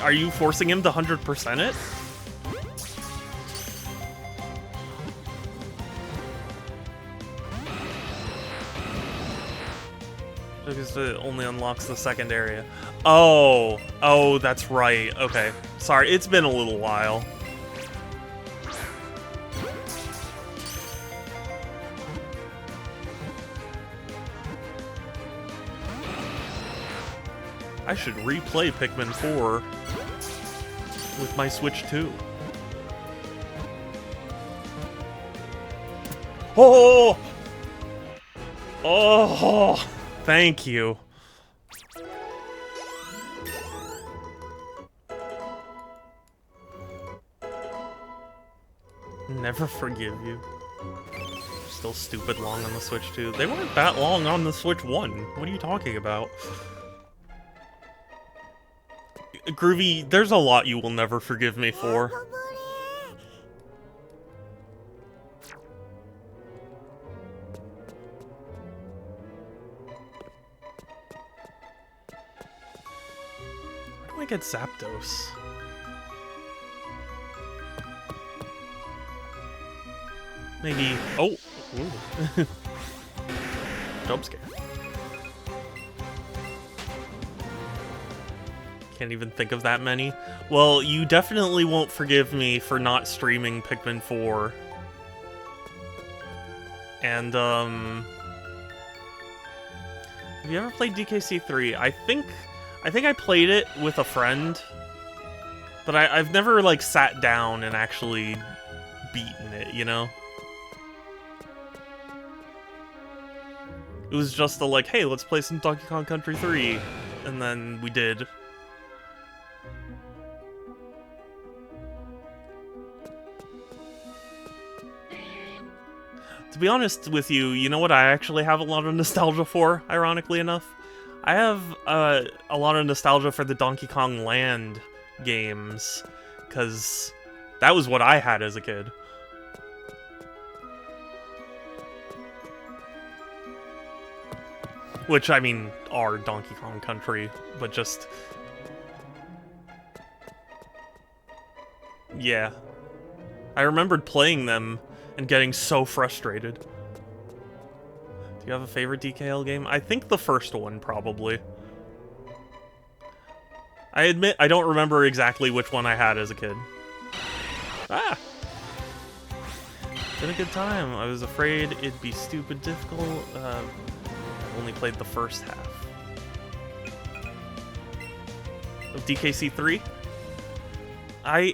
Are you forcing him to 100% it? Because it only unlocks the second area. Oh, that's right. Okay, sorry, it's been a little while. I should replay Pikmin 4 with my Switch 2. Oh! Oh! Thank you. Never forgive you. Still stupid long on the Switch 2. They weren't that long on the Switch 1. What are you talking about? Groovy, there's a lot you will never forgive me for. Where do I get Zapdos? Maybe... Oh! Ooh. Jump scare. Can't even think of that many. Well, you definitely won't forgive me for not streaming Pikmin 4. And, have you ever played DKC 3? I think I played it with a friend, but I've never, like, sat down and actually beaten it, you know? It was just like, hey, let's play some Donkey Kong Country 3, and then we did. To be honest with you, you know what I actually have a lot of nostalgia for, ironically enough? I have a lot of nostalgia for the Donkey Kong Land games, because that was what I had as a kid. which, I mean, are Donkey Kong Country, but just... yeah. I remembered playing them and getting so frustrated. Do you have a favorite DKL game? I think the first one, probably. I admit, I don't remember exactly which one I had as a kid. Ah! Been a good time. I was afraid it'd be stupid difficult. I only played the first half. Of DKC 3?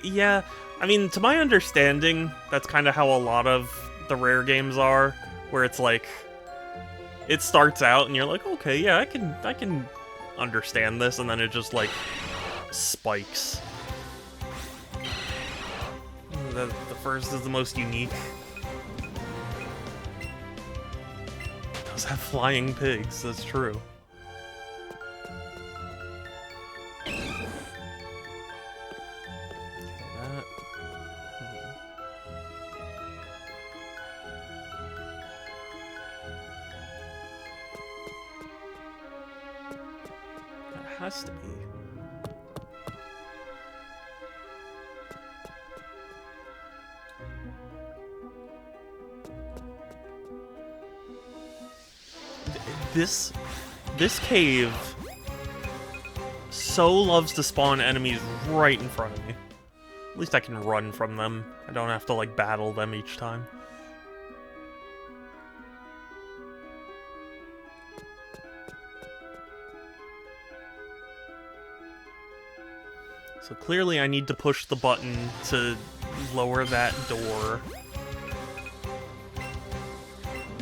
Yeah, I mean, to my understanding, that's kind of how a lot of the Rare games are, where it's like, it starts out and you're like, okay, yeah, I can understand this, and then it just, like, spikes. The first is the most unique. It does have flying pigs, that's true. Has to be. This cave so loves to spawn enemies right in front of me. At least I can run from them. I don't have to, like, battle them each time. So clearly I need to push the button to lower that door.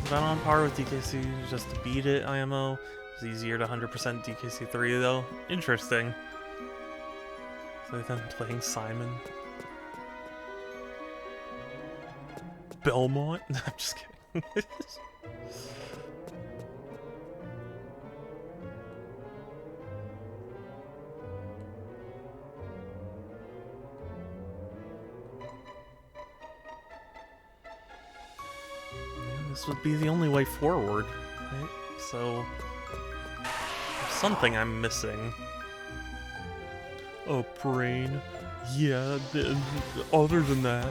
About on par with DKC just to beat it, IMO. It's easier to 100% DKC 3 though. Interesting. So then playing Simon. Belmont? I'm just kidding. This would be the only way forward, right? So, there's something I'm missing. Oh, brain. Yeah, other than that.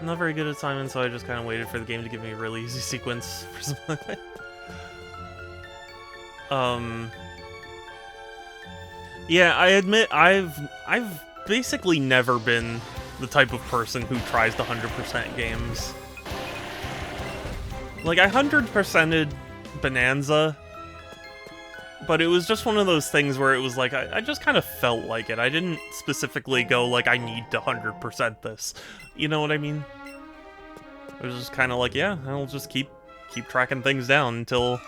I'm not very good at Simon, so I just kind of waited for the game to give me a really easy sequence for something. Yeah, I admit I've basically never been the type of person who tries to 100% games. Like, I 100%ed Bonanza, but it was just one of those things where it was like, I just kind of felt like it. I didn't specifically go, like, I need to 100% this. You know what I mean? It was just kind of like, yeah, I'll just keep tracking things down until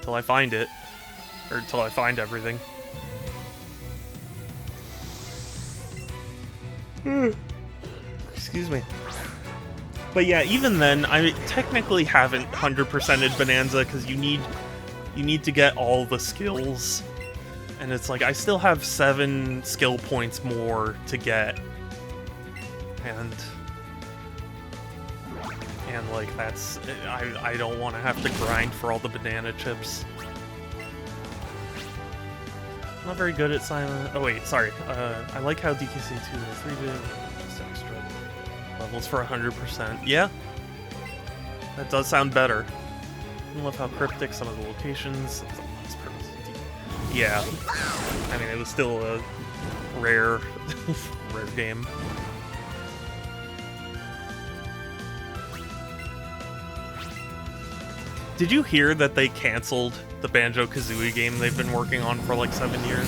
I find it. Or until I find everything. Excuse me. But yeah, even then, I technically haven't 100%ed Bonanza because you need to get all the skills. And it's like, I still have 7 skill points more to get. And like, that's... I don't want to have to grind for all the banana chips. I'm not very good at Simon. Oh wait, sorry. I like how DKC 2 has 3 just extra levels for 100%. Yeah, that does sound better. I love how cryptic some of the locations. Yeah, I mean, it was still a rare game. Did you hear that they canceled the Banjo-Kazooie game they've been working on for like 7 years?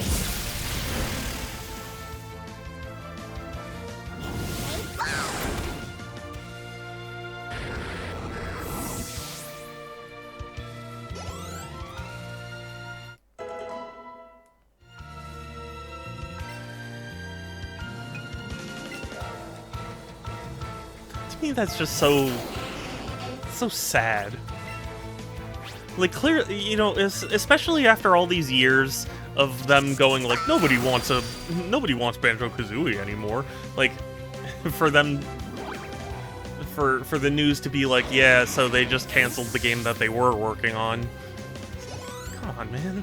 To me, that's just so sad. Like, clearly, you know, especially after all these years of them going, like, nobody wants Banjo-Kazooie anymore. Like, for them for the news to be like, yeah, so they just canceled the game that they were working on. Come on, man.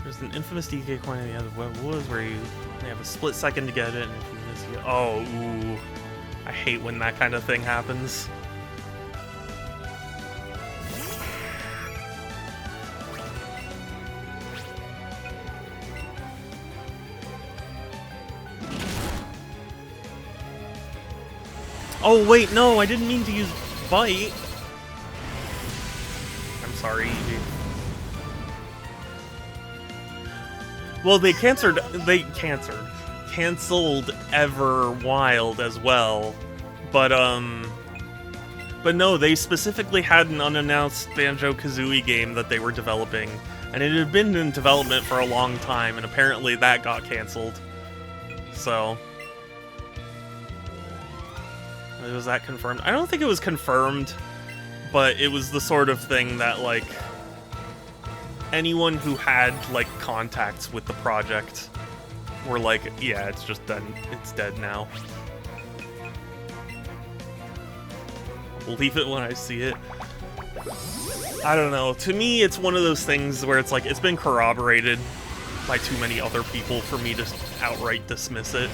There's an infamous DK coin at the end of Web Woods where you have a split second to get it, and if you miss it, oh, ooh. I hate when that kind of thing happens. Oh, wait, no, I didn't mean to use Bite. I'm sorry, Eevee. Well, they canceled Everwild as well, but no, they specifically had an unannounced Banjo-Kazooie game that they were developing, and it had been in development for a long time, and apparently that got canceled. So, was that confirmed? I don't think it was confirmed, but it was the sort of thing that, like, anyone who had, like, contacts with the project were like, yeah, it's just done. It's dead now. I'll believe it when I see it. I don't know. To me, it's one of those things where it's like, it's been corroborated by too many other people for me to outright dismiss it.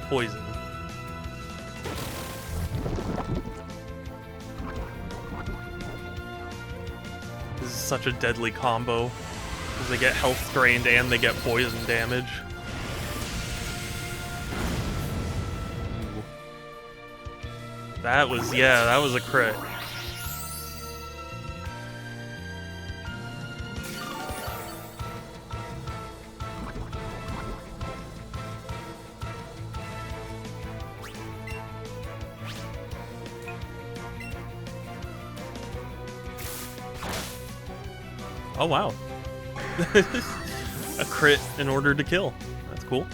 Poison. This is such a deadly combo, because they get health drained and they get poison damage. Ooh. That was, yeah, that was a crit. Oh, wow. A crit in order to kill. That's cool.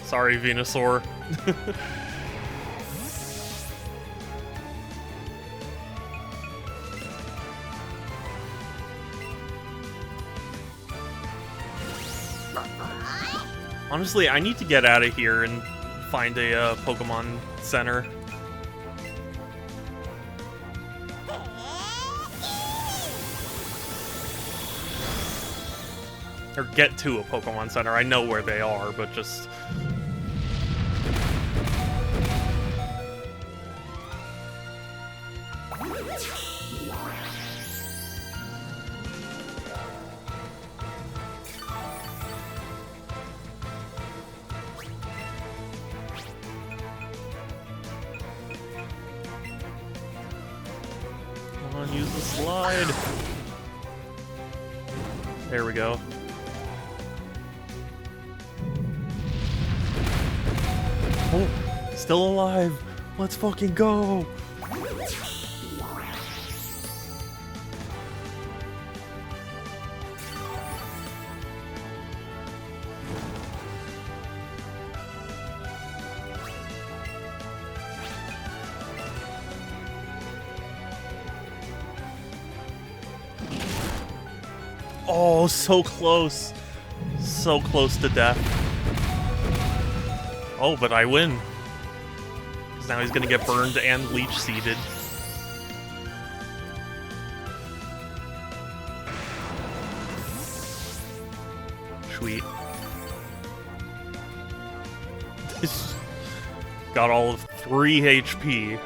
Sorry, Venusaur. Honestly, I need to get out of here and find a Pokemon Center. Or get to a Pokemon Center. I know where they are, but just... Come on, use the slide. There we go. Oh, still alive. Let's fucking go. Oh, so close. So close to death. Oh, but I win. Because now he's going to get burned and leech seeded. Sweet. Got all of 3 HP.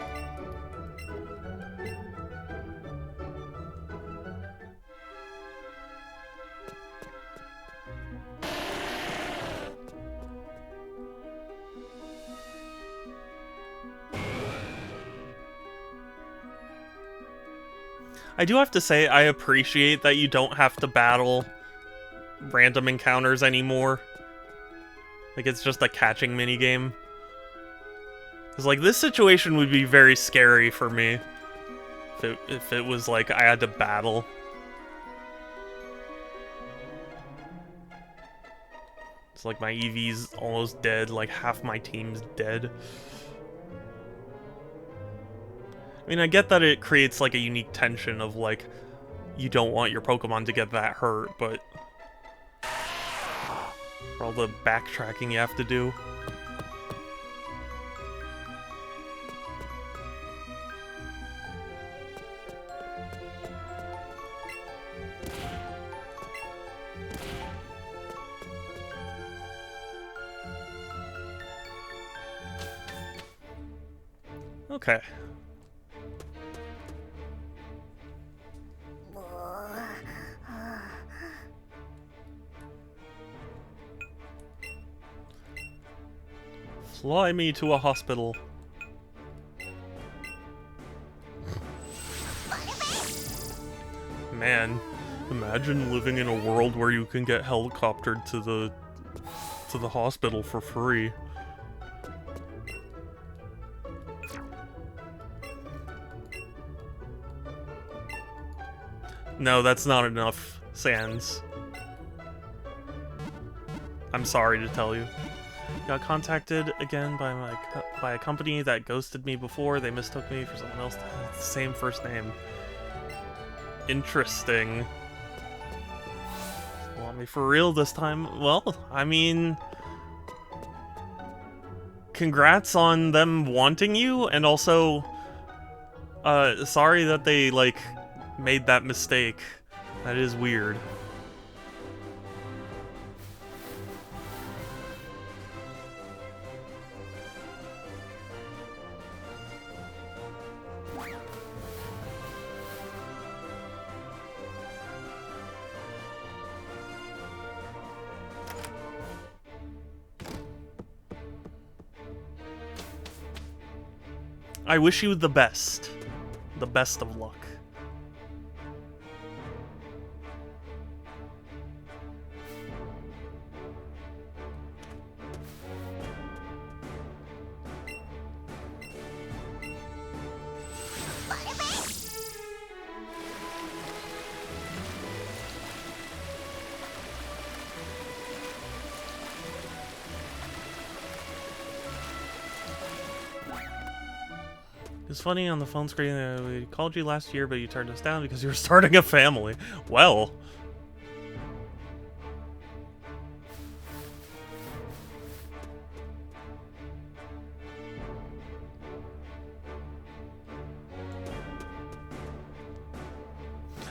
I do have to say, I appreciate that you don't have to battle random encounters anymore. Like, it's just a catching minigame. Because, like, this situation would be very scary for me if it was, like, I had to battle. It's like my Eevee's almost dead, like, half my team's dead. I mean, I get that it creates, like, a unique tension of, like, you don't want your Pokemon to get that hurt, but for all the backtracking you have to do. Okay. Fly me to a hospital. Man, imagine living in a world where you can get helicoptered to the hospital for free. No, that's not enough, Sans. I'm sorry to tell you. Got contacted again by a company that ghosted me before. They mistook me for someone else that had the same first name. Interesting. Want me for real this time? Well, I mean, congrats on them wanting you, and also, sorry that they, like, made that mistake. That is weird. I wish you the best. The best of luck. It's funny on the phone screen, we called you last year, but you turned us down because you were starting a family. Well.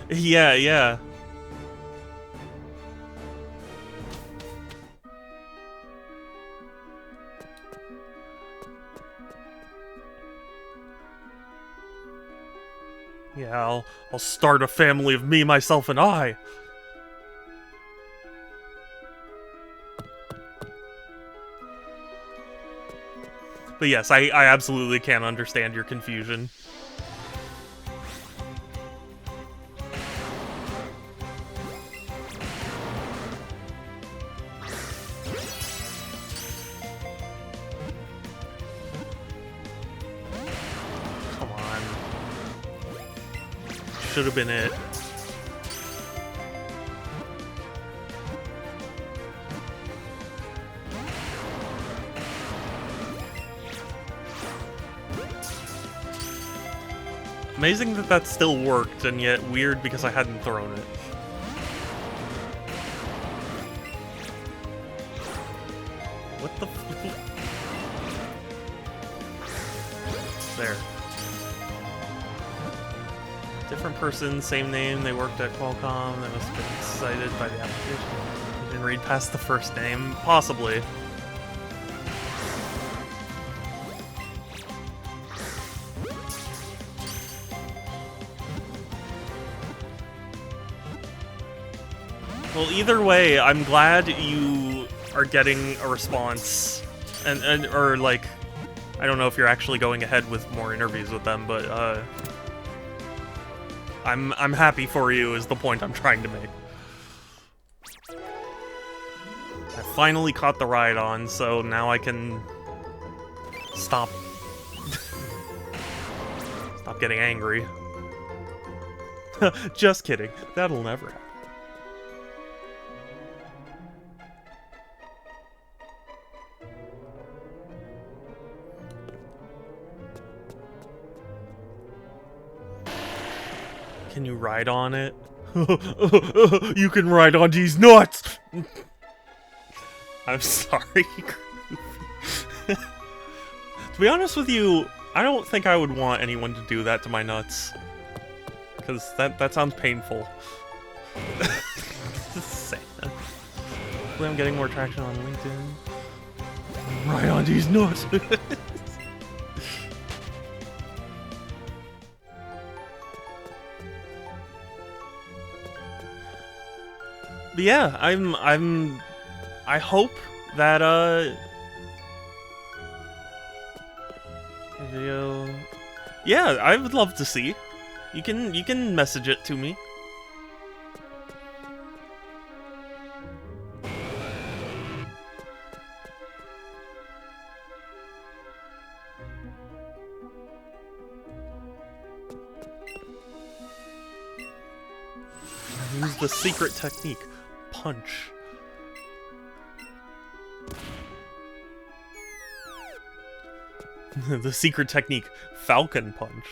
Yeah, yeah. Yeah, I'll start a family of me, myself, and I. But yes, I absolutely can understand your confusion. Come on. Should have been it. Amazing that that still worked, and yet weird because I hadn't thrown it. What the f- There. Different person, same name, they worked at Qualcomm, they must have been excited by the application. You didn't read past the first name. Possibly. Well, either way, I'm glad you are getting a response, or like, I don't know if you're actually going ahead with more interviews with them, but I'm happy for you is the point I'm trying to make. I finally caught the ride on, so now I can stop getting angry. Just kidding. That'll never happen. Can you ride on it? You can ride on these nuts! I'm sorry. To be honest with you, I don't think I would want anyone to do that to my nuts. Because that sounds painful. Sad. Hopefully I'm getting more traction on LinkedIn. Right on these nuts! But yeah, I hope that video. Yeah, I would love to see. You can message it to me. Use the secret technique. Punch. The secret technique, Falcon Punch.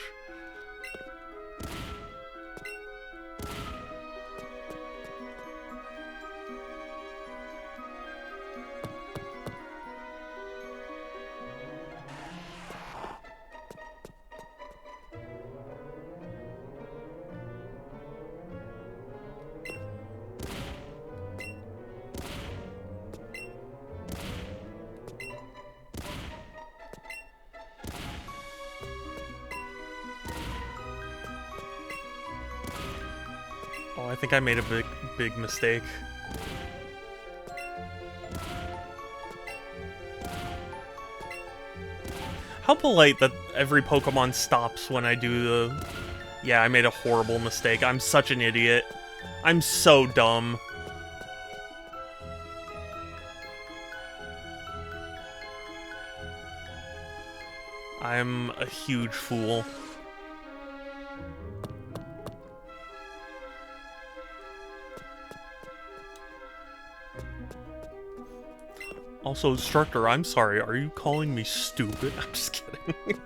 Oh, I think I made a big mistake. How polite that every Pokemon stops when I do the... Yeah, I made a horrible mistake. I'm such an idiot. I'm so dumb. I'm a huge fool. Also, instructor, I'm sorry, are you calling me stupid? I'm just kidding.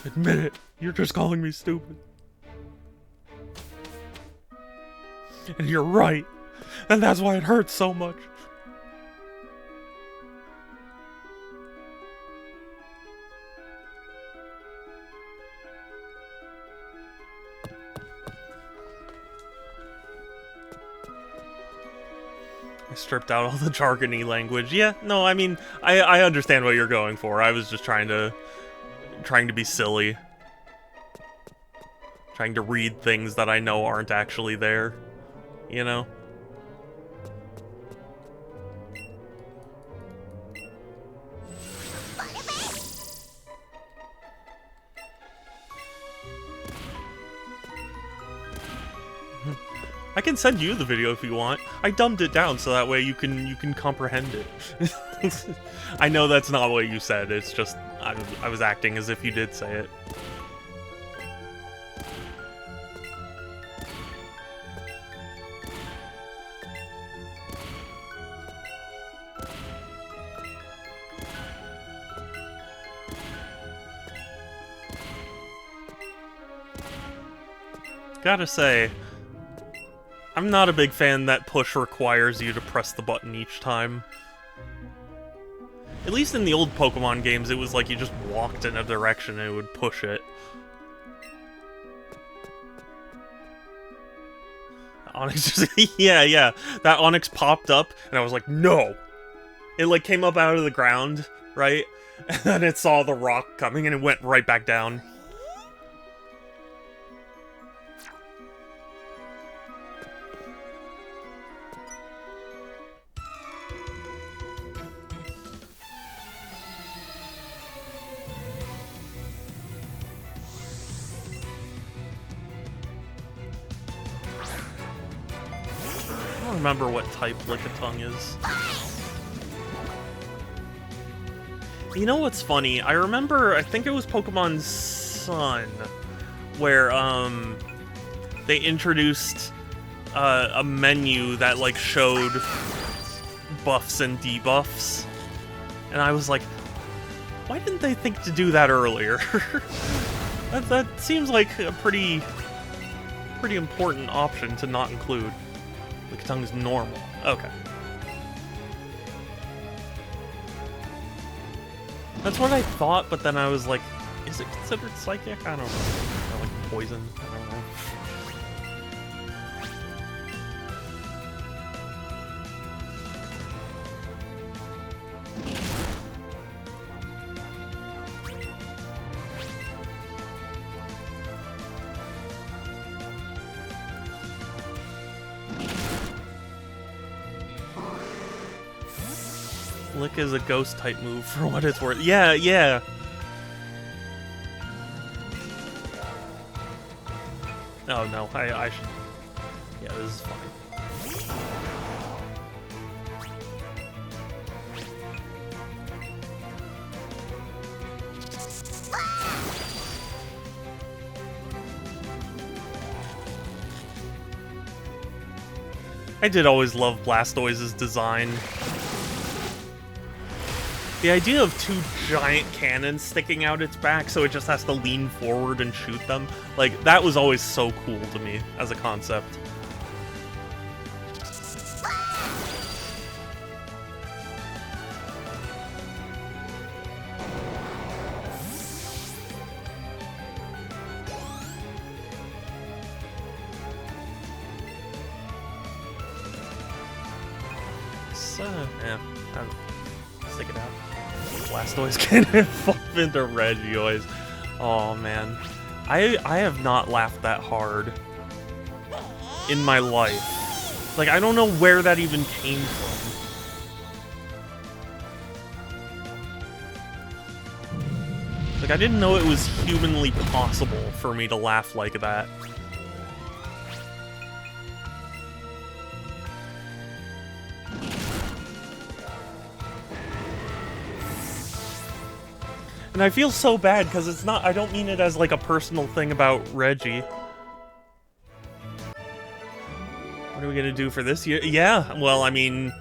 Admit it, you're just calling me stupid. And you're right, and that's why it hurts so much. Stripped out all the jargony language. Yeah, no, I mean, I understand what you're going for. I was just trying to be silly. Trying to read things that I know aren't actually there. You know? I can send you the video if you want. I dumbed it down so that way you can comprehend it. I know that's not what you said. It's just I was acting as if you did say it. Gotta say, I'm not a big fan that push requires you to press the button each time. At least in the old Pokemon games, it was like you just walked in a direction and it would push it. Onix just... yeah. That Onix popped up, and I was like, no! It, like, came up out of the ground, right? And then it saw the rock coming, and it went right back down. remember what type Lickitung is. You know what's funny? I remember, I think it was Pokemon Sun, where, they introduced, a menu that, like, showed buffs and debuffs. And I was like, why didn't they think to do that earlier? that seems like a pretty important option to not include. Lickitung is normal. Okay. That's what I thought, but then I was like, is it considered psychic? I don't know. Or like poison? I don't know. Lick is a ghost type move for what it's worth. Yeah, yeah. Oh no, I should. Yeah, this is fine. I did always love Blastoise's design. The idea of two giant cannons sticking out its back so it just has to lean forward and shoot them, like, that was always so cool to me as a concept. So, yeah, stick it out. Blastoise can evolve into Regiroid. Oh man, I have not laughed that hard in my life. Like, I don't know where that even came from. Like, I didn't know it was humanly possible for me to laugh like that. And I feel so bad, because it's not- I don't mean it as, like, a personal thing about Reggie. What are we gonna do for this year? Yeah, well, I mean...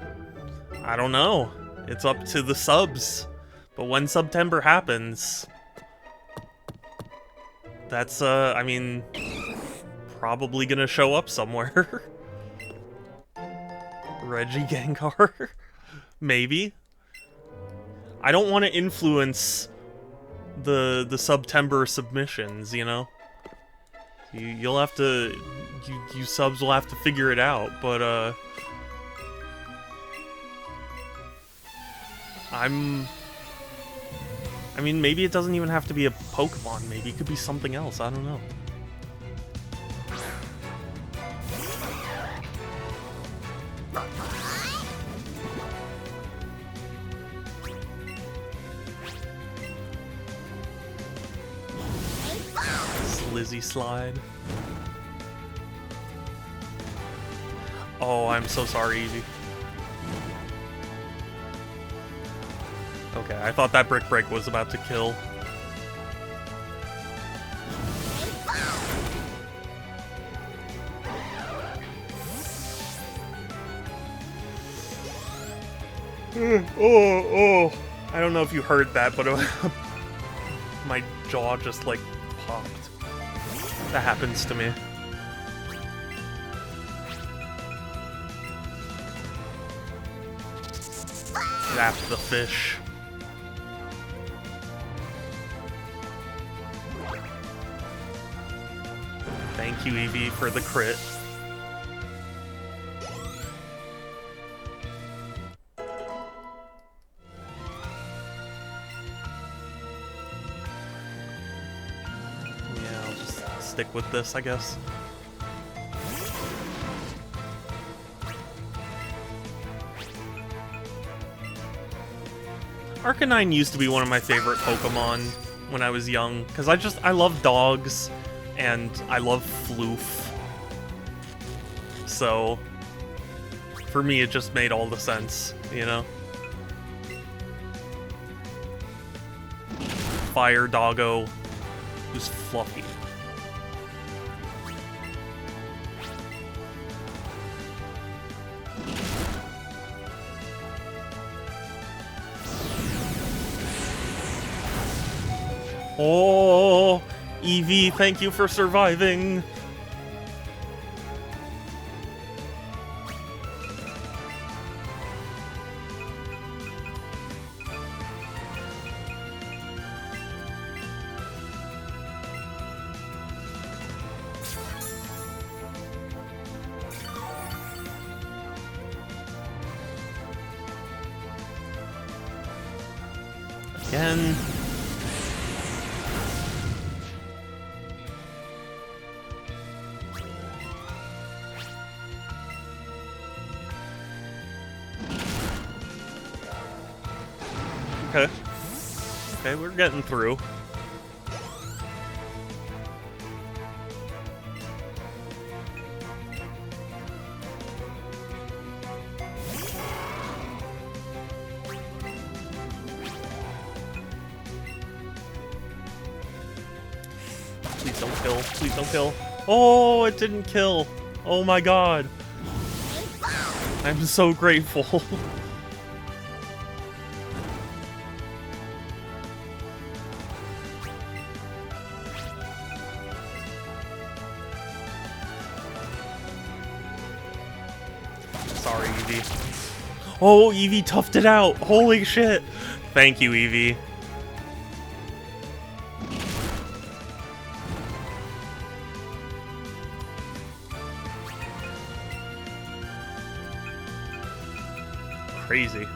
I don't know. It's up to the subs. But when September happens... That's, I mean... probably gonna show up somewhere. Reggie Gengar? Maybe? I don't want to influence... the September submissions, you know? You'll have to... You subs will have to figure it out, but, I mean, maybe it doesn't even have to be a Pokemon. Maybe it could be something else. I don't know. Lizzie slide. Oh, I'm so sorry, Eevee. Okay, I thought that Brick Break was about to kill. Oh. I don't know if you heard that, but my jaw just, like, popped. That happens to me. Zap the fish. Thank you, Eevee, for the crit. Stick with this, I guess. Arcanine used to be one of my favorite Pokemon when I was young, because I love dogs, and I love Floof. So, For me, it just made all the sense, you know? Fire doggo who's fluffy. Oh, Eevee, thank you for surviving. Again. Okay. Okay, we're getting through. Please don't kill. Please don't kill. Oh, it didn't kill. Oh my god. I'm so grateful. Sorry, Eevee. Oh, Eevee toughed it out. Holy shit. Thank you, Eevee. Crazy.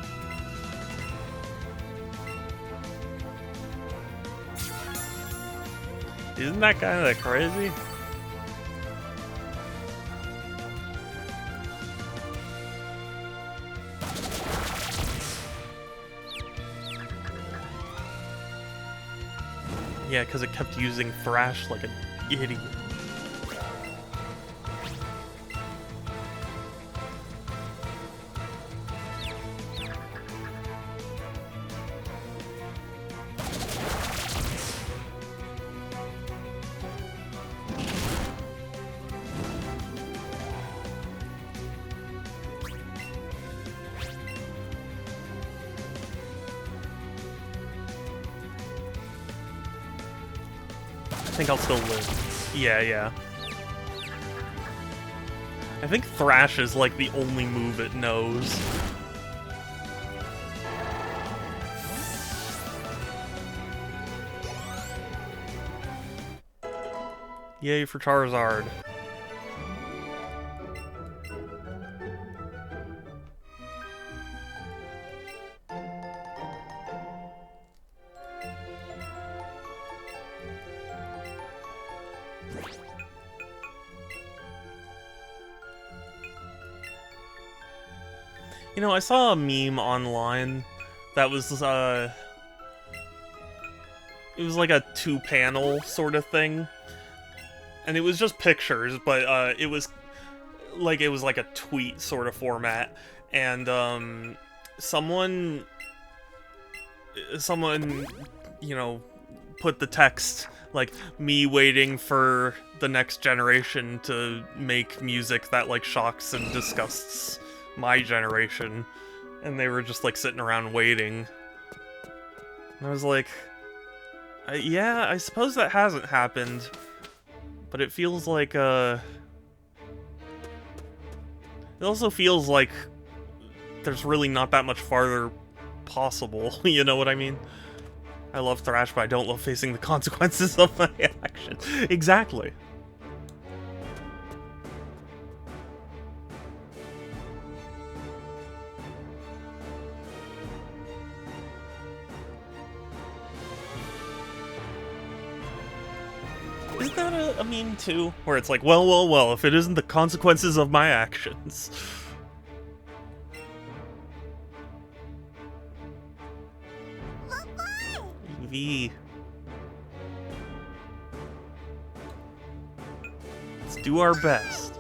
Isn't that kind of crazy? Yeah, because it kept using Thrash like an idiot. I think I'll still live. Yeah, yeah. I think Thrash is like the only move it knows. Yay for Charizard. You know, I saw a meme online that was, it was like a two-panel sort of thing. And it was just pictures, but, it was like a tweet sort of format. And, someone, you know, put the text, like, me waiting for the next generation to make music that, like, shocks and disgusts my generation, and they were just like sitting around waiting. And I was like, yeah, I suppose that hasn't happened, but it feels like it also feels like there's really not that much farther possible. You know what I mean? I love Thrash, but I don't love facing the consequences of my actions. Exactly. Isn't that a meme too? Where it's like, well, well, well, if it isn't the consequences of my actions. Eevee. Let's do our best.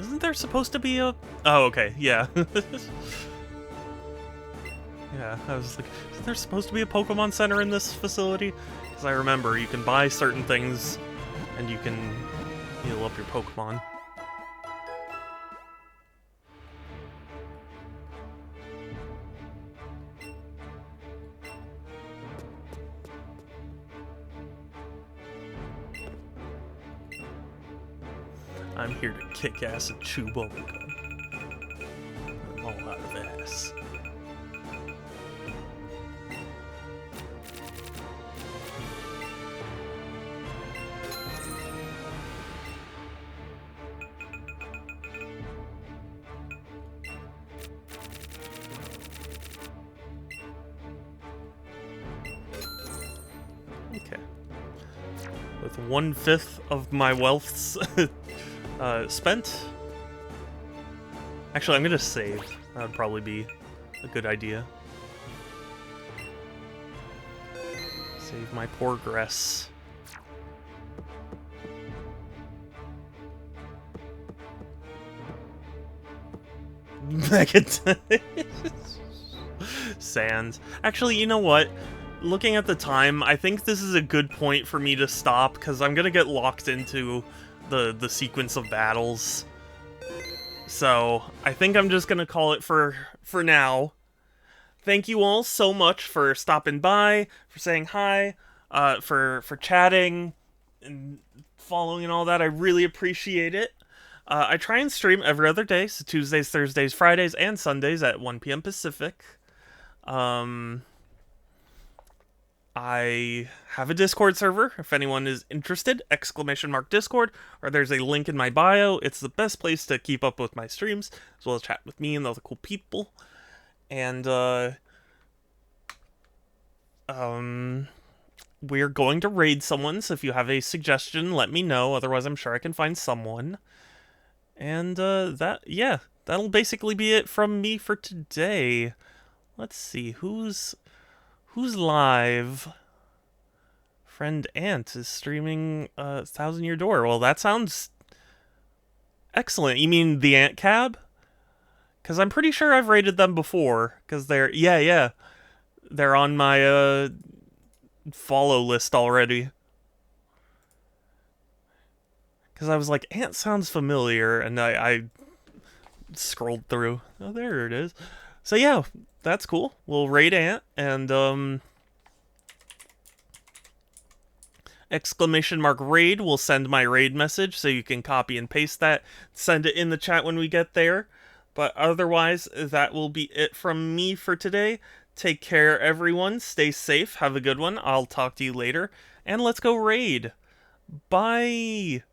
Isn't there supposed to be a... Oh, okay, yeah. Yeah, I was like, isn't there supposed to be a Pokemon Center in this facility? Because I remember you can buy certain things and you can heal up your Pokemon. I'm here to kick ass and chew bubblegum. I'm all out of ass. Okay. With 1/5 of my wealths spent. Actually, I'm gonna save. That would probably be a good idea. Save my progress. Sands. Actually, you know what? Looking at the time, I think this is a good point for me to stop, because I'm gonna get locked into the sequence of battles. So, I think I'm just gonna call it for now. Thank you all so much for stopping by, for saying hi, for chatting, and following and all that. I really appreciate it. I try and stream every other day, so Tuesdays, Thursdays, Fridays, and Sundays at 1 p.m. Pacific. I have a Discord server, if anyone is interested, !Discord, or there's a link in my bio. It's the best place to keep up with my streams, as well as chat with me and the other cool people. And, we're going to raid someone, so if you have a suggestion, let me know, otherwise I'm sure I can find someone. And, that'll basically be it from me for today. Let's see, who's live? Friend Ant is streaming Thousand Year Door. Well, that sounds excellent. You mean the Ant Cab? Because I'm pretty sure I've rated them before. Because they're... Yeah. They're on my follow list already. Because I was like, Ant sounds familiar. And I scrolled through. Oh, there it is. So yeah, that's cool. We'll raid Ant, and !Raid will send my raid message, so you can copy and paste that, send it in the chat when we get there. But otherwise, that will be it from me for today. Take care, everyone. Stay safe. Have a good one. I'll talk to you later. And let's go raid. Bye.